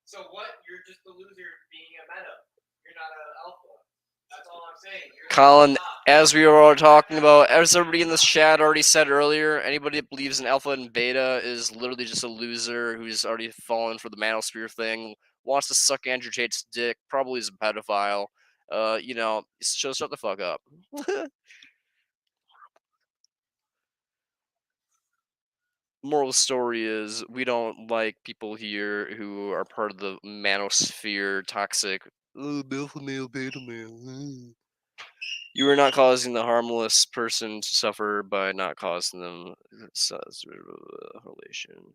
S6: So what? You're just a loser being a meta. You're not an alpha. That's all I'm saying.
S1: Colin, as we were all talking about, as everybody in this chat already said earlier, anybody that believes in alpha and beta is literally just a loser who's already fallen for the manosphere thing, wants to suck Andrew Tate's dick, probably is a pedophile. You know, so shut the fuck up. Moral story is we don't like people here who are part of the manosphere toxic. Oh, alpha male, beta male. You are not causing the harmless person to suffer by not causing them relation.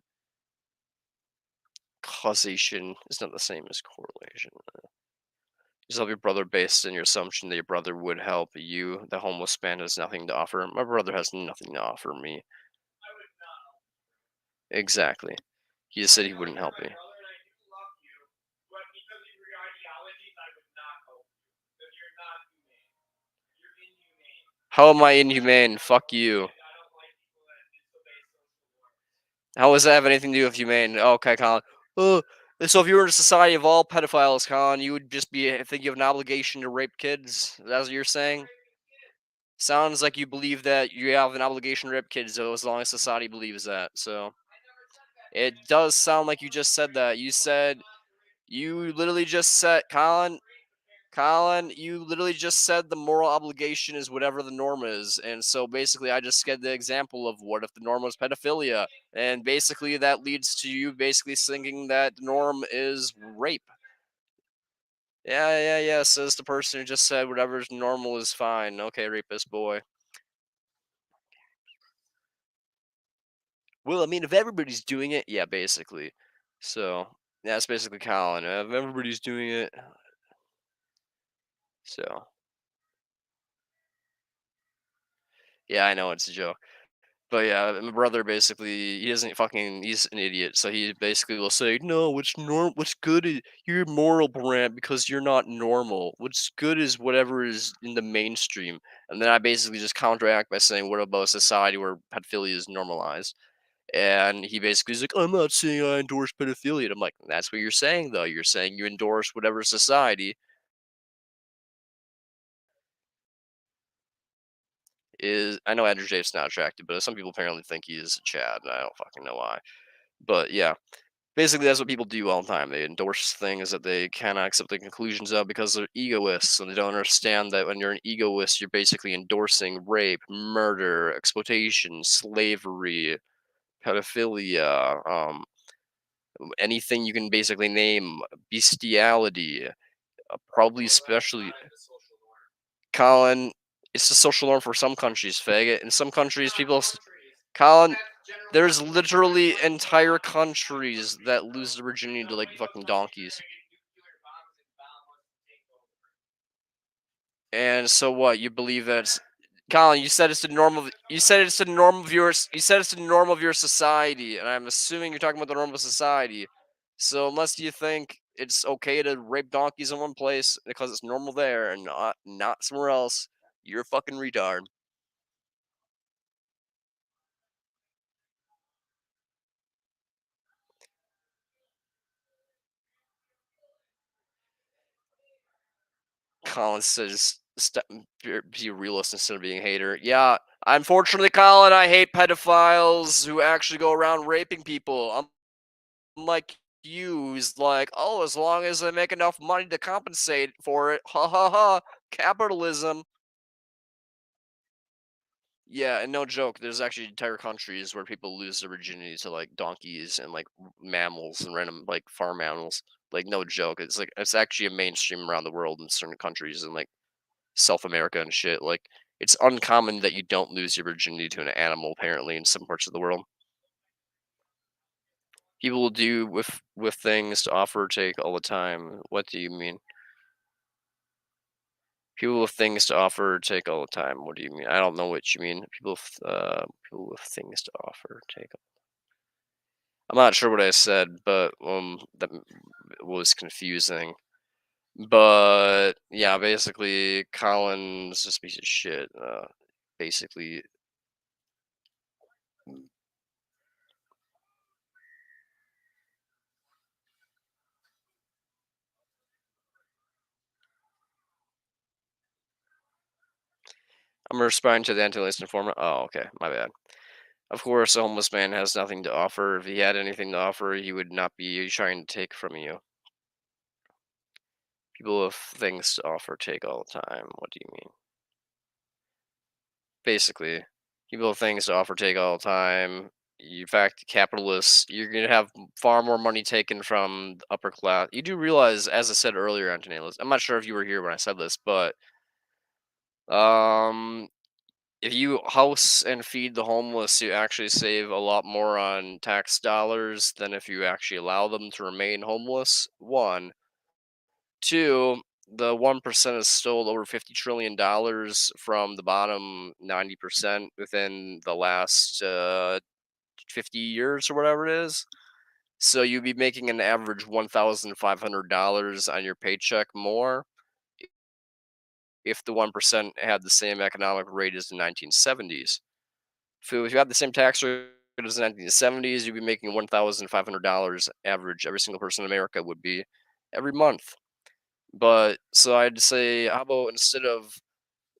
S1: Causation is not the same as correlation. Just help your brother based on your assumption that your brother would help you. The homeless man has nothing to offer. My brother has nothing to offer me. Exactly. He just said he wouldn't help me. How am I inhumane? Fuck you. How does that have anything to do with humane? Okay, Colin. Oh, so if you were in a society of all pedophiles, Colin, you would just be think you have an obligation to rape kids. That's what you're saying? Sounds like you believe that you have an obligation to rape kids, though, as long as society believes that. So it does sound like you just said that. You literally just said, Colin, you literally just said the moral obligation is whatever the norm is. And so basically, I just get the example of what if the norm was pedophilia. And basically, that leads to you basically thinking that the norm is rape. Yeah, says the person who just said whatever's normal is fine. Okay, rapist boy. Well, I mean, if everybody's doing it, yeah, basically. So, yeah, that's basically Colin. If everybody's doing it, so. Yeah, I know it's a joke. But yeah, my brother basically he doesn't fucking he's an idiot. So he basically will say, "No, what's good is you're moral, Brant, because you're not normal. What's good is whatever is in the mainstream." And then I basically just counteract by saying, "What about a society where pedophilia is normalized?" And he basically is like, "I'm not saying I endorse pedophilia." And I'm like, "That's what you're saying, though. You're saying you endorse whatever society is." I know Andrew Tate's not attractive, but some people apparently think he is a Chad, and I don't fucking know why. But yeah. Basically, that's what people do all the time. They endorse things that they cannot accept the conclusions of because they're egoists, and they don't understand that when you're an egoist, you're basically endorsing rape, murder, exploitation, slavery, pedophilia, anything you can basically name, bestiality, probably especially. Colin, it's the social norm for some countries, faggot. In some countries, people. Colin, there's literally entire countries that lose their virginity to like fucking donkeys. And so what? You believe that it's Colin, you said it's the norm of you said it's the norm of your you said it's the norm of your society, and I'm assuming you're talking about the norm of society. So unless you think it's okay to rape donkeys in one place because it's normal there and not somewhere else, you're a fucking retard. Colin says, be a realist instead of being a hater. Yeah, unfortunately, Colin, I hate pedophiles who actually go around raping people. Unlike you, who's like, oh, as long as I make enough money to compensate for it, ha ha ha, capitalism. Yeah, and no joke, there's actually entire countries where people lose their virginity to like donkeys and like mammals and random like farm animals. Like no joke, it's like it's actually a mainstream around the world in certain countries and like South America and shit. Like it's uncommon that you don't lose your virginity to an animal. Apparently, in some parts of the world, people will do with things to offer or take all the time. What do you mean? People with things to offer or take all the time. What do you mean? I don't know what you mean. People with things to offer, take. I'm not sure what I said, but that was confusing. But yeah, basically, Colin's just a piece of shit. Basically, I'm responding to the anti-laced informant. Oh, okay, my bad. Of course, a homeless man has nothing to offer. If he had anything to offer, he would not be trying to take from you. People with things to offer take all the time. What do you mean? Basically, people with things to offer take all the time. In fact, capitalists, you're gonna have far more money taken from the upper class. You do realize, as I said earlier, Antonellis, I'm not sure if you were here when I said this, but um, if you house and feed the homeless, you actually save a lot more on tax dollars than if you actually allow them to remain homeless. One. Two, the 1% has stole over $50 trillion from the bottom 90% within the last 50 years or whatever it is. So you'd be making an average $1,500 on your paycheck more if the 1% had the same economic rate as the 1970s. If you had the same tax rate as the 1970s, you'd be making $1,500 average. Every single person in America would be every month. But so I'd say, how about instead of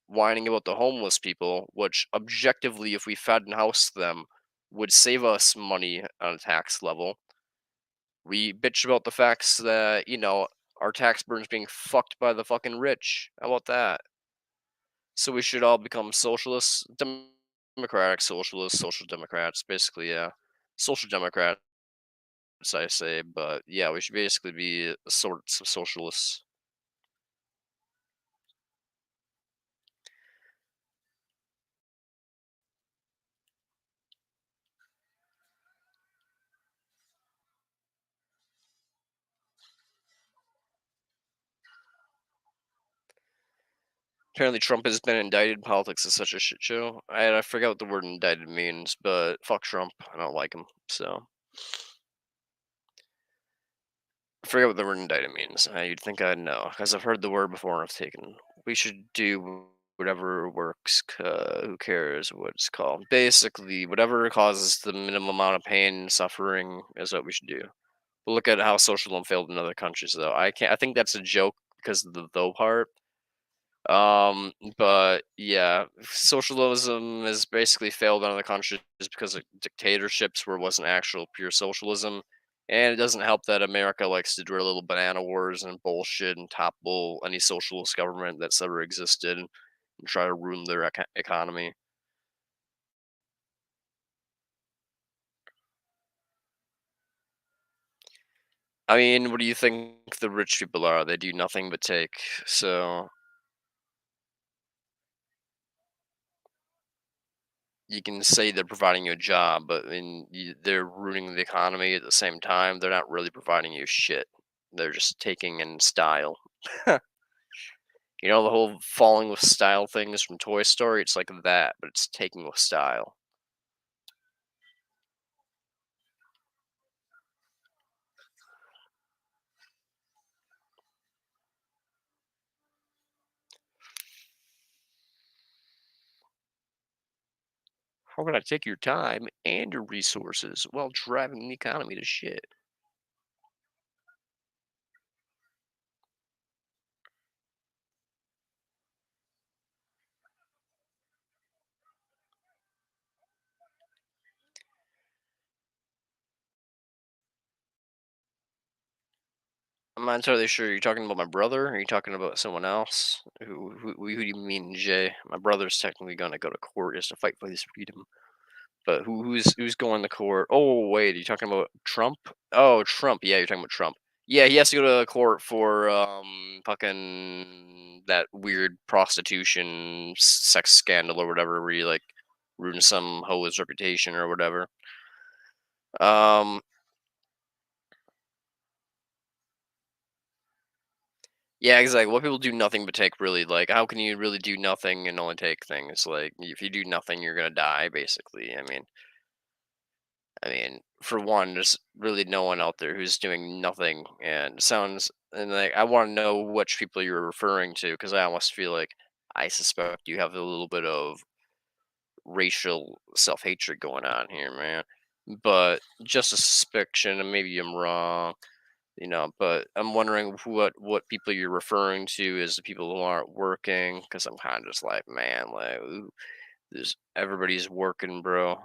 S1: whining about the homeless people, which objectively, if we fed and housed them, would save us money on a tax level, we bitch about the facts that, our tax burden's being fucked by the fucking rich. How about that? So we should all become socialists, democratic socialists, social democrats, basically, yeah. Social democrats, I say, but yeah, we should basically be sorts of socialists. Apparently, Trump has been indicted. Politics is such a shit show. I forget what the word indicted means, but fuck Trump. I don't like him. So I forget what the word indicted means. You'd think I'd know because I've heard the word before and I've taken. We should do whatever works. Who cares what it's called? Basically, whatever causes the minimum amount of pain and suffering is what we should do. But look at how socialism failed in other countries, though. I can't. I think that's a joke because of the though part. But yeah, socialism has basically failed in other countries because of dictatorships where it wasn't actual pure socialism. And it doesn't help that America likes to do little banana wars and bullshit and topple any socialist government that's ever existed and try to ruin their economy. I mean, what do you think the rich people are? They do nothing but take. So you can say they're providing you a job, but I mean, they're ruining the economy at the same time. They're not really providing you shit. They're just taking in style. The whole falling with style thing is from Toy Story. It's like that, but it's taking with style. How can I take your time and your resources while driving the economy to shit? I'm not entirely sure. Are you talking about my brother? Or are you talking about someone else? Who do you mean, Jay? My brother's technically gonna go to court just to fight for his freedom. But who's going to court? Oh wait, are you talking about Trump? Oh, Trump. Yeah, you're talking about Trump. Yeah, he has to go to court for fucking that weird prostitution sex scandal or whatever, where you like ruin some hoe's reputation or whatever. Um, yeah, exactly. What people do nothing but take really like. How can you really do nothing and only take things? Like if you do nothing, you're gonna die. Basically, I mean, for one, there's really no one out there who's doing nothing, and like I want to know which people you're referring to because I almost feel like I suspect you have a little bit of racial self hatred going on here, man. But just a suspicion, and maybe I'm wrong, But I'm wondering what people you're referring to as the people who aren't working, because I'm kind of just like, man, like, ooh, there's everybody's working, bro.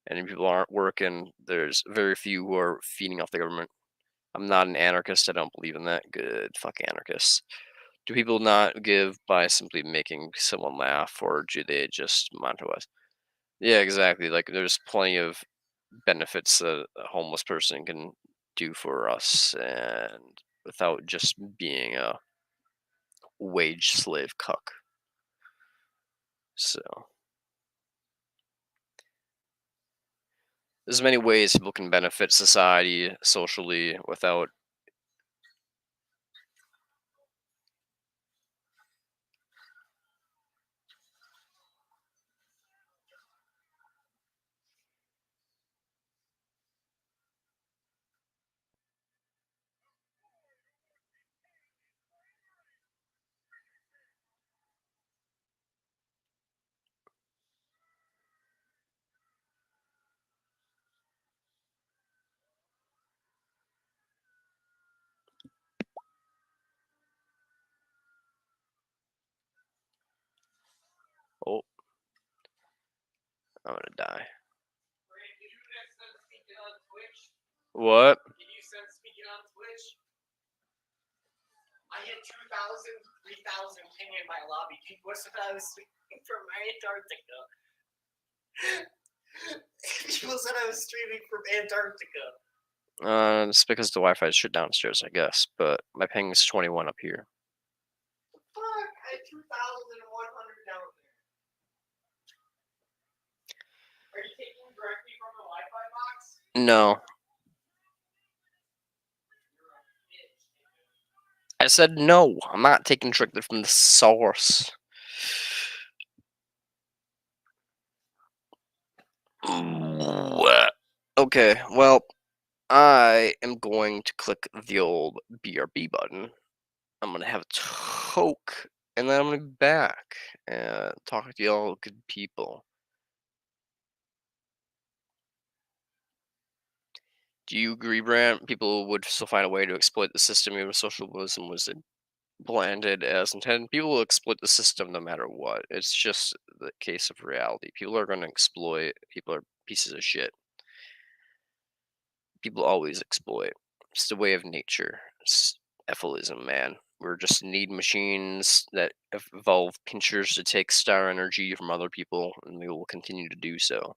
S1: And if people aren't working, there's very few who are feeding off the government. I'm not an anarchist. I don't believe in that. Good. Fuck anarchists. Do people not give by simply making someone laugh, or do they just monitor us? Yeah, exactly. Like, there's plenty of benefits that a homeless person can do for us, and without just being a wage slave cuck. So. There's many ways people can benefit society socially without. I'm gonna die.
S6: Brand, did you next time speaking on Twitch?
S1: What?
S6: Can you send speaking on Twitch? I hit 2,000, 3,000 ping in my lobby. People said I was streaming from Antarctica. People said I was streaming from Antarctica.
S1: It's because the Wi-Fi is shut downstairs, I guess. But my ping is 21 up here.
S6: Fuck, I had 2,100 down there. Are you taking directly from the Wi-Fi box?
S1: No,
S6: You're a bitch, dude.
S1: I said no. I'm not taking directly from the source. Ooh, okay, well, I am going to click the old BRB button. I'm gonna have a toke, and then I'm gonna be back and talk to y'all good people. Do you agree, Brant? People would still find a way to exploit the system even if socialism was blended as intended. People will exploit the system no matter what. It's just the case of reality. People are going to exploit. People are pieces of shit. People always exploit. It's the way of nature. It's Ephilism, man. We're just need machines that evolve pinchers to take star energy from other people, and we will continue to do so.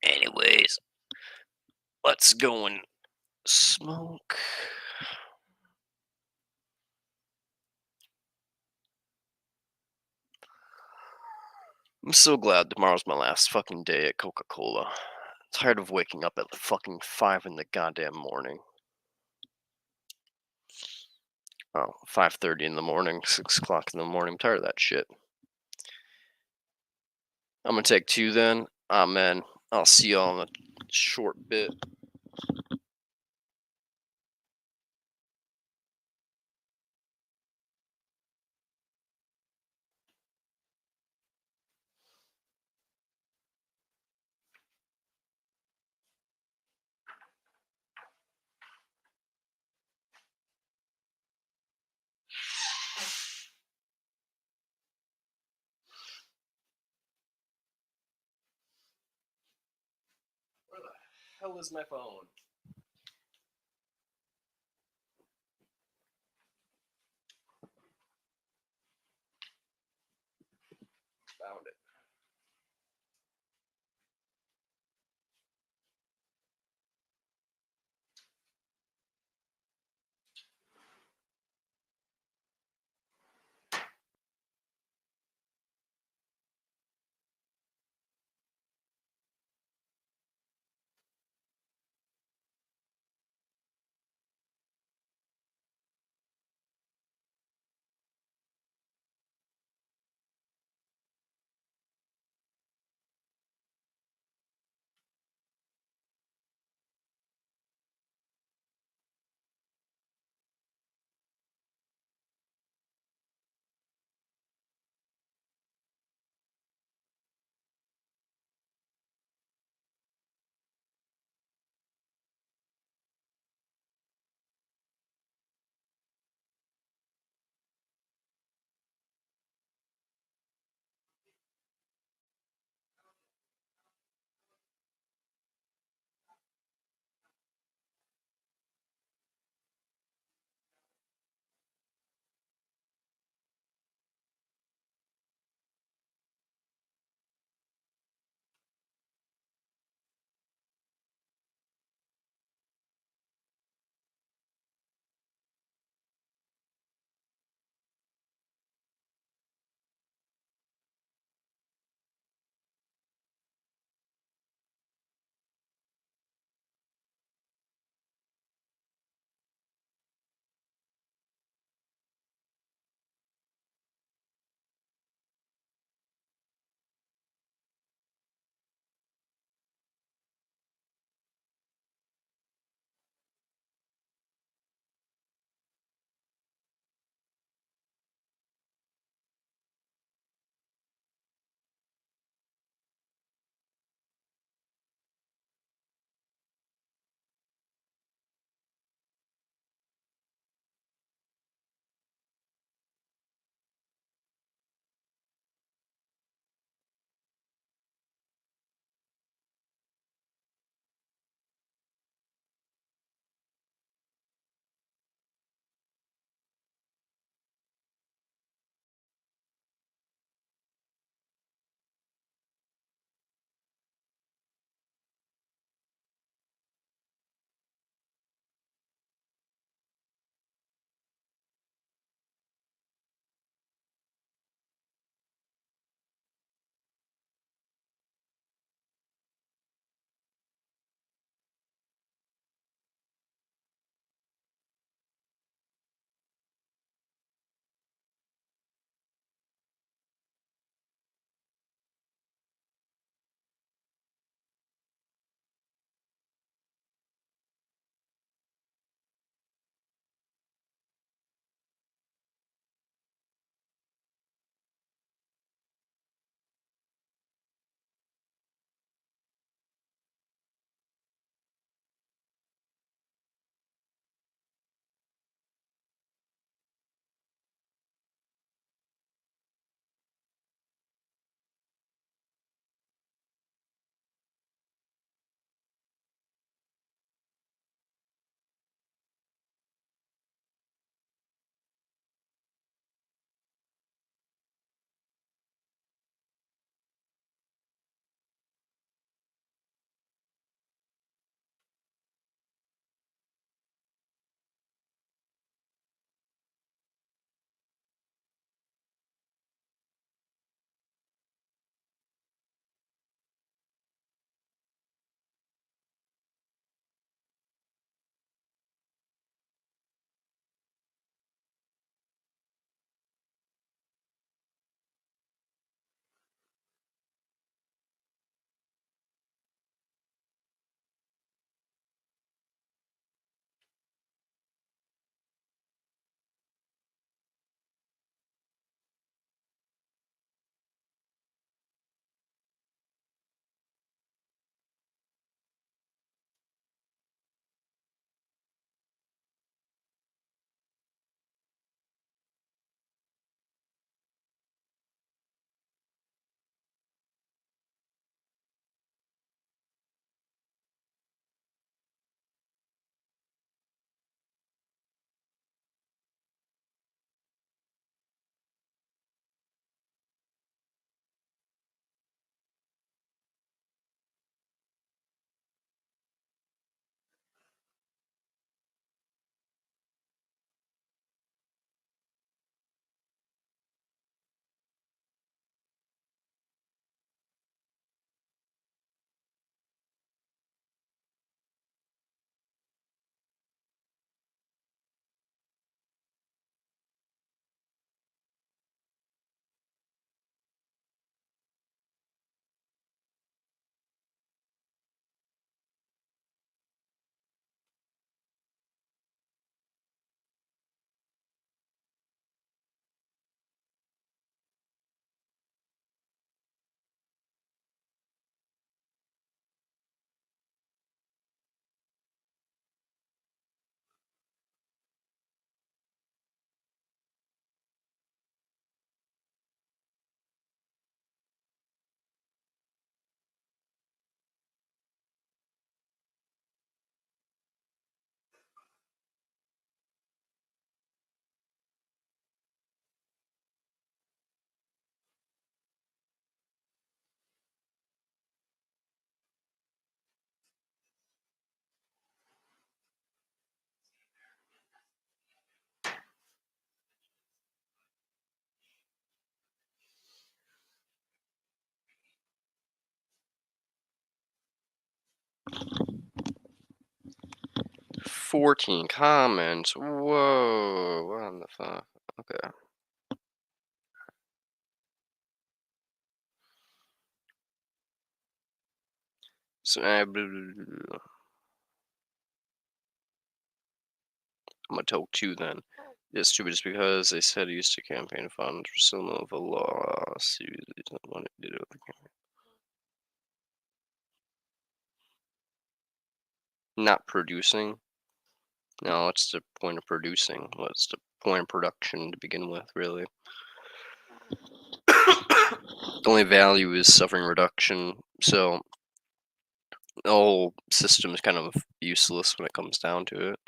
S1: Anyways, let's go and smoke. I'm so glad tomorrow's my last fucking day at Coca-Cola. Tired of waking up at fucking 5 in the goddamn morning. Oh, 5:30 in the morning, 6 o'clock in the morning. I'm tired of that shit. I'm gonna take 2 then. Amen. I'll see y'all in a short bit. Where the hell is my phone? Found it. 14 comments. Whoa, what the fuck? Okay. So I'm gonna tell 2 then. It's stupid just because they said he used to campaign funds for some of a lawsuit. They don't want to do it with the campaign. Not producing. No, what's the point of producing? What's the point of production to begin with, really? The only value is suffering reduction, so the whole system is kind of useless when it comes down to it.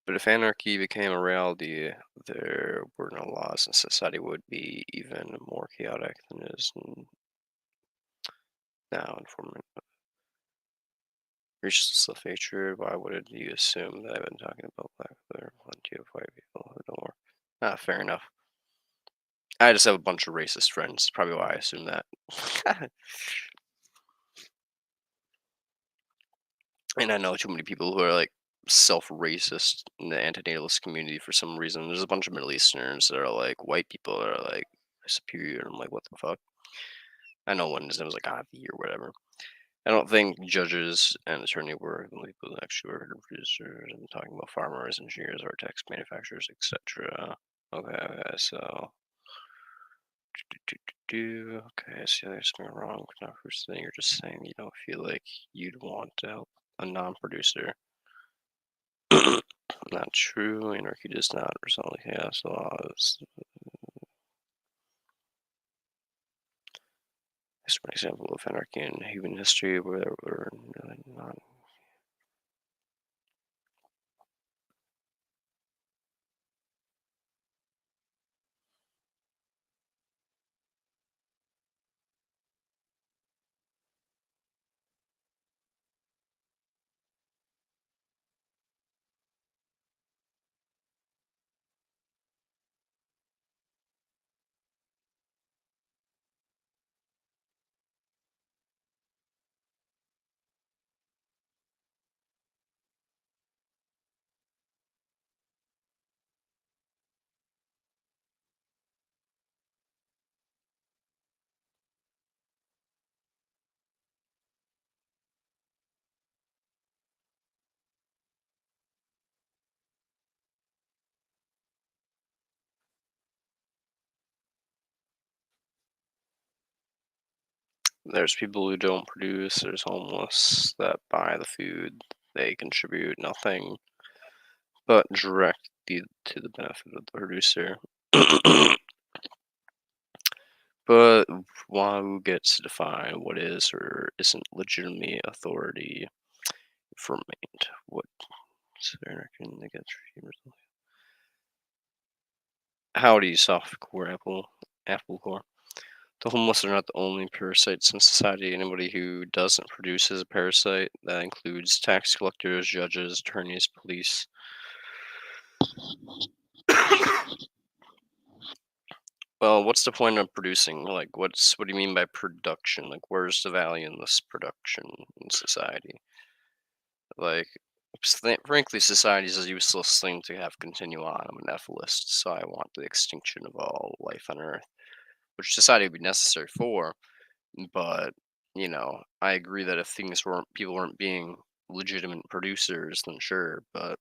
S1: But if anarchy became a reality, there were no laws and society would be even more chaotic than it is now. Informant. Racial self-hatred, why would you assume that I've been talking about black? There are plenty of white people who don't work. Ah, fair enough. I just have a bunch of racist friends. That's probably why I assume that. And I know too many people who are like self-racist in the antinatalist community for some reason. There's a bunch of Middle Easterners that are like white people that are like superior. I'm like, what the fuck? I know one his name was like Avi or whatever. I don't think judges and attorney were the only people that actually were producers. I'm talking about farmers, engineers, architects, manufacturers, etc. Okay, so okay, so there's something wrong with not producing. You're just saying you don't feel like you'd want to help a non-producer. Not true. Anarchy does not result in chaos laws. Here's an example of anarchy in human history where there were not. There's people who don't produce, there's homeless that buy the food, they contribute nothing but directly to the benefit of the producer. But who gets to define what is or isn't legitimate authority for mate? What can they get Howdy, softcore Apple Core. The homeless are not the only parasites in society. Anybody who doesn't produce is a parasite. That includes tax collectors, judges, attorneys, police. Well, what's the point of producing? Like, what do you mean by production? Like, where's the value in this production in society? Like, frankly, society is a useless thing to have continue on. I'm an ethicist, so I want the extinction of all life on Earth, which society would be necessary for. But I agree that if people weren't being legitimate producers, then sure. But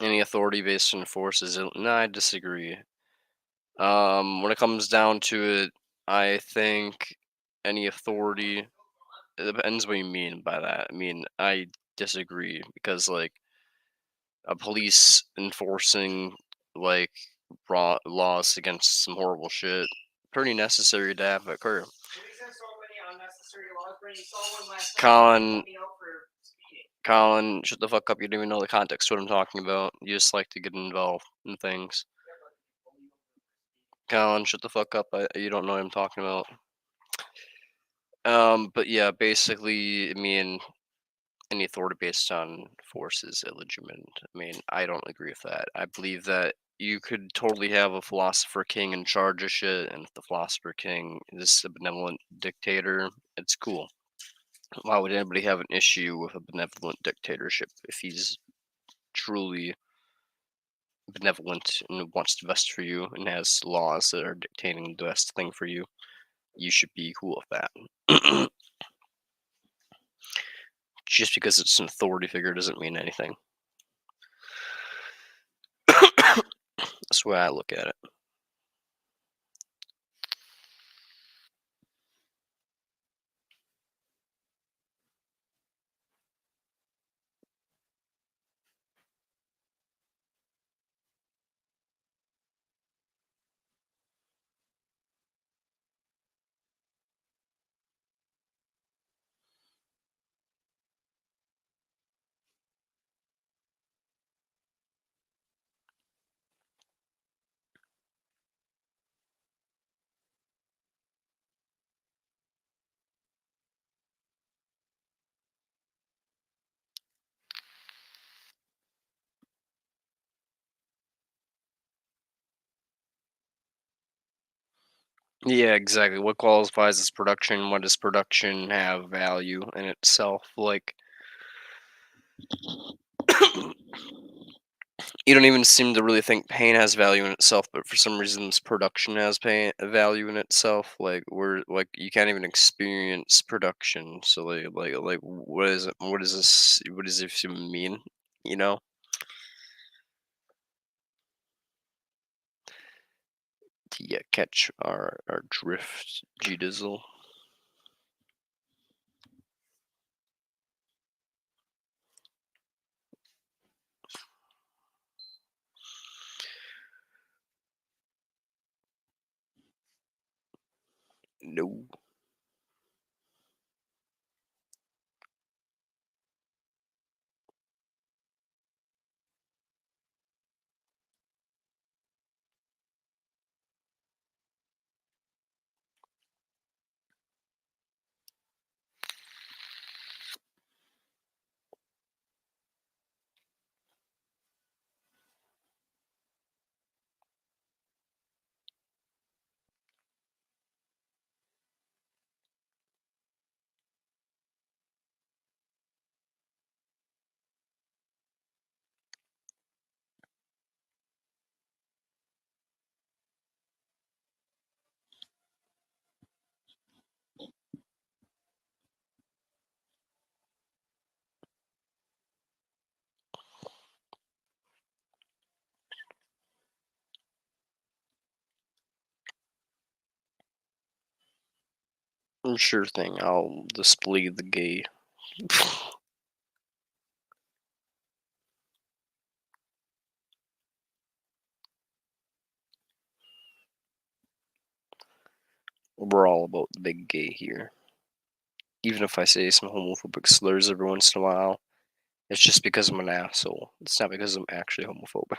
S1: any authority based on force is no, I disagree. When it comes down to it, I think any authority. It depends what you mean by that. I mean, I disagree because like a police enforcing like laws against some horrible shit, pretty necessary to have occur. Colin, shut the fuck up. You don't even know the context of what I'm talking about. You just like to get involved in things. Colin, shut the fuck up. You don't know what I'm talking about. But yeah, basically, I mean, any authority based on force is illegitimate. I mean, I don't agree with that. I believe that you could totally have a philosopher king in charge of shit, and if the philosopher king is a benevolent dictator, it's cool. Why would anybody have an issue with a benevolent dictatorship if he's truly benevolent and wants the best for you and has laws that are dictating the best thing for you? You should be cool with that. Just because it's an authority figure doesn't mean anything. That's the way I look at it. Yeah, exactly. What qualifies as production? What does production have value in itself? Like, you don't even seem to really think pain has value in itself, but for some reason, this production has pain value in itself. Like, you can't even experience production. So, what is it? What is this? What does this even mean? You know? Do you catch our drift, G Dizzle? No. Sure thing. I'll display the gay. We're all about the big gay here. Even if I say some homophobic slurs every once in a while, it's just because I'm an asshole. It's not because I'm actually homophobic.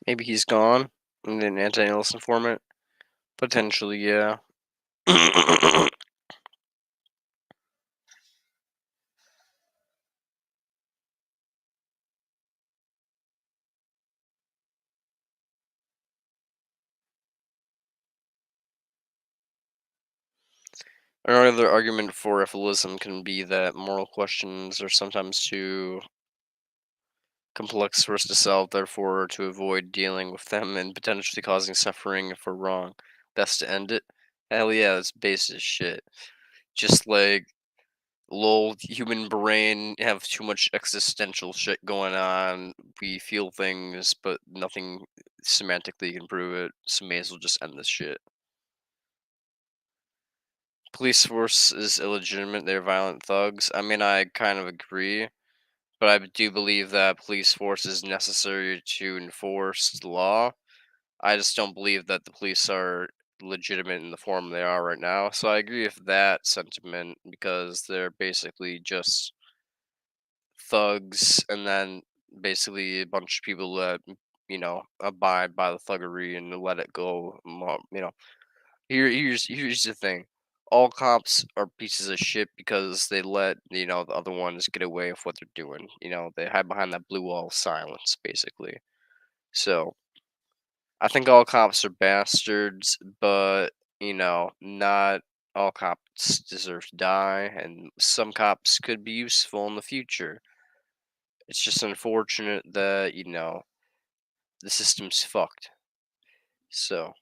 S1: Maybe he's gone and an anti-analyst informant. Potentially, yeah. Another argument for realism can be that moral questions are sometimes too complex for us to solve, therefore, to avoid dealing with them and potentially causing suffering if we're wrong. Best to end it. Hell yeah, that's base as shit. Just like Lol, human brain have too much existential shit going on. We feel things, but nothing semantically can prove it. So may as well just end this shit. Police force is illegitimate. They're violent thugs. I mean, I kind of agree, but I do believe that police force is necessary to enforce the law. I just don't believe that the police are legitimate in the form they are right now. So I agree with that sentiment because they're basically just thugs and then basically a bunch of people that abide by the thuggery and let it go. Here's the thing. All cops are pieces of shit because they let the other ones get away with what they're doing. They hide behind that blue wall of silence, basically. So I think all cops are bastards, but not all cops deserve to die, and some cops could be useful in the future. It's just unfortunate that the system's fucked. So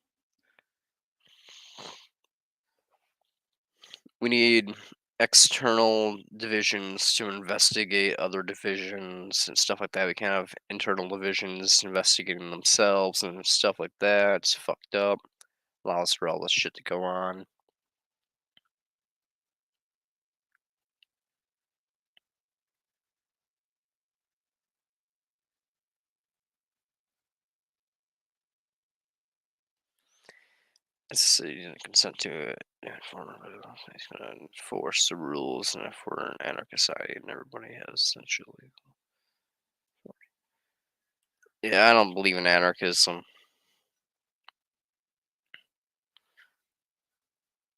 S1: we need external divisions to investigate other divisions and stuff like that. We can't have internal divisions investigating themselves and stuff like that. It's fucked up. Allows for all this shit to go on. It's consent to it. He's gonna enforce the rules, and if we're an anarchist society and everybody has essentially. Yeah, I don't believe in anarchism.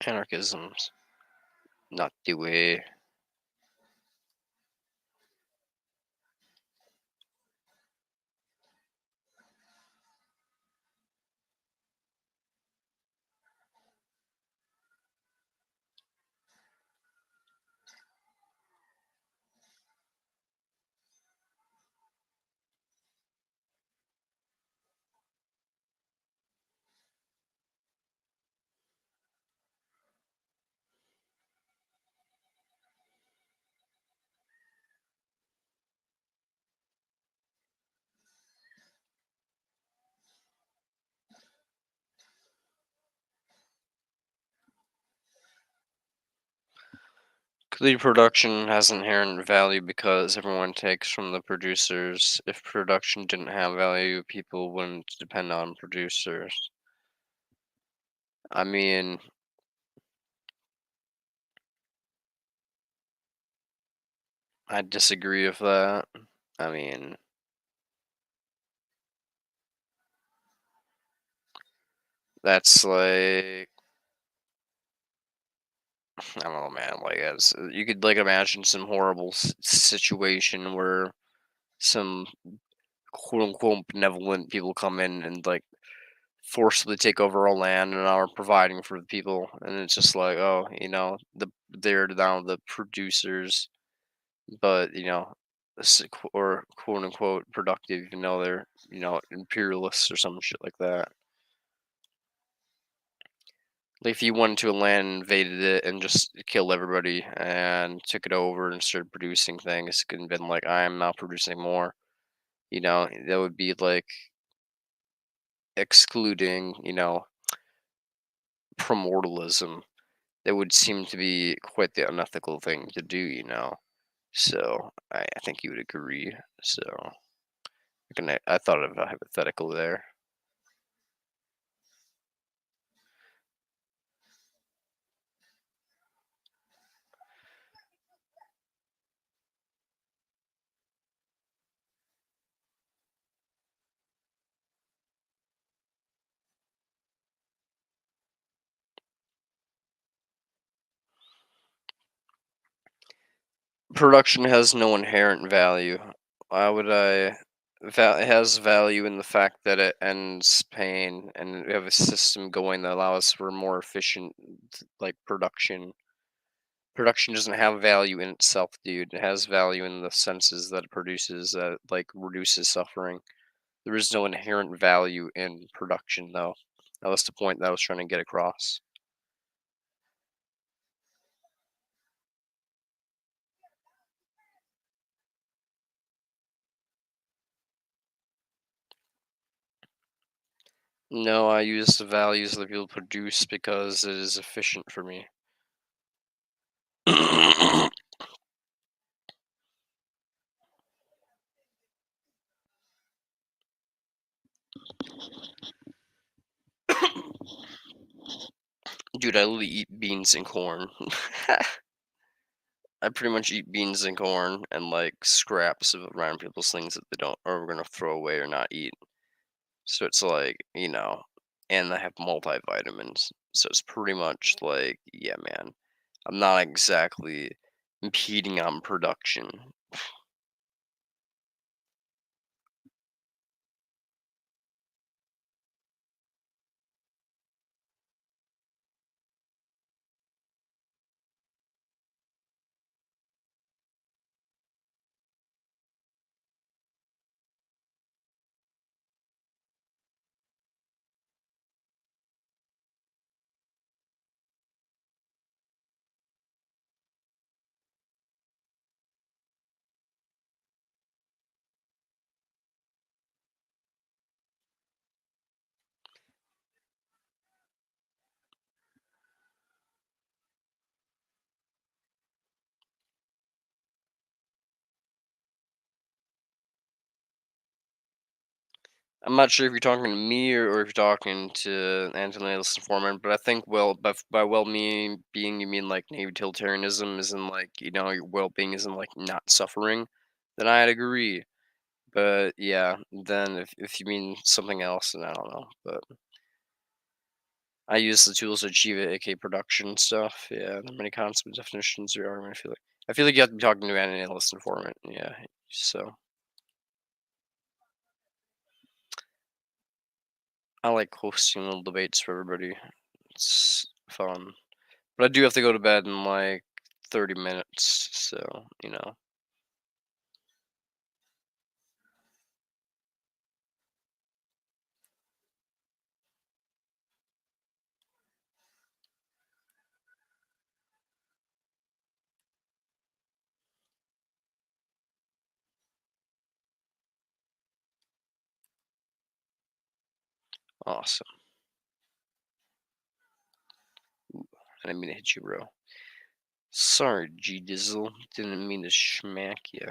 S1: Anarchism's not the way. The production has inherent value because everyone takes from the producers. If production didn't have value, people wouldn't depend on producers. I mean, I disagree with that. I mean, that's like I don't know, man. Like, you could like imagine some horrible situation where some quote unquote benevolent people come in and like forcibly take over our land and are providing for the people, and it's just like, oh, they're now the producers, but or quote unquote productive, even though they're imperialists or some shit like that. Like if you went to a land, invaded it, and just killed everybody and took it over and started producing things, it could have been like, I am now producing more. That would be like excluding, primordialism. That would seem to be quite the unethical thing to do. So I think you would agree. So I thought of a hypothetical there. Production has no inherent value. Why would I? It has value in the fact that it ends pain, and we have a system going that allows for more efficient, like production. Production doesn't have value in itself, dude. It has value in the senses that it produces, that like reduces suffering. There is no inherent value in production, though. That was the point that I was trying to get across. No, I use the values that people produce because it is efficient for me. Dude, I literally eat beans and corn. I pretty much eat beans and corn and like scraps of random people's things that they don't or we're gonna throw away or not eat. So it's like, and I have multivitamins. So it's pretty much like, yeah, man, I'm not exactly impeding on production. I'm not sure if you're talking to me or if you're talking to anti-natalist informant, but I think by well being you mean like utilitarianism is in like your well-being is in like not suffering, then I'd agree. But yeah, then if you mean something else, then I don't know. But I use the tools to achieve it, aka production stuff. Yeah, there are many concepts, definitions, or argument. I feel like you have to be talking to an analyst informant. Yeah, so I like hosting little debates for everybody. It's fun, but I do have to go to bed in like 30 minutes. So. Awesome. I didn't mean to hit you, bro. Sorry, G Dizzle. Didn't mean to smack you.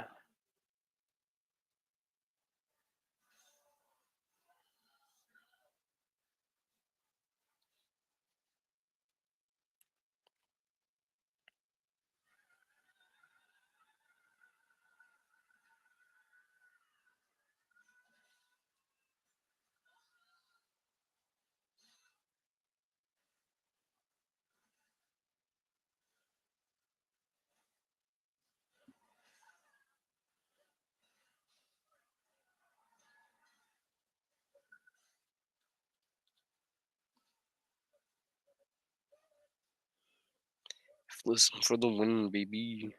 S1: Listen for the win, baby.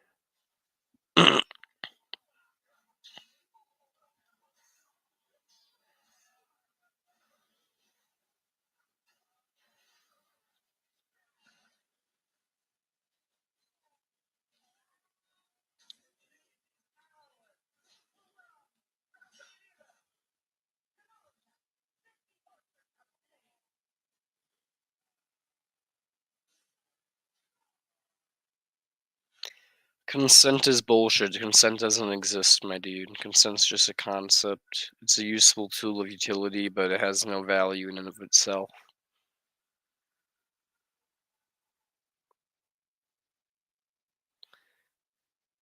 S1: Consent is bullshit. Consent doesn't exist, my dude. Consent's just a concept. It's a useful tool of utility, but it has no value in and of itself.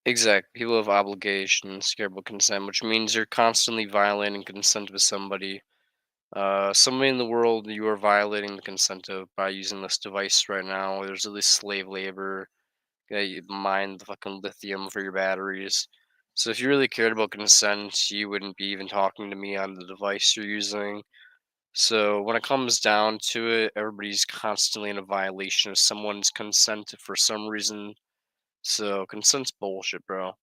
S1: Exactly. People have obligations, care about consent, which means you're constantly violating consent with somebody. Somebody in the world you are violating the consent of by using this device right now. There's at least slave labor. You mine the fucking lithium for your batteries. So if you really cared about consent, you wouldn't be even talking to me on the device you're using. So when it comes down to it, everybody's constantly in a violation of someone's consent for some reason. So consent's bullshit, bro.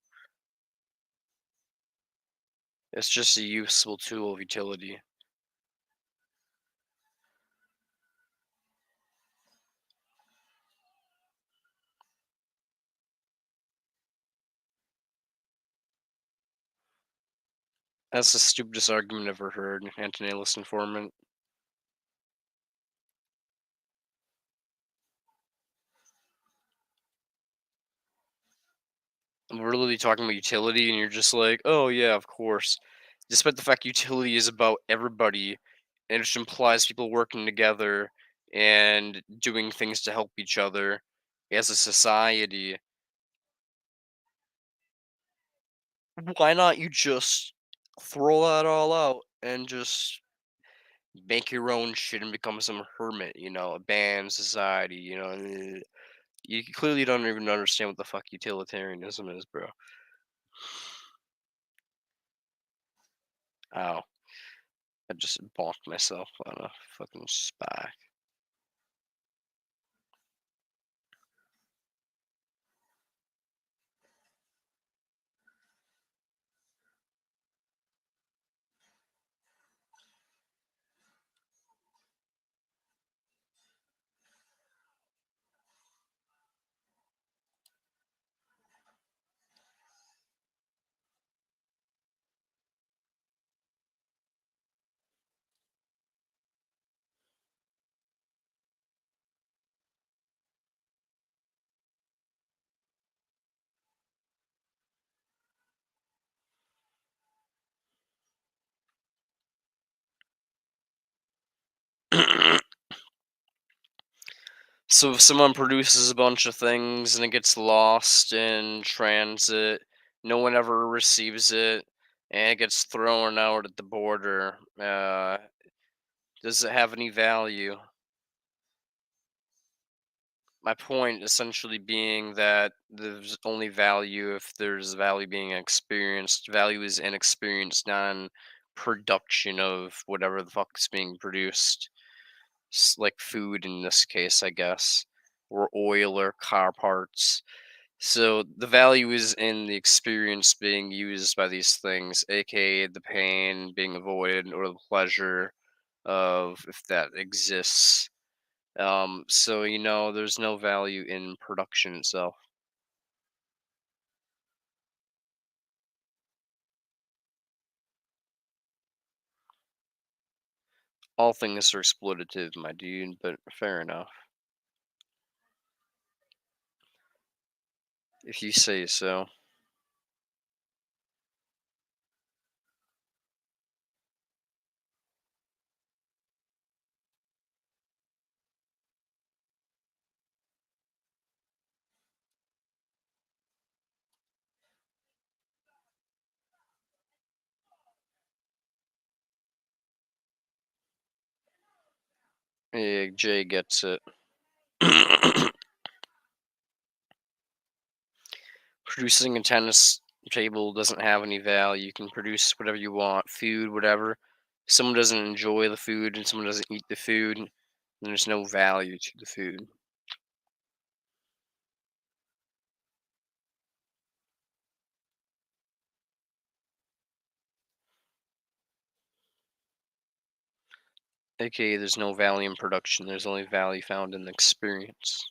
S1: It's just a useful tool of utility. That's the stupidest argument I've ever heard, anti-natalist informant. We're literally talking about utility, and you're just like, oh yeah, of course. Despite the fact utility is about everybody, and it just implies people working together and doing things to help each other as a society. Why not you just throw that all out and just make your own shit and become some hermit, a banned society, You clearly don't even understand what the fuck utilitarianism is, bro. Ow. I just bonked myself on a fucking spike. So if someone produces a bunch of things and it gets lost in transit, no one ever receives it, and it gets thrown out at the border, does it have any value? My point essentially being that there's only value if there's value being experienced. Value is in experience, not in production of whatever the fuck is being produced. Like food in this case, I guess, or oil or car parts. So the value is in the experience being used by these things, aka the pain being avoided or the pleasure of if that exists. So there's no value in production itself. All things are exploitative, my dude, but fair enough. If you say so. Yeah, Jay gets it. Producing a tennis table doesn't have any value. You can produce whatever you want, food, whatever. If someone doesn't enjoy the food and someone doesn't eat the food, then there's no value to the food. AKA, there's no value in production. There's only value found in the experience.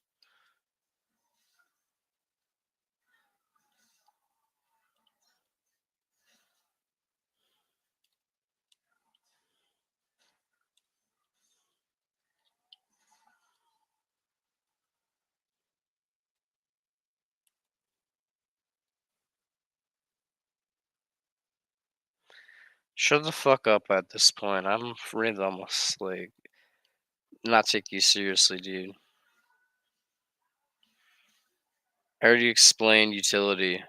S1: Shut the fuck up at this point. I'm really almost like not take you seriously, dude. I already explained utility.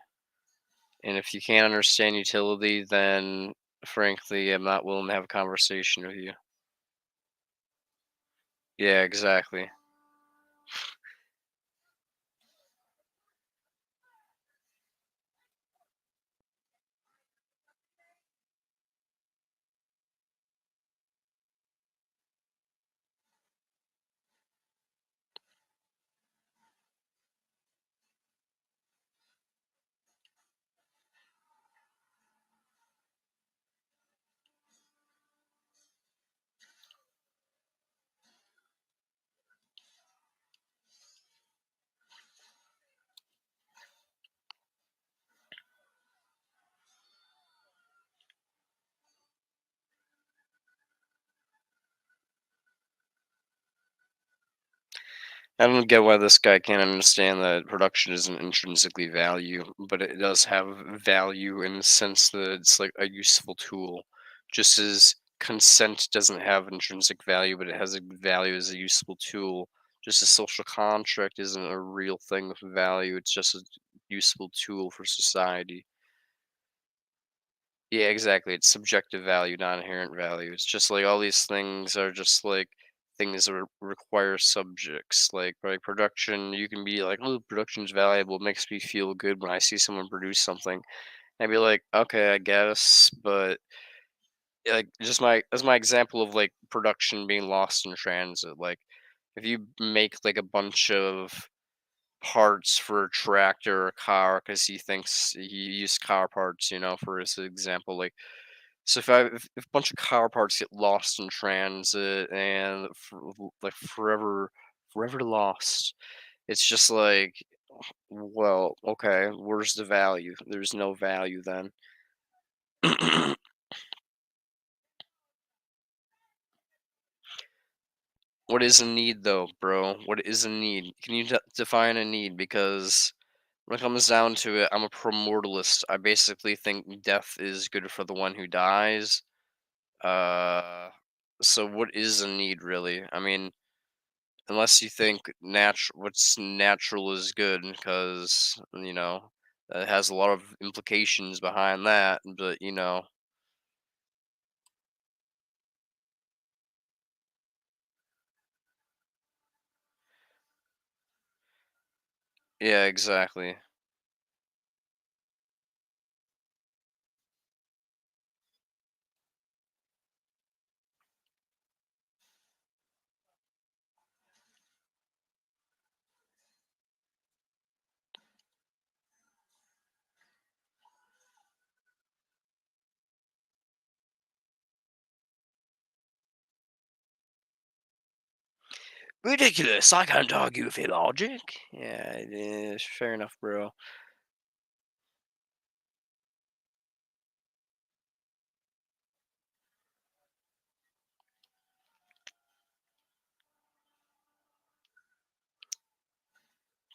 S1: And if you can't understand utility, then frankly, I'm not willing to have a conversation with you. Yeah, exactly. I don't get why this guy can't understand that production isn't intrinsically value, but it does have value in the sense that it's like a useful tool. Just as consent doesn't have intrinsic value, but it has a value as a useful tool. Just as social contract isn't a real thing with value, it's just a useful tool for society. Yeah, exactly. It's subjective value, not inherent value. It's just like all these things are just like things that require subjects. Like production, you can be like, "Oh, production's valuable. It makes me feel good when I see someone produce something." I'd be like, "Okay, I guess," but like just my as my example of like production being lost in transit. Like if you make like a bunch of parts for a tractor or a car because he thinks he used car parts, for his example, like so if a bunch of car parts get lost in transit and like forever lost, it's just like, well, okay, where's the value? There's no value then. What is a need though, bro? What is a need? Can you define a need? Because when it comes down to it, I'm a promortalist. I basically think death is good for the one who dies. Uh, so what is a need really? I mean, unless you think what's natural is good, because that has a lot of implications behind that. But yeah, exactly. Ridiculous. I can't argue with your logic. Yeah, it is fair enough, bro.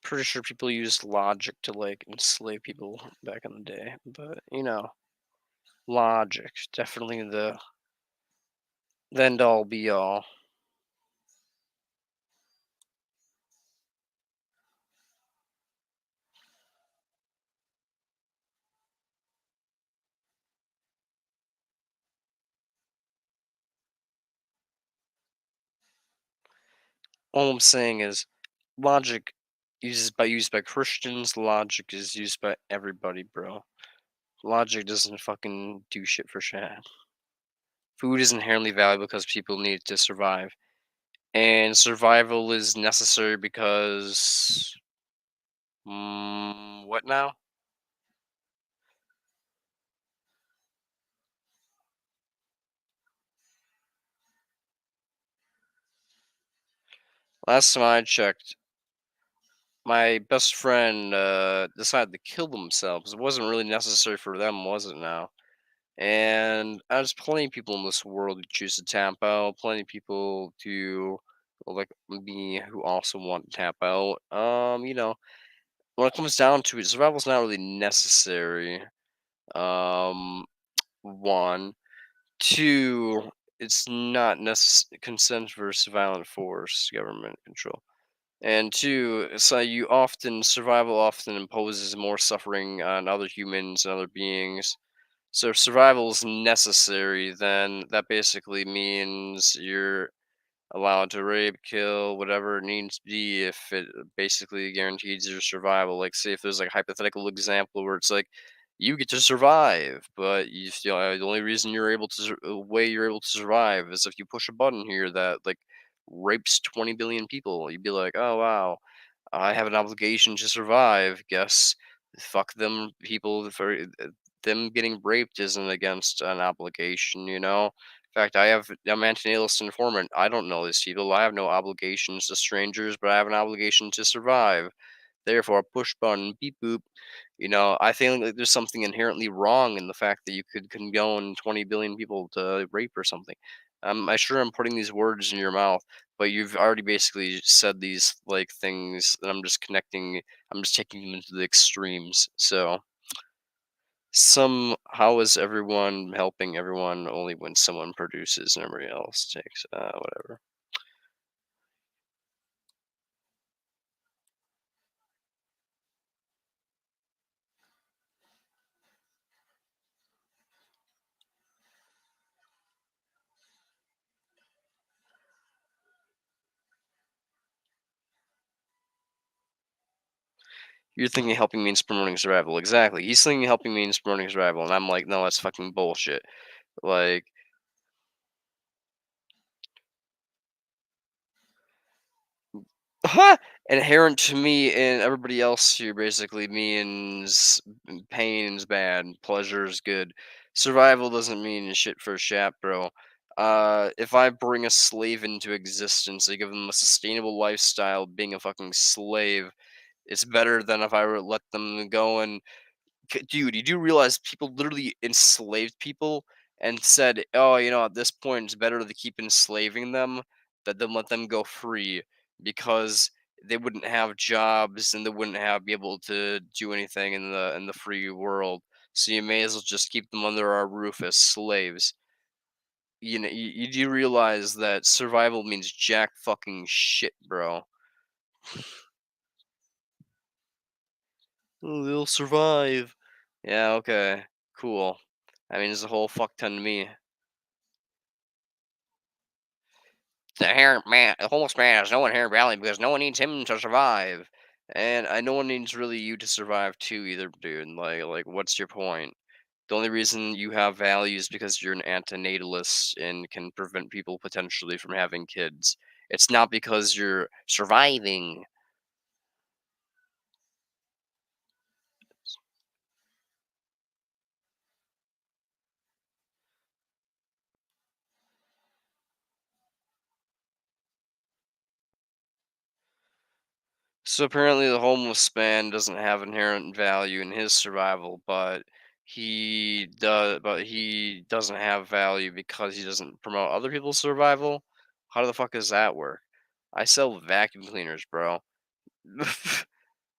S1: Pretty sure people used logic to like enslave people back in the day, but logic definitely the end all be all. All I'm saying is logic used by Christians, logic is used by everybody, bro. Logic doesn't fucking do shit for shit. Food is inherently valuable because people need it to survive. And survival is necessary because what now? Last time I checked, my best friend decided to kill themselves. It wasn't really necessary for them, was it now? And there's plenty of people in this world who choose to tap out. Plenty of people to like me who also want to tap out. When it comes down to it, survival's not really necessary. Um, one, two, it's not consent versus violent force, government control. And two, so survival often imposes more suffering on other humans and other beings. So if survival is necessary, then that basically means you're allowed to rape, kill, whatever it needs to be if it basically guarantees your survival. Like, say if there's like a hypothetical example where it's like you get to survive, but the only reason you're able to way you're able to survive is if you push a button here that like rapes 20 billion people. You'd be like, oh wow, I have an obligation to survive. Guess fuck them people for them getting raped isn't against an obligation, In fact, I'm anti-natalist informant. I don't know these people. I have no obligations to strangers, but I have an obligation to survive. Therefore, push button, beep boop. I think that there's something inherently wrong in the fact that you could condone 20 billion people to rape or something. I sure I'm putting these words in your mouth, but you've already basically said these like things that I'm just connecting. I'm just taking them into the extremes. So how is everyone helping everyone only when someone produces and everybody else takes whatever. You're thinking helping means promoting survival. Exactly. He's thinking helping means promoting survival, and I'm like, no, that's fucking bullshit. Like, inherent to me and everybody else here basically means pain is bad, pleasure is good. Survival doesn't mean shit for shat, bro. If I bring a slave into existence, I give them a sustainable lifestyle, being a fucking slave, it's better than if I were to let them go and dude, you do realize people literally enslaved people and said, "Oh, at this point, it's better to keep enslaving them than let them go free because they wouldn't have jobs and they wouldn't be able to do anything in the free world. So you may as well just keep them under our roof as slaves." You do realize that survival means jack fucking shit, bro. Oh, they'll survive. Yeah, okay, cool. I mean, it's a whole fuck ton to me. The homeless man has no inherent value because no one needs him to survive, and no one needs really you to survive too either, dude. Like, what's your point? The only reason you have value is because you're an antinatalist and can prevent people potentially from having kids. It's not because you're surviving. So apparently, the homeless man doesn't have inherent value in his survival, but he doesn't have value because he doesn't promote other people's survival. How the fuck does that work? I sell vacuum cleaners, bro.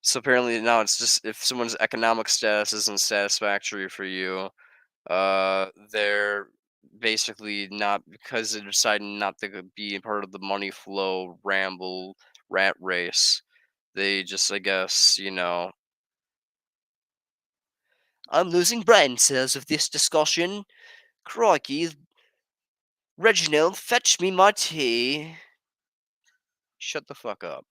S1: So apparently now it's just if someone's economic status isn't satisfactory for you, they're basically not because they decided not to be part of the money flow ramble rat race. They just, I guess, I'm losing brain cells with this discussion. Crikey, Reginald, fetch me my tea. Shut the fuck up.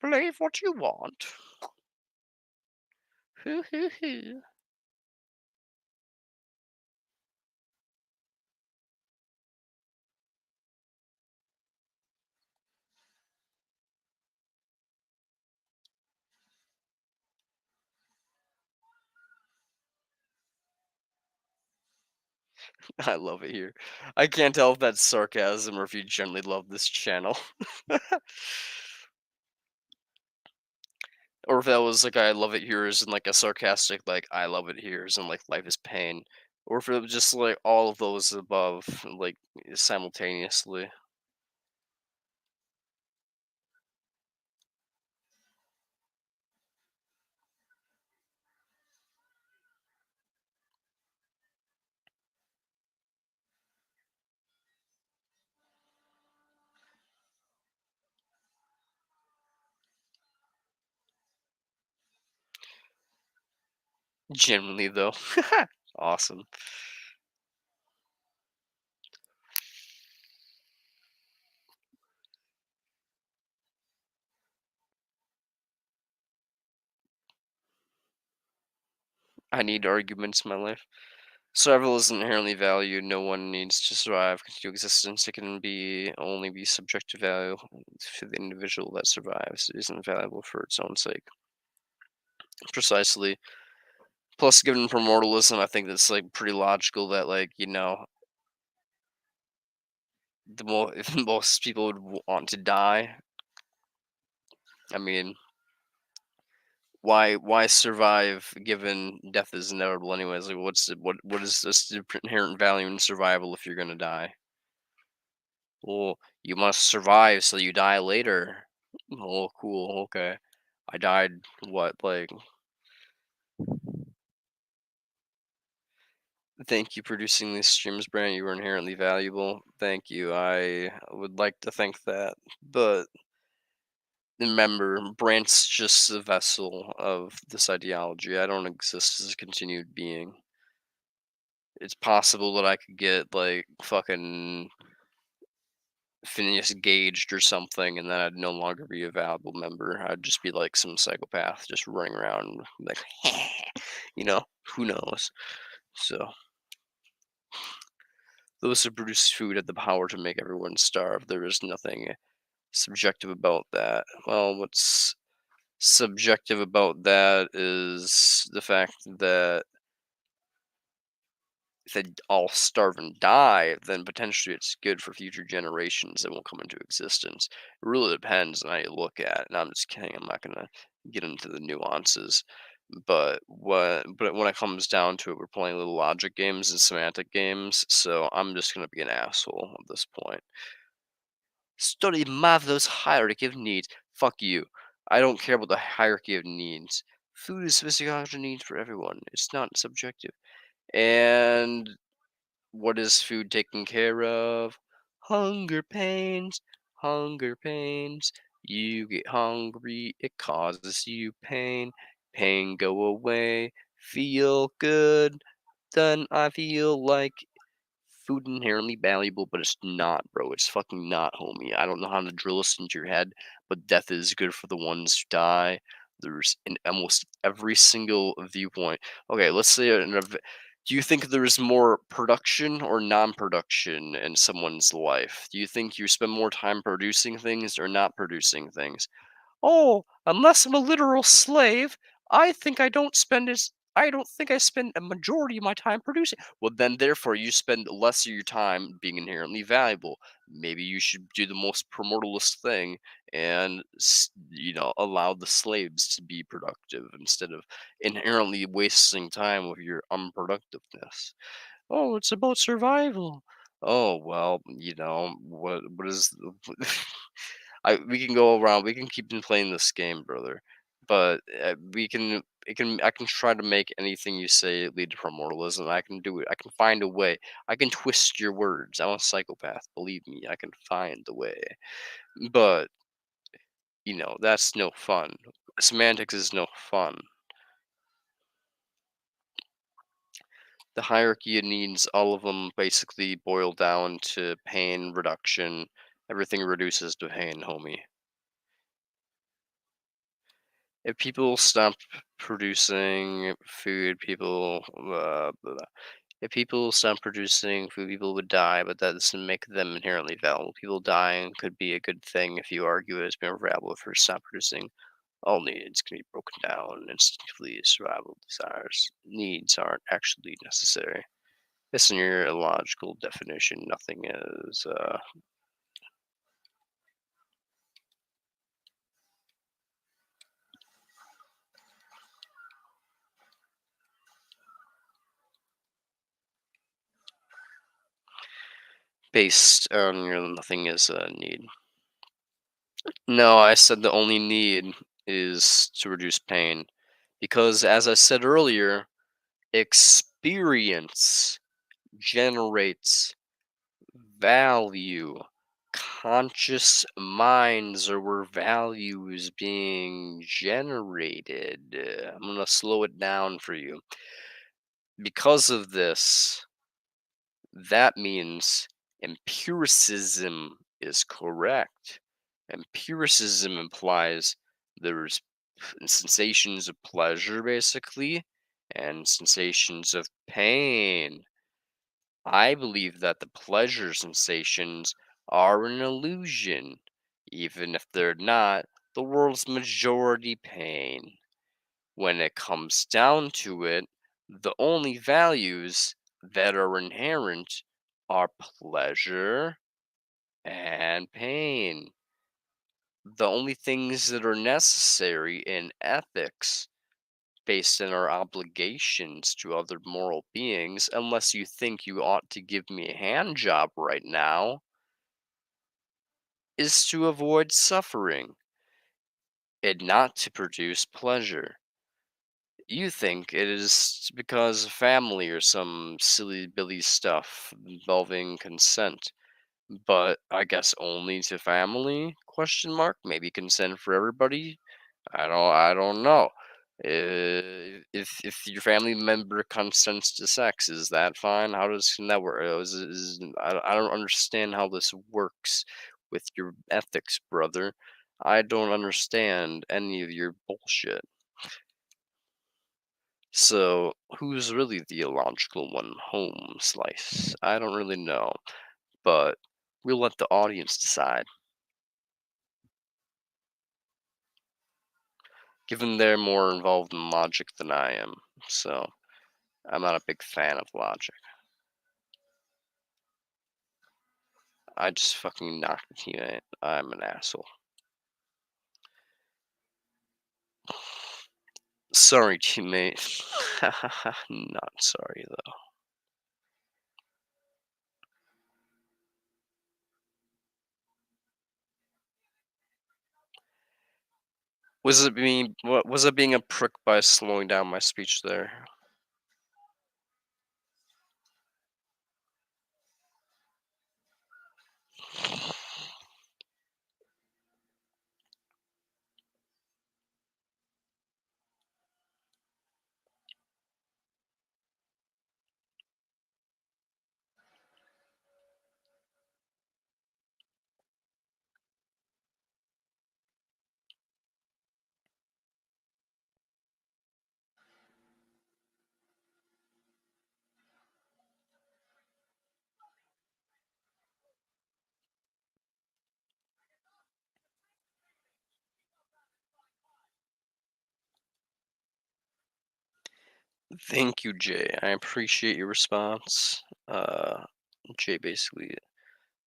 S1: Believe what you want. Hoo hoo hoo. I love it here. I can't tell if that's sarcasm or if you generally love this channel. Or if that was like I love it here is in like a sarcastic like I love it here is in like life is pain. Or if it was just like all of those above like simultaneously. Generally though. Awesome. I need arguments in my life. Survival is inherently valued. No one needs to survive, continue existence. It can only be subjective value to the individual that survives. It isn't valuable for its own sake. Precisely. Plus, given primordialism, I think that's like pretty logical that if most people would want to die, I mean, why survive given death is inevitable anyways? Like, what is this inherent value in survival if you're gonna die? Well, you must survive so you die later. Oh, cool. Okay. I died. What? Like, thank you for producing these streams, Brant. You were inherently valuable. Thank you. I would like to think that, but remember, Brant's just a vessel of this ideology. I don't exist as a continued being. It's possible that I could get like fucking Phineas gauged or something, and then I'd no longer be a valuable member. I'd just be like some psychopath just running around like, who knows? So those who produce food have the power to make everyone starve. There is nothing subjective about that. Well, what's subjective about that is the fact that if they all starve and die, then potentially it's good for future generations that won't come into existence. It really depends on how you look at it. And I'm just kidding. I'm not gonna get into the nuances. But when it comes down to it, we're playing little logic games and semantic games. So I'm just gonna be an asshole at this point. Study Maslow's hierarchy of needs. Fuck you. I don't care about the hierarchy of needs. Food is physiological needs for everyone. It's not subjective. And what is food taking care of? Hunger pains. Hunger pains. You get hungry, it causes you pain. Pain go away. Feel good. Then I feel like food inherently valuable, but it's not, bro. It's fucking not, homie. I don't know how to drill this into your head, but death is good for the ones who die. There's in almost every single viewpoint. Okay, let's say do you think there's more production or non-production in someone's life? Do you think you spend more time producing things or not producing things? Oh, unless I'm a literal slave, I don't think I spend a majority of my time producing. Well, then therefore you spend less of your time being inherently valuable. Maybe you should do the most primordialist thing and allow the slaves to be productive instead of inherently wasting time with your unproductiveness. Oh, it's about survival. Oh well, what is we can go around. We can keep on playing this game, brother. But we can. It can. I can try to make anything you say lead to primordialism. I can do it. I can find a way. I can twist your words. I'm a psychopath. Believe me. I can find the way. But that's no fun. Semantics is no fun. The hierarchy of needs, all of them basically boil down to pain reduction. Everything reduces to pain, homie. If people stop producing food, if people stop producing food, people would die, but that doesn't make them inherently valuable. People dying could be a good thing if you argue it's more valuable for stop producing. All needs can be broken down instinctively. Survival desires needs aren't actually necessary. It's in your illogical definition. Nothing is. Based on your nothing is a need. No, I said the only need is to reduce pain. Because as I said earlier, experience generates value. Conscious minds are where value is being generated. I'm going to slow it down for you. Because of this, that means empiricism is correct. Empiricism implies there's sensations of pleasure, basically, and sensations of pain. I believe that the pleasure sensations are an illusion, even if they're not the world's majority pain. When it comes down to it, the only values that are inherent are pleasure and pain. the only things that are necessary in ethics based on our obligations to other moral beings, unless you think you ought to give me a hand job right now, is to avoid suffering and not to produce pleasure. You think it is because of family or some silly billy stuff involving consent, but I guess only to family? Question mark. Maybe consent for everybody. I don't know. If your family member consents to sex, is that fine? How does can that work? I don't understand how this works with your ethics, brother. I don't understand any of your bullshit. So, who's really the illogical one? Home slice. I don't really know, but we'll let the audience decide. Given they're more involved in logic than I am, so I'm not a big fan of logic. I just fucking knocked the teammate. I'm an asshole. Sorry, teammate. Not sorry, though. Was it being a prick by slowing down my speech there? Thank you, Jay. I appreciate your response. Jay basically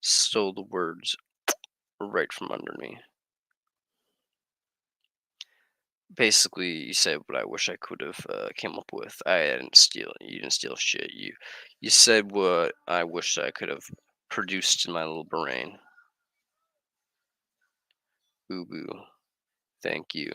S1: stole the words right from under me. Basically, you said what I wish I could have came up with. I didn't steal. You didn't steal shit. You said what I wish I could have produced in my little brain. Boo boo. Thank you.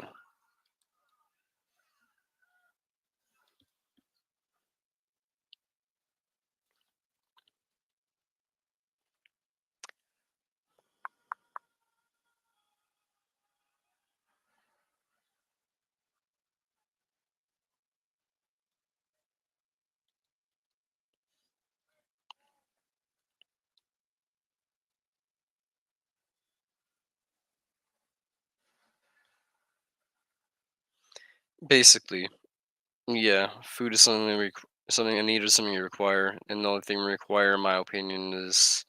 S1: Basically, yeah. Food is something something a need is something you require, and the only thing we require, in my opinion, is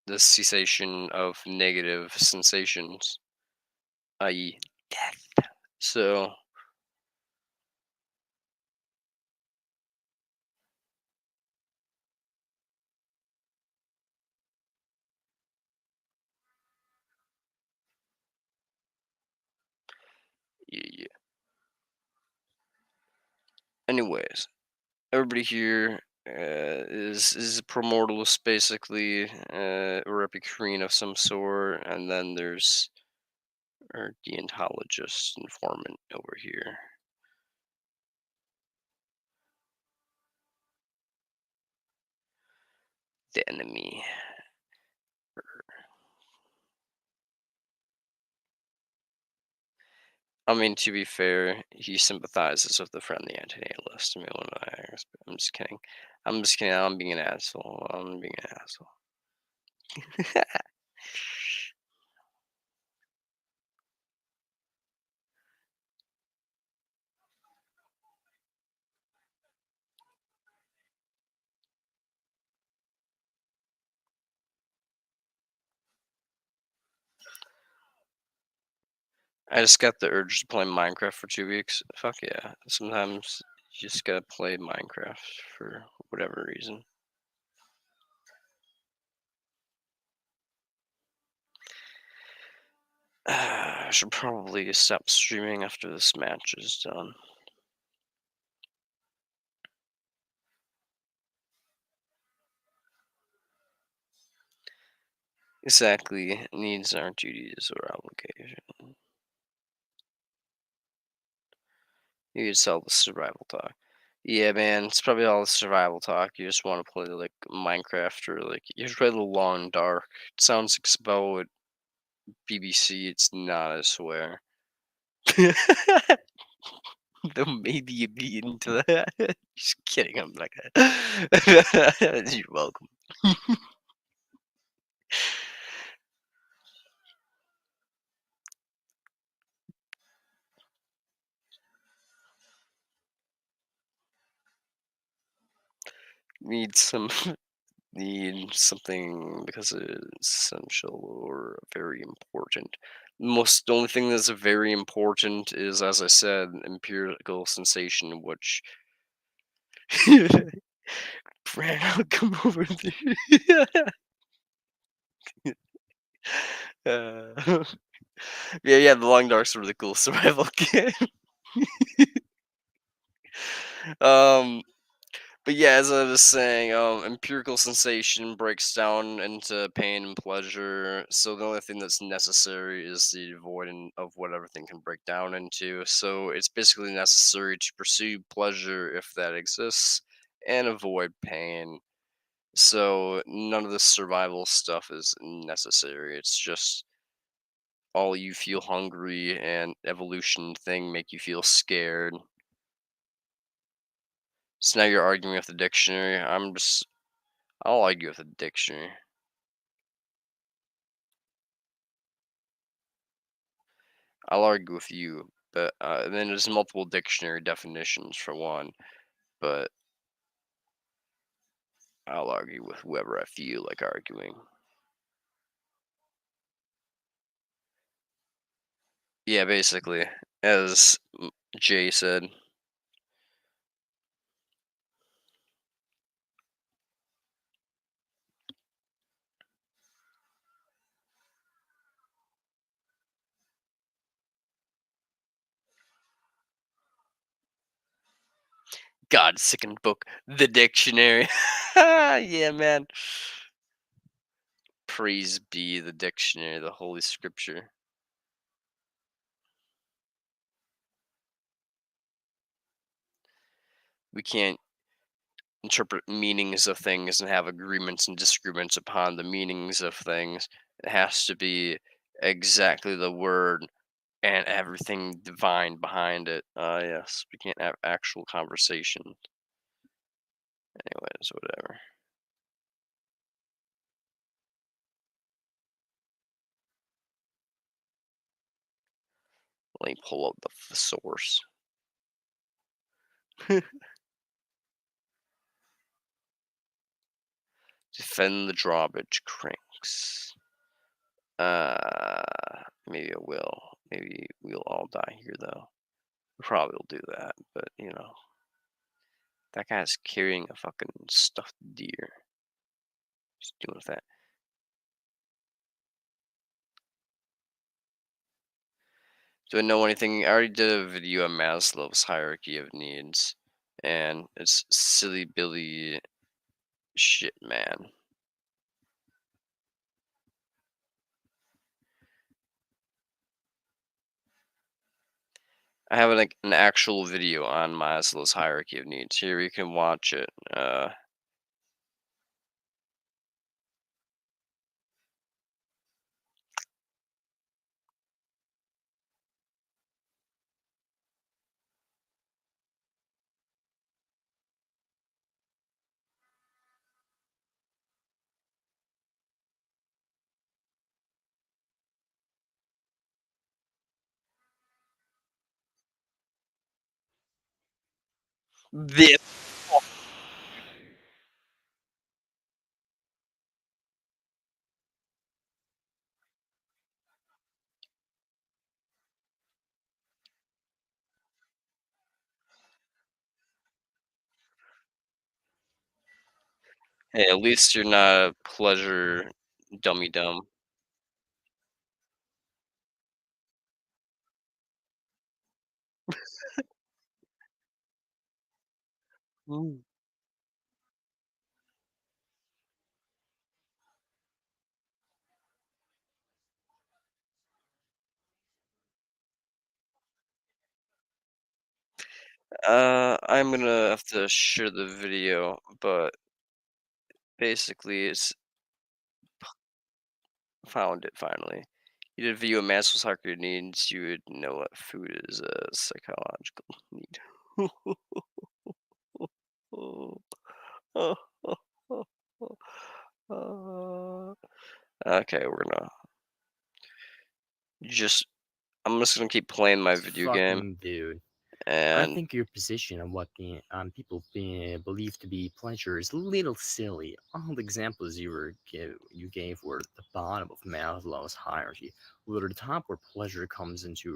S1: the cessation of negative sensations, i.e., death. So, yeah. Anyways, everybody here is a primordialist, basically, or Epicurean of some sort, and then there's our deontologist informant over here. The enemy. I mean, to be fair, he sympathizes with the friendly anti-natalist. I mean, I'm just kidding. I'm just kidding. I'm being an asshole. I'm being an asshole. I just got the urge to play Minecraft for 2 weeks. Fuck yeah. Sometimes you just gotta play Minecraft for whatever reason. I should probably stop streaming after this match is done. Exactly. Needs aren't duties or obligation. You could sell the survival talk. Yeah, man, it's probably all the survival talk. You just want to play like Minecraft or like you should play the Long Dark. It sounds like about BBC. It's not, I swear. Though maybe you'd be into that. Just kidding. I'm not gonna. You're welcome. Need some. Need something because it's essential or very important. The only thing that's very important is, as I said, empirical sensation, which Brad, I'll come over there. Yeah, the Long Dark's a really cool survival game. um, But yeah, as I was saying, empirical sensation breaks down into pain and pleasure. So the only thing that's necessary is the avoidance of what everything can break down into. So it's basically necessary to pursue pleasure if that exists and avoid pain. So none of the survival stuff is necessary. It's just all you feel hungry and evolution thing make you feel scared. So now you're arguing with the dictionary. I'll argue with the dictionary. I'll argue with you, but and then there's multiple dictionary definitions for one, but I'll argue with whoever I feel like arguing. Yeah, basically, as Jay said. God sickened book, the dictionary. Yeah, man. Praise be the dictionary, the holy scripture. We can't interpret meanings of things and have agreements and disagreements upon the meanings of things. It has to be exactly the word and everything divine behind it. Yes, we can't have actual conversation. Anyways, whatever. Let me pull up the source. Defend the drawbridge cranks. Maybe I will. Maybe we'll all die here, though. We probably will do that, but you know, that guy's carrying a fucking stuffed deer. What's he doing with that? Do I know anything? I already did a video on Maslow's hierarchy of needs, and it's silly Billy shit, man. I have like an actual video on Maslow's hierarchy of needs. Here you can watch it. This. Hey, at least you're not a pleasure dummy dumb. Mm. I'm gonna have to share the video, but basically, it's found it finally. You did a video of Maslow's hierarchy needs. You would know what food is a psychological need. Okay, we're gonna just. I'm just gonna keep playing my video game,
S7: Fucking dude. I
S1: and
S7: think your position on what people believe to be pleasure is a little silly. All the examples you gave were at the bottom of Maslow's hierarchy, where the top where pleasure comes into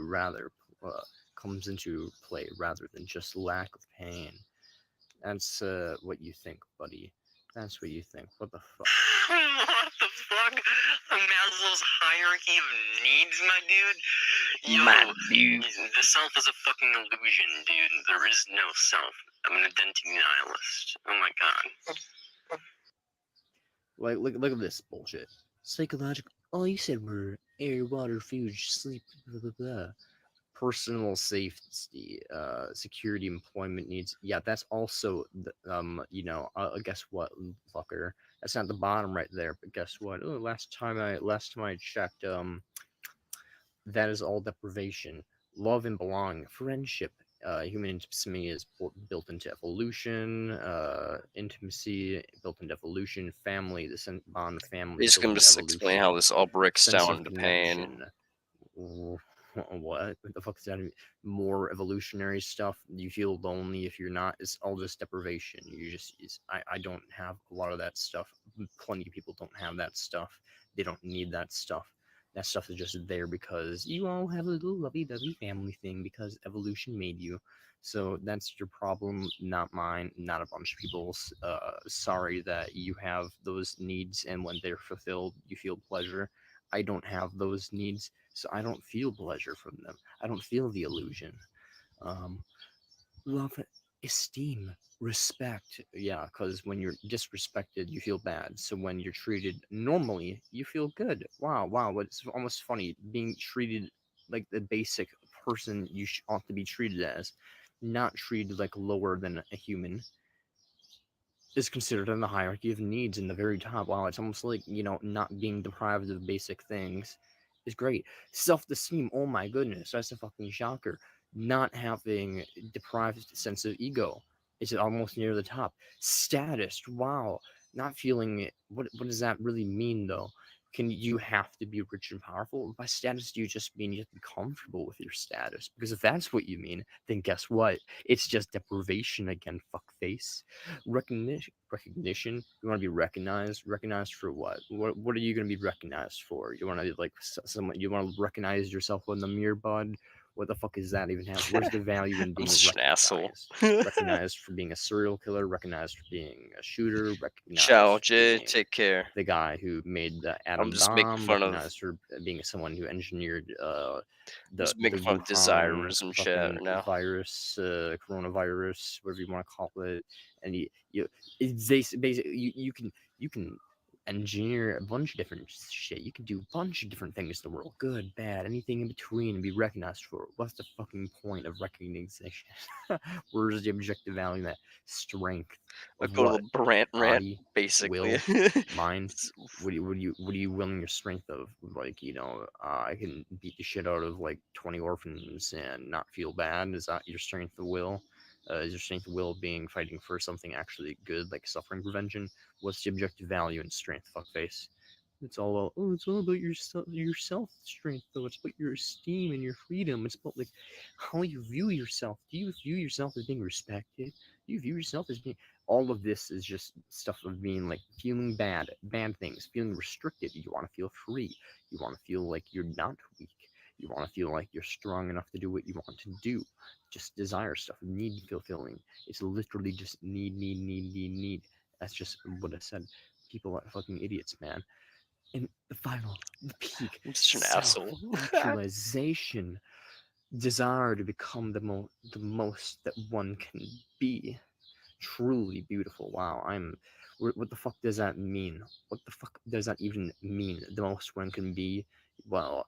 S7: play rather than just lack of pain. That's what you think, buddy. That's what you think. What the fuck?
S8: What the fuck? Maslow's hierarchy of needs, my dude? Yo, the self is a fucking illusion, dude. There is no self. I'm an identity nihilist. Oh my god.
S7: Like, look at this bullshit. Psychological. All you said were air, water, food, sleep, blah blah blah. Personal safety, security, employment needs. Yeah, that's also guess what, fucker? That's not the bottom right there, but guess what? Oh, last time I checked, that is all deprivation. Love and belonging, friendship, human intimacy is built into evolution. Intimacy built into evolution. Family, the bond of family
S1: basically, I'm
S7: built into
S1: just explaining how this all breaks
S7: sense
S1: down
S7: of
S1: into pain.
S7: connection. What the fuck is that? More evolutionary stuff. You feel lonely if you're not. It's all just deprivation. I don't have a lot of that stuff. Plenty of people don't have that stuff. They don't need that stuff. That stuff is just there because you all have a little lovey-dovey family thing because evolution made you. So that's your problem, not mine, not a bunch of people's. Sorry that you have those needs, and when they're fulfilled, you feel pleasure. I don't have those needs, so I don't feel pleasure from them. I don't feel the illusion. Love, esteem, respect. Yeah, because when you're disrespected, you feel bad. So when you're treated normally, you feel good. Wow. It's almost funny being treated like the basic person you ought to be treated as, not treated like lower than a human, is considered in the hierarchy of needs in the very top. Wow, it's almost like, not being deprived of basic things is great. Self-esteem, oh my goodness, that's a fucking shocker. Not having deprived sense of ego is almost near the top. Status, wow. Not feeling what does that really mean though? Can you have to be rich and powerful? By status, do you just mean you have to be comfortable with your status? Because if that's what you mean, then guess what? It's just deprivation again, fuckface. Recognition. You want to be recognized for what are you going to be recognized for? You want to be like someone, you want to recognize yourself in the mirror, bud? What the fuck is that even happening? Where's the value in
S1: I'm
S7: being
S1: such an asshole.
S7: recognized for being a serial killer, recognized for being a shooter,
S1: Ciao,
S7: recognized for
S1: Jay.
S7: being
S1: Take care.
S7: the guy who made the
S1: I'm
S7: atom
S1: just making
S7: bomb,
S1: fun of.
S7: recognized for being someone who engineered the
S1: Just making fun of
S7: Wuhan
S1: desirism chat
S7: fucking
S1: now.
S7: virus, coronavirus, whatever you want to call it. And it's basically you can engineer a bunch of different shit. You can do a bunch of different things in the world, good, bad, anything in between, and be recognized for it. What's the fucking point of recognition? Where's the objective value in that? Strength
S1: I
S7: of
S1: go to
S7: what?
S1: the rant,
S7: Body,
S1: basically.
S7: will, mind. What are you willing your strength of? Like, I can beat the shit out of like 20 orphans and not feel bad. Is that your strength of will? Is your strength of will being fighting for something actually good, like suffering prevention? What's the objective value in strength, fuckface? It's all about your self strength though. It's about your esteem and your freedom. It's about like how you view yourself. Do you view yourself as being respected? Do you view yourself as being all of this is just stuff of being like feeling bad things, feeling restricted. You want to feel free. You want to feel like you're not weak. You want to feel like you're strong enough to do what you want to do. Just desire stuff, need fulfilling. It's literally just need. That's just what I said. People are fucking idiots, man. And the peak,
S1: I'm such an asshole.
S7: self-actualization, desire to become the most that one can be. truly beautiful. Wow, what the fuck does that mean? What the fuck does that even mean? The most one can be, well,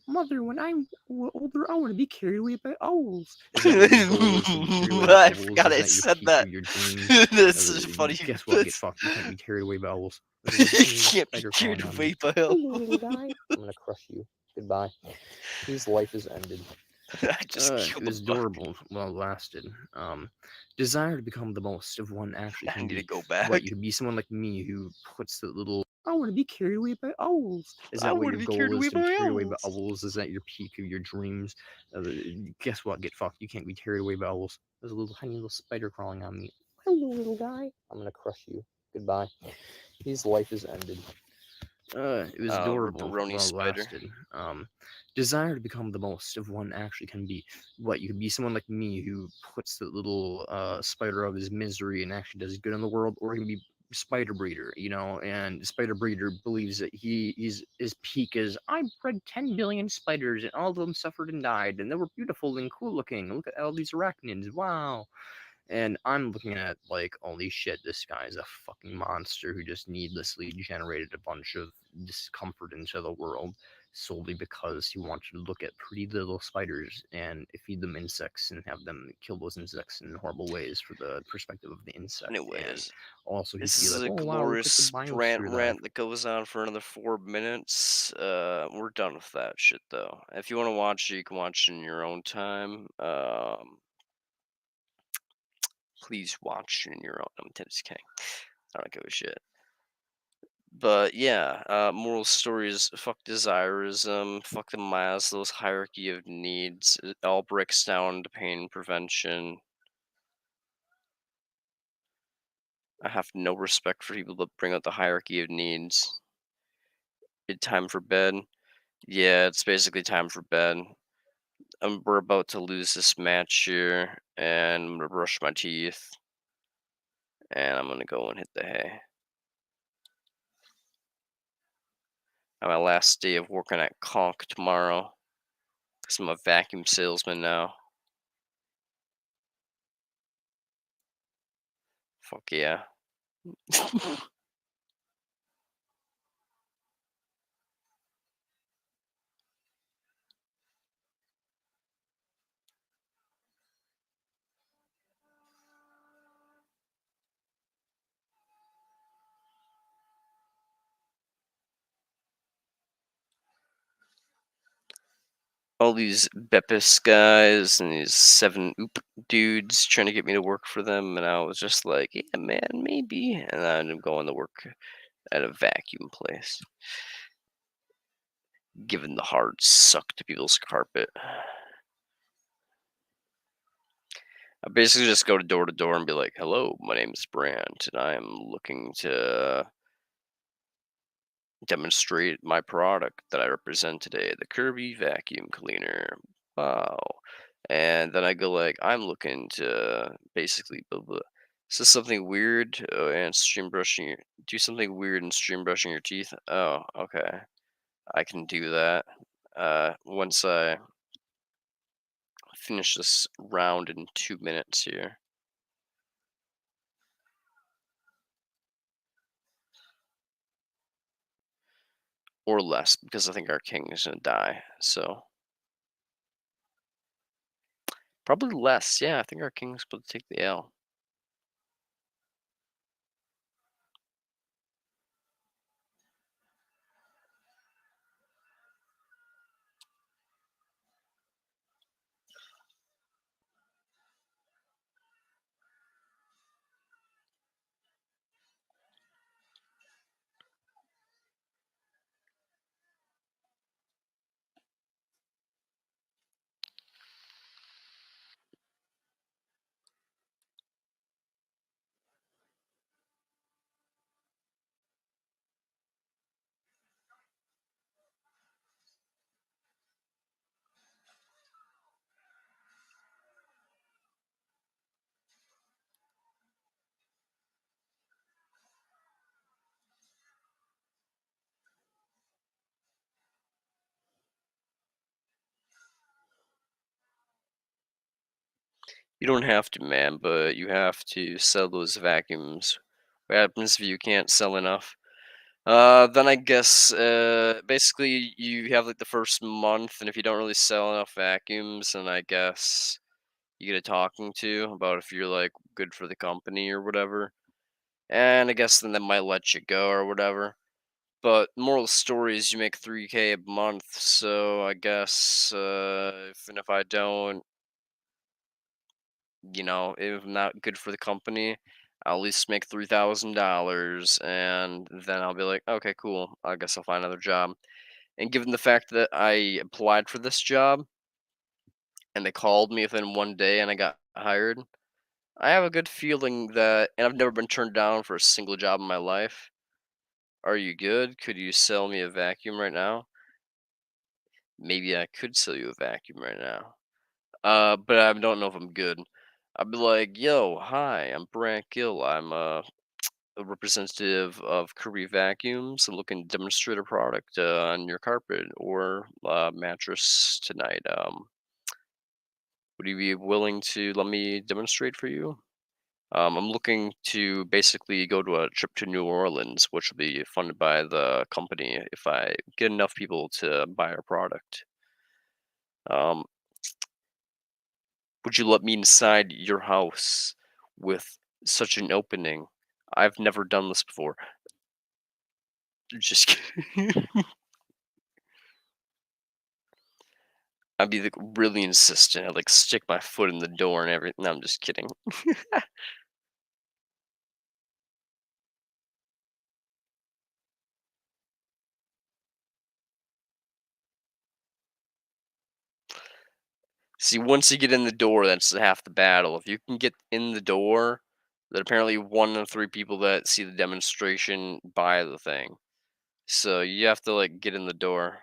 S7: mother, when I'm older, I want to be carried away by owls. Is that what your goal is, to be carried away by
S1: I
S7: owls?
S1: forgot
S7: Is
S1: I
S7: that your
S1: said
S7: peak
S1: that.
S7: of your dreams?
S1: This is funny.
S7: Guess what? Get fucked. You can't be carried away by owls. There's a little tiny
S1: You
S7: little
S1: can't be
S7: spider
S1: carried
S7: crawling on
S1: away
S7: me.
S1: by
S7: Hello,
S1: owls.
S7: little guy. I'm gonna crush you. Goodbye. His life is ended.
S1: I just
S7: It
S1: killed
S7: was
S1: a bug.
S7: adorable while it lasted. Desire to become the most of one actually
S1: I
S7: can
S1: need to
S7: be.
S1: go
S7: What,
S1: back.
S7: you could be someone like me who puts the little, I want to be carried away by owls. Is
S1: I
S7: that what
S1: want
S7: your
S1: to be
S7: goal
S1: carried
S7: is,
S1: away
S7: to be
S1: by
S7: carried away by
S1: owls.
S7: owls? Is that your peak of your dreams? Guess what? Get fucked. You can't be carried away by owls. There's a little tiny little spider crawling on me. Hello, little guy. I'm gonna crush you. Goodbye. His life is ended. It was adorable
S1: Ripperoni
S7: while it
S1: spider.
S7: lasted. Desire to become the most of one actually can be. What, you could be someone like me who puts the little spider of his misery and actually does good in the world, or he can be spider breeder, and spider breeder believes that his peak is, I bred 10 billion spiders and all of them suffered and died and they were beautiful and cool looking. Look at all these arachnids. Wow. And I'm looking at like, holy shit, this guy's a fucking monster who just needlessly generated a bunch of discomfort into the world solely because he wanted to look at pretty little spiders and feed them insects and have them kill those insects in horrible ways for the perspective of the insect. And
S1: Anyways,
S7: also he'd
S1: this
S7: be
S1: is
S7: like,
S1: a
S7: oh wow, look at the
S1: glorious
S7: biosphere that
S1: rant that goes on for another 4 minutes. We're done with that shit though. If you want to watch it, you can watch it in your own time. Please watch it in your own. I'm just kidding. I don't give a shit. But yeah, moral stories. Fuck desirism. Fuck the Maslow's hierarchy of needs. It all breaks down to pain prevention. I have no respect for people that bring up the hierarchy of needs. Time for bed. Yeah, it's basically time for bed. We're about to lose this match here, and I'm gonna brush my teeth, and I'm gonna go and hit the hay. On my last day of working at Conk tomorrow, because I'm a vacuum salesman now. Fuck yeah. All these Beppis guys and these 7-oop dudes trying to get me to work for them, and I was just like, yeah, man, maybe. And I ended up going to work at a vacuum place, giving the hard suck to people's carpet. I basically just go to door and be like, hello, my name is Brand, and I am looking to demonstrate my product that I represent today, the Kirby vacuum cleaner. Wow. And then I go like, I'm looking to basically blah, blah. Is this something weird? And stream brushing your, do something weird and stream brushing your teeth. Oh, okay. I can do that. Once I finish this round in 2 minutes here. Or less, because I think our king is gonna die. So probably less. Yeah, I think our king's supposed to take the L. You don't have to, man, but you have to sell those vacuums. What happens if you can't sell enough? Then I guess, basically you have like the first month, and if you don't really sell enough vacuums, then I guess you get a talking to about if you're like good for the company or whatever. And I guess then they might let you go or whatever. But moral of the story is you make 3K a month, so I guess if I don't, if I'm not good for the company, I'll at least make $3,000, and then I'll be like, okay, cool. I guess I'll find another job. And given the fact that I applied for this job and they called me within one day and I got hired, I have a good feeling that, and I've never been turned down for a single job in my life. Are you good? Could you sell me a vacuum right now? Maybe I could sell you a vacuum right now. But I don't know if I'm good. I'd be like, yo, hi, I'm Brant Gill. I'm a representative of Kirby Vacuums. I'm looking to demonstrate a product on your carpet or mattress tonight. Would you be willing to let me demonstrate for you? I'm looking to basically go to a trip to New Orleans, which will be funded by the company if I get enough people to buy our product. Um, would you let me inside your house with such an opening? I've never done this before. Just kidding. I'd be like really insistent. I'd like stick my foot in the door and everything. No, I'm just kidding. See, once you get in the door, that's half the battle. If you can get in the door, then apparently 1 of 3 people that see the demonstration buy the thing. So you have to like get in the door.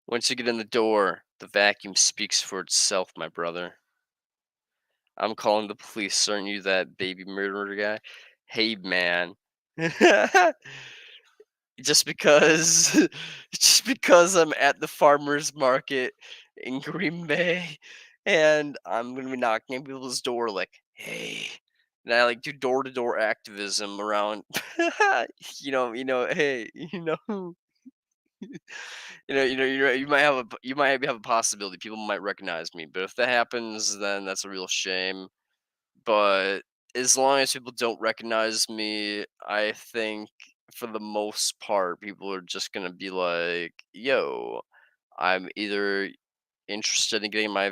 S1: Once you get in the door, the vacuum speaks for itself, my brother. I'm calling the police. Aren't you that baby murderer guy? Hey, man. just because just because I'm at the farmers market in Green Bay and I'm gonna be knocking on people's door like, hey. And I like do door to door activism around hey, you might have a possibility people might recognize me, but if that happens, then that's a real shame. But as long as people don't recognize me, I think for the most part, people are just gonna be like, "Yo, I'm either interested in getting my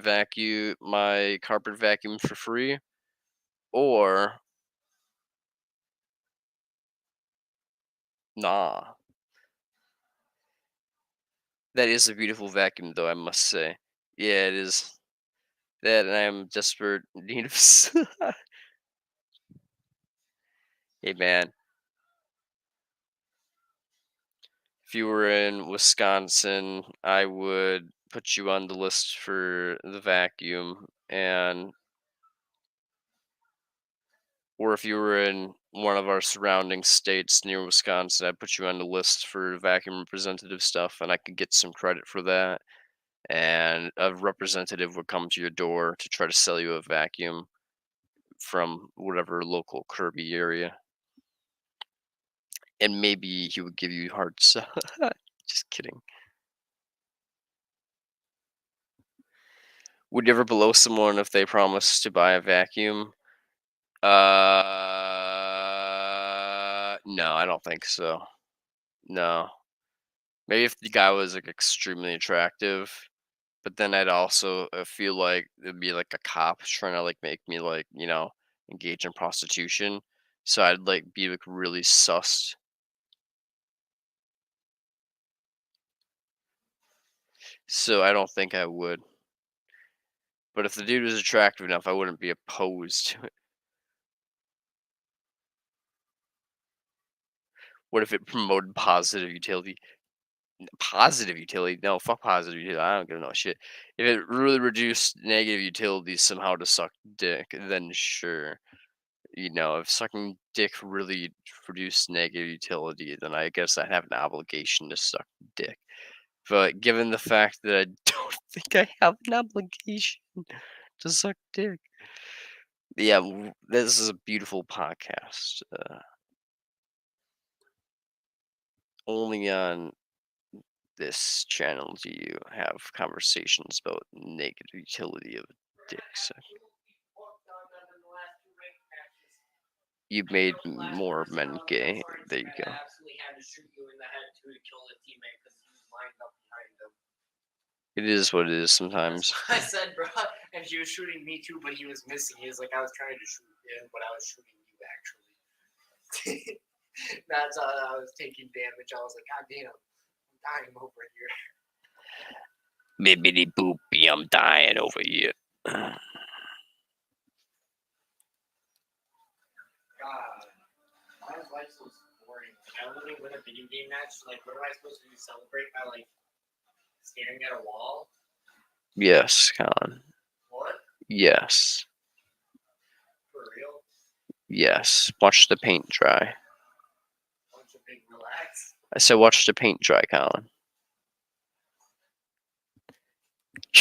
S1: carpet vacuum for free, or nah." That is a beautiful vacuum, though, I must say. Yeah, it is. That, and I am desperate need of. Hey, man. If you were in Wisconsin, I would put you on the list for the vacuum, and or if you were in one of our surrounding states near Wisconsin, I'd put you on the list for vacuum representative stuff, and I could get some credit for that. And a representative would come to your door to try to sell you a vacuum from whatever local Kirby area, and maybe he would give you hearts. Just kidding. Would you ever blow someone if they promise to buy a vacuum? No, I don't think so. No. Maybe if the guy was like extremely attractive, but then I'd also feel like it'd be like a cop trying to like make me like, engage in prostitution. So I'd like be like really sus. So I don't think I would. But if the dude was attractive enough, I wouldn't be opposed to it. What if it promoted positive utility? Positive utility? No, fuck positive utility. I don't give no shit. If it really reduced negative utilities somehow to suck dick, then sure. If sucking dick really reduced negative utility, then I guess I have an obligation to suck dick. But given the fact that I don't think I have an obligation to suck dick, yeah, this is a beautiful podcast. Only on this channel do you have conversations about naked utility of dicks. You made more men gay. There you go.
S6: Absolutely had to shoot you in the head too to kill the teammate because he was lined up behind him.
S1: It is what it is sometimes.
S6: I said, bro, and he was shooting me too, but he was missing. He was like, I was trying to shoot him, but I was shooting you actually. That's how I was taking damage. I was like, God damn, I'm dying over here.
S1: Bibbidi boopy, I'm dying over here.
S6: God, why is life so boring? Like, I literally win a video game match. Like, what am I supposed to do? Celebrate by like staring at a wall?
S1: Yes, Colin.
S6: What?
S1: Yes.
S6: For real?
S1: Yes. Watch the paint dry.
S6: Bunch of big relax.
S1: I said watch the paint dry, Colin.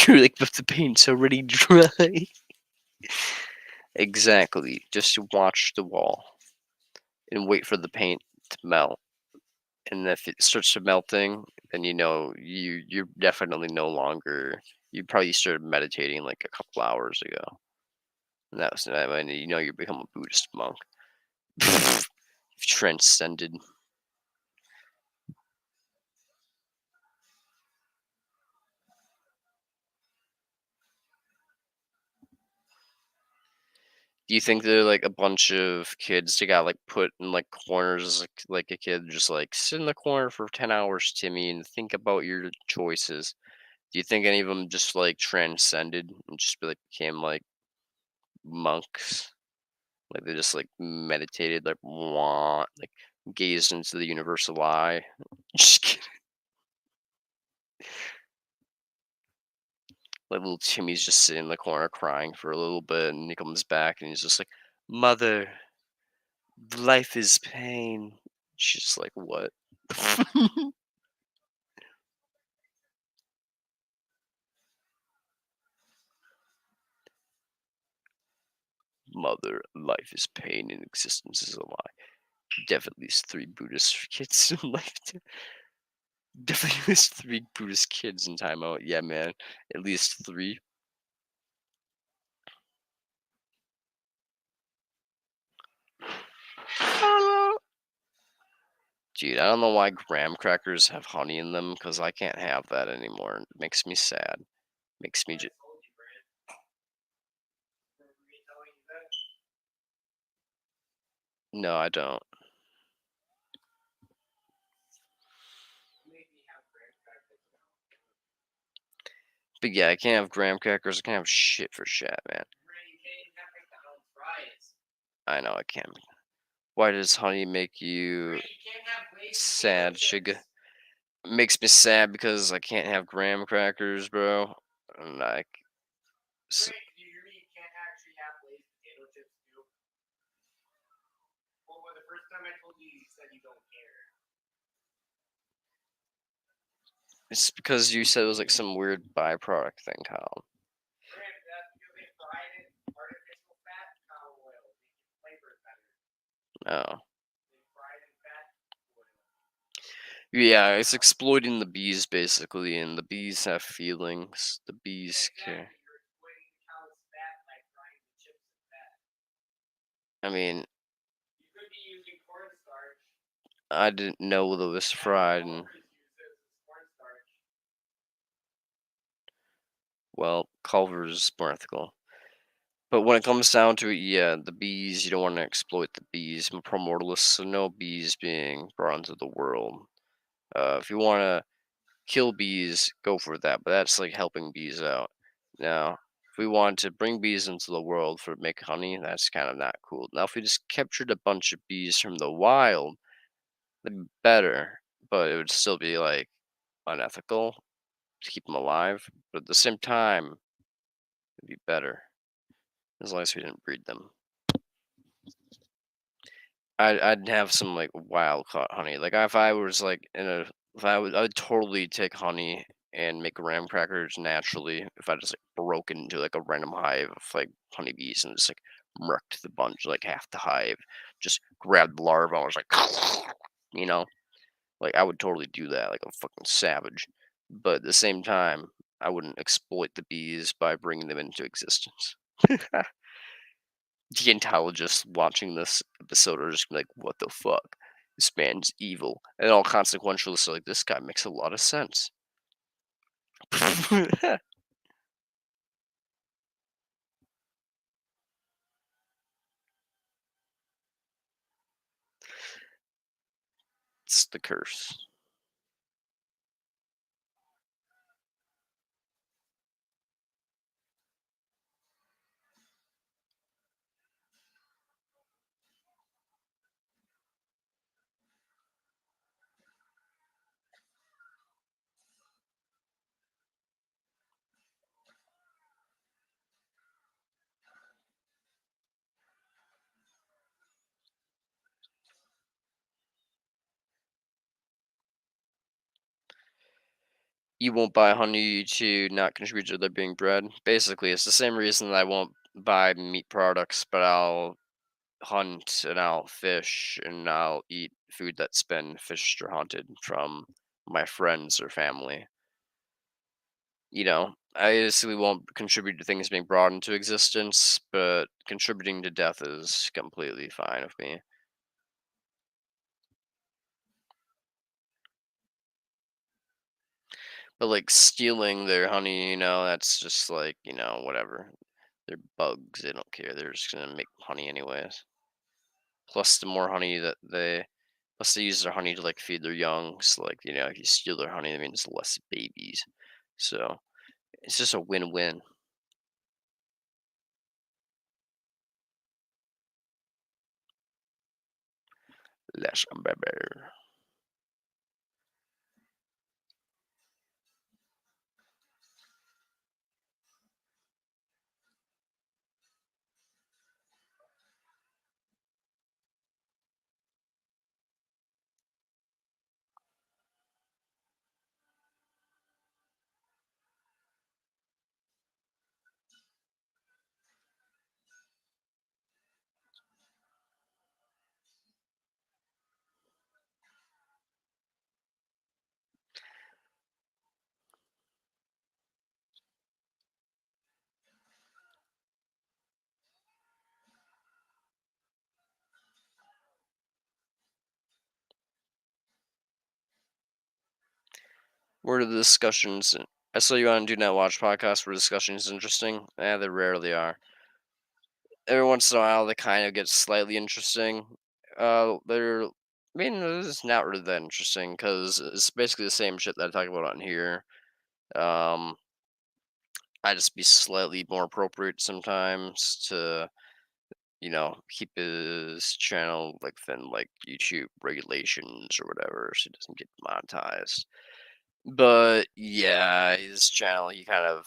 S1: You're like, but the paint's already dry. Exactly. Just watch the wall and wait for the paint to melt. And if it starts to melting, then you know you're definitely no longer. You probably started meditating like a couple hours ago, and that was when you know you become a Buddhist monk. You've transcended. Do you think they're like a bunch of kids that got like put in like corners, like a kid just like sit in the corner for 10 hours, Timmy, and think about your choices? Do you think any of them just like transcended and just like became like monks? Like they just like meditated, like like gazed into the universal eye. Just kidding. Like little Timmy's just sitting in the corner crying for a little bit, and he comes back and he's just like, "Mother, life is pain." She's just like, "What?" Mother, life is pain and existence is a lie. Definitely at least 3 Buddhist kids in life. Definitely at least 3 Buddhist kids in timeout. Yeah, man. At least 3. Dude, I don't know why graham crackers have honey in them, because I can't have that anymore. It makes me sad. Makes me just. No, I don't. But yeah, I can't have graham crackers. I can't have shit for shat, man. I know I can't. Why does honey make you sad, sugar? Makes me sad because I can't have graham crackers, bro. And like, s- it's because you said it was like some weird byproduct thing, Kyle. Oh. Yeah, it's exploiting the bees basically, and the bees have feelings. The bees care. I mean, I didn't know that it was fried, and well, Culver's is more ethical. But when it comes down to it, yeah, the bees, you don't want to exploit the bees. I'm a primordialist, so no bees being brought into the world. If you want to kill bees, go for that, but that's like helping bees out. Now, if we want to bring bees into the world for make honey, that's kind of not cool. Now, if we just captured a bunch of bees from the wild, that'd be better, but it would still be like unethical to keep them alive. But at the same time, it'd be better as long as we didn't breed them. I'd have some like wild caught honey. Like if I was like in a if I would totally take honey and make graham crackers naturally. If I just like broke into like a random hive of like honeybees and just like murked the bunch, like half the hive, just grabbed the larva and was like, you know, like I would totally do that like a fucking savage. But at the same time, I wouldn't exploit the bees by bringing them into existence. The Deontologists watching this episode are just gonna be like, "What the fuck? This man's evil," and all consequentialists are like, "This guy makes a lot of sense." It's the curse. You won't buy honey to not contribute to there being bread. Basically, it's the same reason that I won't buy meat products, but I'll hunt and I'll fish and I'll eat food that's been fished or hunted from my friends or family. You know, I basically won't contribute to things being brought into existence, but contributing to death is completely fine with me. But like stealing their honey, that's just like, whatever. They're bugs. They don't care. They're just gonna make honey anyways. Plus, the more honey plus they use their honey to like feed their young. So like, if you steal their honey, that means less babies. So it's just a win-win. Less better. Where the discussions? I saw you on Do Not Watch podcast where discussions interesting. Yeah, they rarely are. Every once in a while, they kind of get slightly interesting. I mean, it's not really that interesting because it's basically the same shit that I talk about on here. Um, I just be slightly more appropriate sometimes to, keep his channel like within like YouTube regulations or whatever, so it doesn't get monetized. But yeah, his channel, he kind of,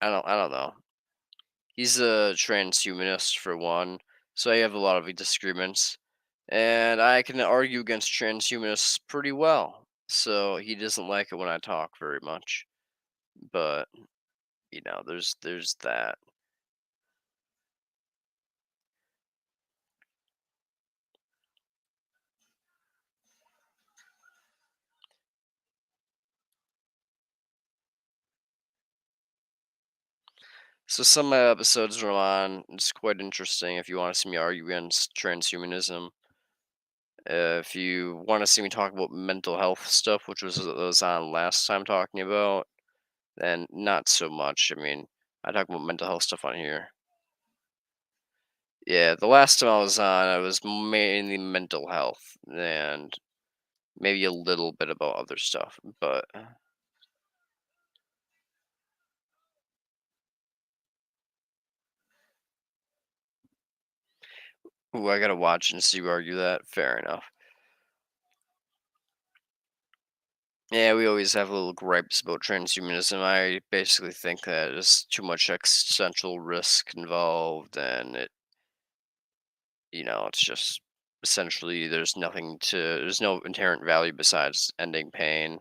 S1: I don't know. He's a transhumanist for one, so I have a lot of disagreements, and I can argue against transhumanists pretty well. So he doesn't like it when I talk very much, but there's that. So some of my episodes are on. It's quite interesting if you want to see me argue against transhumanism. If you want to see me talk about mental health stuff, which was on last time talking about, then not so much. I mean, I talk about mental health stuff on here. Yeah, the last time I was on, I was mainly mental health and maybe a little bit about other stuff. But ooh, I gotta watch and see you argue that. Fair enough. Yeah, we always have little gripes about transhumanism. I basically think that there's too much existential risk involved, and it's just essentially there's no inherent value besides ending pain,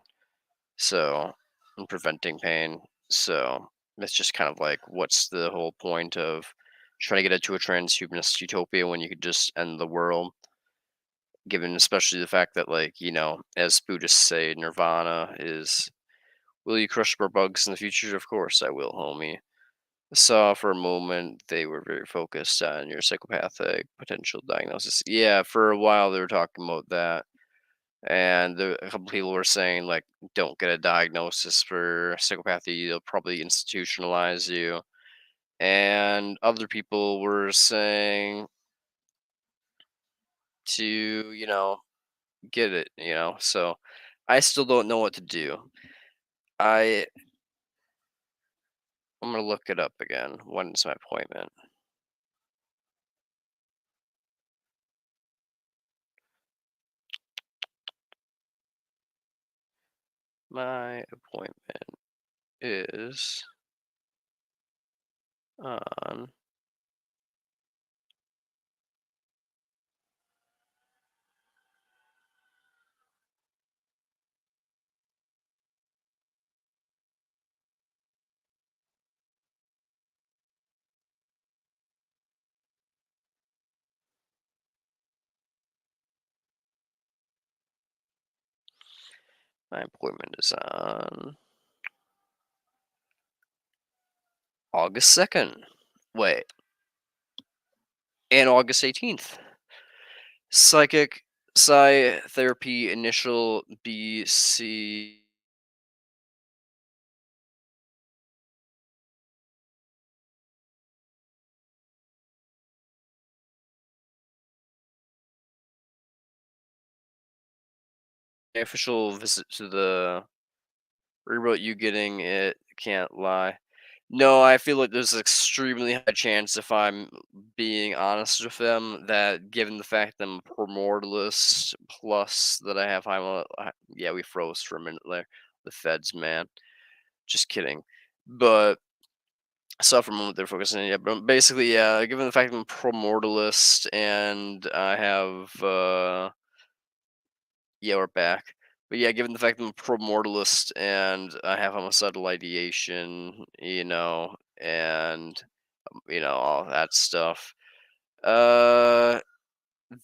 S1: so and preventing pain. So it's just kind of like, what's the whole point of trying to get into a transhumanist utopia when you could just end the world? Given especially the fact that, like, as Buddhists say, nirvana is, will you crush more bugs in the future? Of course I will, homie. Saw for a moment they were very focused on your psychopathic potential diagnosis. Yeah, for a while they were talking about that. And a couple people were saying, like, don't get a diagnosis for psychopathy, they'll probably institutionalize you. And other people were saying to, get it. So I still don't know what to do. I'm gonna look it up again. When's my appointment? My appointment is on my appointment is on August 2nd. Wait, and August 18th. Psychic Psy Therapy Initial BC. Official visit to the rewrote you getting it, can't lie. No, I feel like there's an extremely high chance, if I'm being honest with them, that given the fact that I'm a primordialist, plus that I have yeah, we froze for a minute there. The feds, man. Just kidding. But so for a moment they're focusing, yeah, but basically, yeah, given the fact that I'm primordialist and I have yeah, we're back. But yeah, given the fact that I'm a primordialist and I have homicidal ideation, and all that stuff. Uh,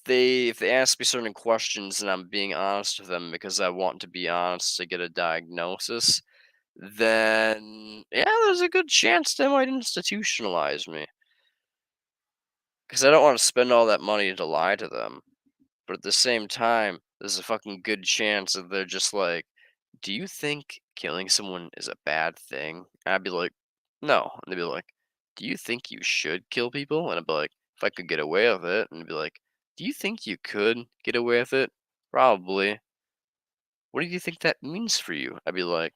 S1: if they ask me certain questions and I'm being honest with them because I want to be honest to get a diagnosis, then yeah, there's a good chance they might institutionalize me because I don't want to spend all that money to lie to them. But at the same time, there's a fucking good chance that they're just like, "Do you think killing someone is a bad thing?" And I'd be like, "No." And they'd be like, "Do you think you should kill people?" And I'd be like, "If I could get away with it." And they'd be like, "Do you think you could get away with it?" Probably. What do you think that means for you? I'd be like,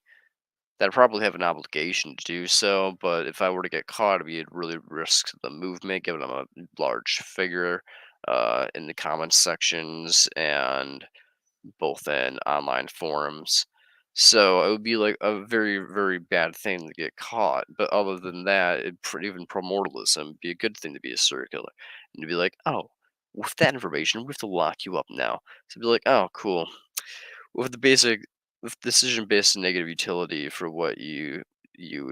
S1: that I'd probably have an obligation to do so, but if I were to get caught, it'd be really risk the movement, given I'm a large figure in the comments sections and both in online forums. So it would be like a very, very bad thing to get caught. But other than that, even primordialism would be a good thing to be a serial killer. And to be like, oh, with that information, we have to lock you up now. So be like, oh, cool. With decision based negative utility for what you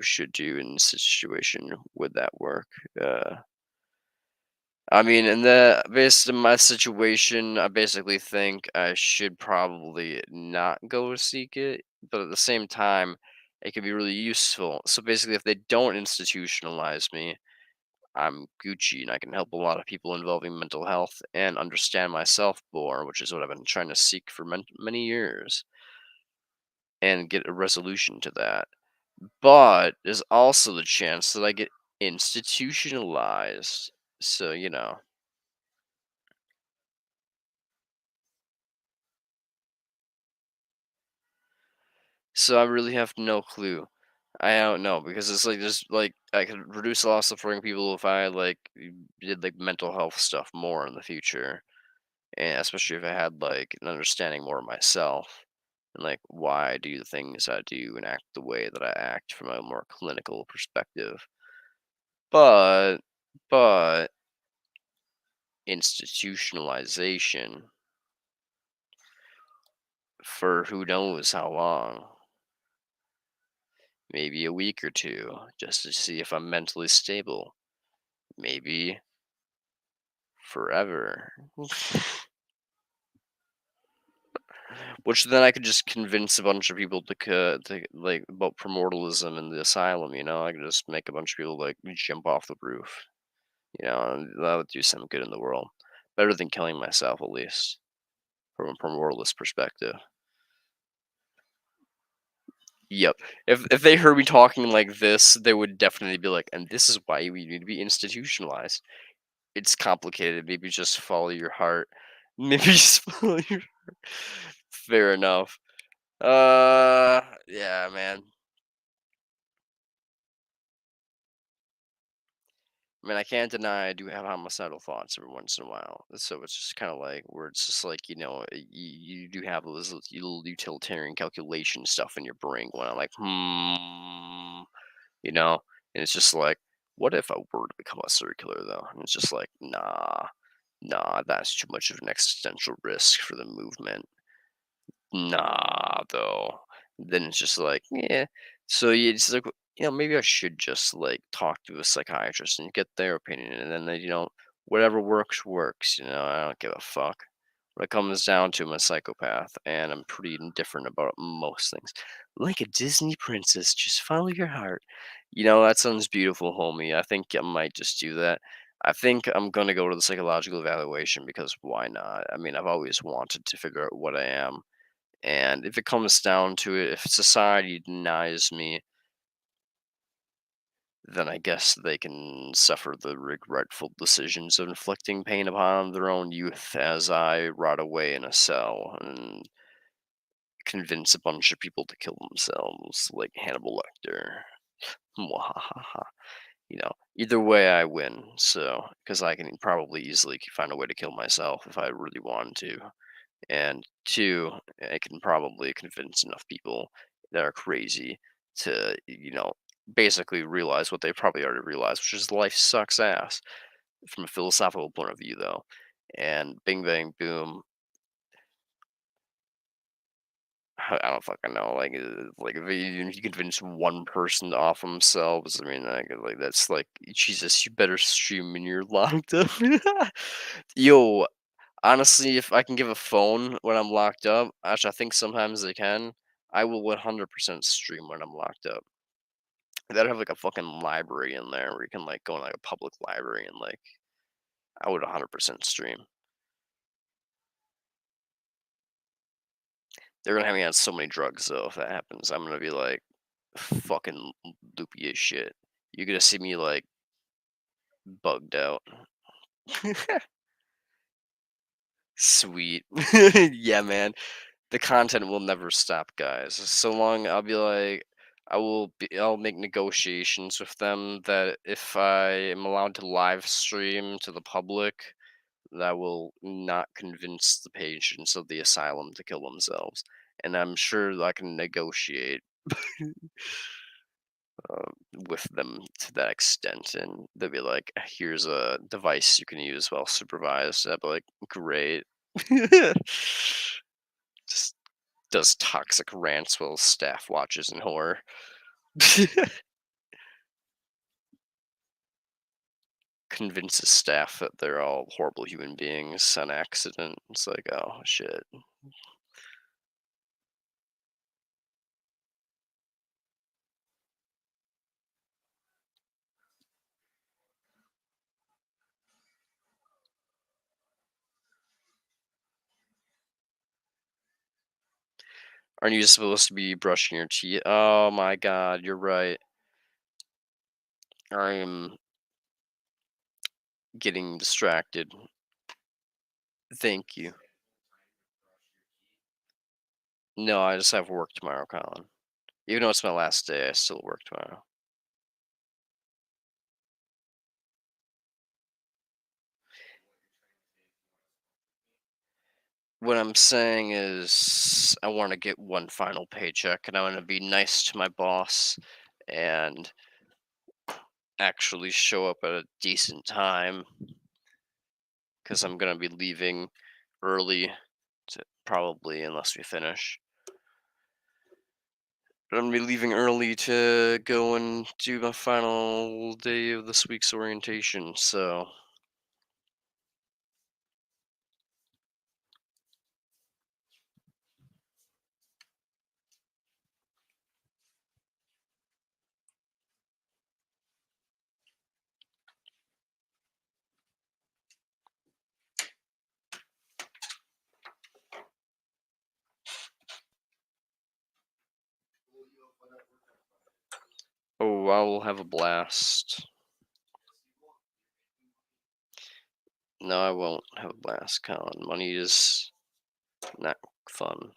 S1: should do in this situation, would that work? I mean, based on my situation, I basically think I should probably not go seek it, but at the same time, it could be really useful. So basically, if they don't institutionalize me, I'm Gucci and I can help a lot of people involving mental health and understand myself more, which is what I've been trying to seek for many years and get a resolution to that. But there's also the chance that I get institutionalized. So. So I really have no clue. I don't know because it's like there's like I could reduce a lot of suffering people if I like did like mental health stuff more in the future, and especially if I had like an understanding more of myself and like why I do the things I do and act the way that I act from a more clinical perspective. But but institutionalization for who knows how long. Maybe a week or two, just to see if I'm mentally stable. Maybe forever. Which then I could just convince a bunch of people to like about primordialism in the asylum. I could just make a bunch of people like jump off the roof. And that would do some good in the world. Better than killing myself, at least from a primordialist perspective. Yep. If they heard me talking like this, they would definitely be like, and this is why we need to be institutionalized. It's complicated. Maybe just follow your heart. Maybe just follow your heart. Fair enough. Yeah, man. I mean, I can't deny I do have homicidal thoughts every once in a while. So it's just kind of like where it's just like you do have those little utilitarian calculation stuff in your brain when I'm like, you know, and it's just like, what if I were to become a circular though? And it's just like, nah, that's too much of an existential risk for the movement. Nah, though. Then it's just like, yeah. So you just like, maybe I should just like talk to a psychiatrist and get their opinion, and then whatever works works. I don't give a fuck. When it comes down to, I'm a psychopath, and I'm pretty indifferent about most things. Like a Disney princess, just follow your heart. That sounds beautiful, homie. I think I might just do that. I think I'm gonna go to the psychological evaluation because why not? I mean, I've always wanted to figure out what I am. And if it comes down to it, if society denies me, then I guess they can suffer the regretful decisions of inflicting pain upon their own youth as I rot away in a cell and convince a bunch of people to kill themselves, like Hannibal Lecter. Mwahaha. Either way I win, so, because I can probably easily find a way to kill myself if I really wanted to. And two, I can probably convince enough people that are crazy to, basically realize what they probably already realized, which is life sucks ass from a philosophical point of view, though. And bing, bang, boom. I don't fucking know. Like if you convince one person to off themselves, I mean, like that's like Jesus. You better stream when you're locked up. Yo, honestly, if I can give a phone when I'm locked up, actually, I think sometimes they can. I will 100% stream when I'm locked up. They gotta have like a fucking library in there where you can like go in like a public library and like I would 100% stream. They're gonna have me on so many drugs though. If that happens, I'm gonna be like fucking loopy as shit. You're gonna see me like bugged out. Sweet. Yeah, man. The content will never stop, guys. So long I'll be like I'll make negotiations with them that if I am allowed to live stream to the public, that will not convince the patients of the asylum to kill themselves. And I'm sure I can negotiate with them to that extent, and they'll be like, "Here's a device you can use while supervised." I'll be like, "Great." Just does toxic rants while staff watches in horror. Convinces staff that they're all horrible human beings on accident. It's like, oh shit. Aren't you supposed to be brushing your teeth? Oh my god, you're right. I am getting distracted. Thank you. No, I just have work tomorrow, Colin. Even though it's my last day, I still work tomorrow. What I'm saying is, I want to get one final paycheck, and I want to be nice to my boss, and actually show up at a decent time. because I'm gonna be leaving early to probably, unless we finish. But I'm gonna be leaving early to go and do my final day of this week's orientation. So oh, I will have a blast. No, I won't have a blast, Colin. Money is not fun.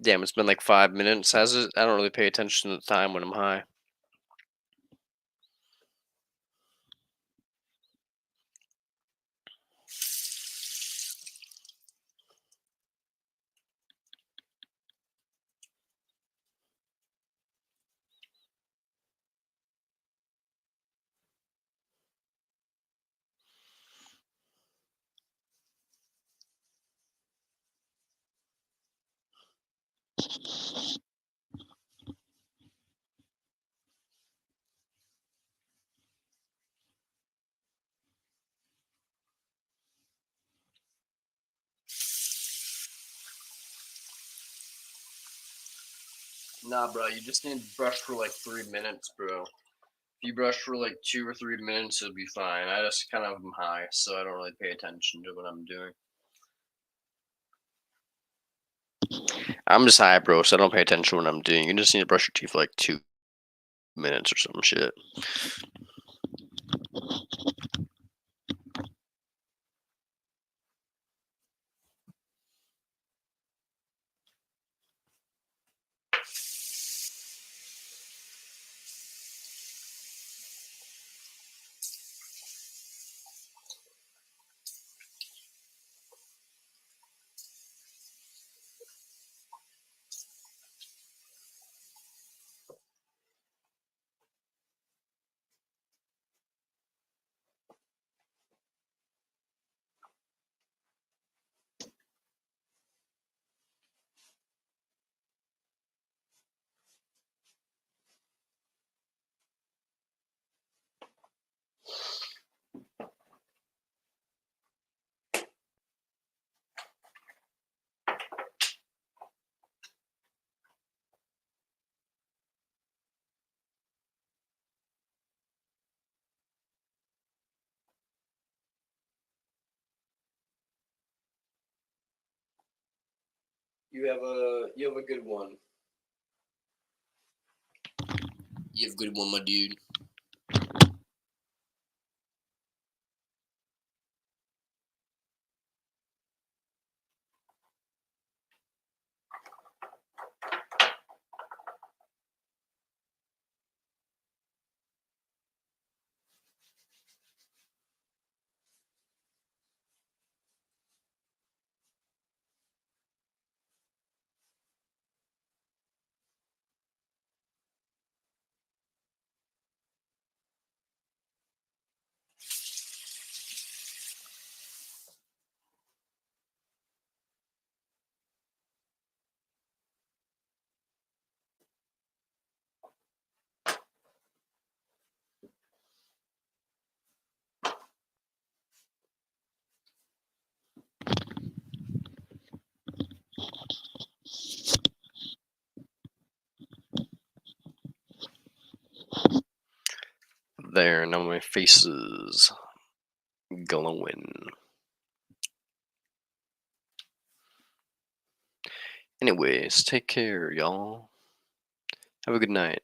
S1: Damn, it's been like 5 minutes. Has it? I don't really pay attention to the time when I'm high. Nah, bro, you just need to brush for like 3 minutes, bro. If you brush for like 2 or 3 minutes, it'll be fine. I just kind of am high, so I don't really pay attention to what I'm doing. I'm just high, bro, so I don't pay attention to what I'm doing. You just need to brush your teeth for like 2 minutes or some shit. You have a good one. You have a good one, my dude. There, now my face is glowing. Anyways, take care, y'all. Have a good night.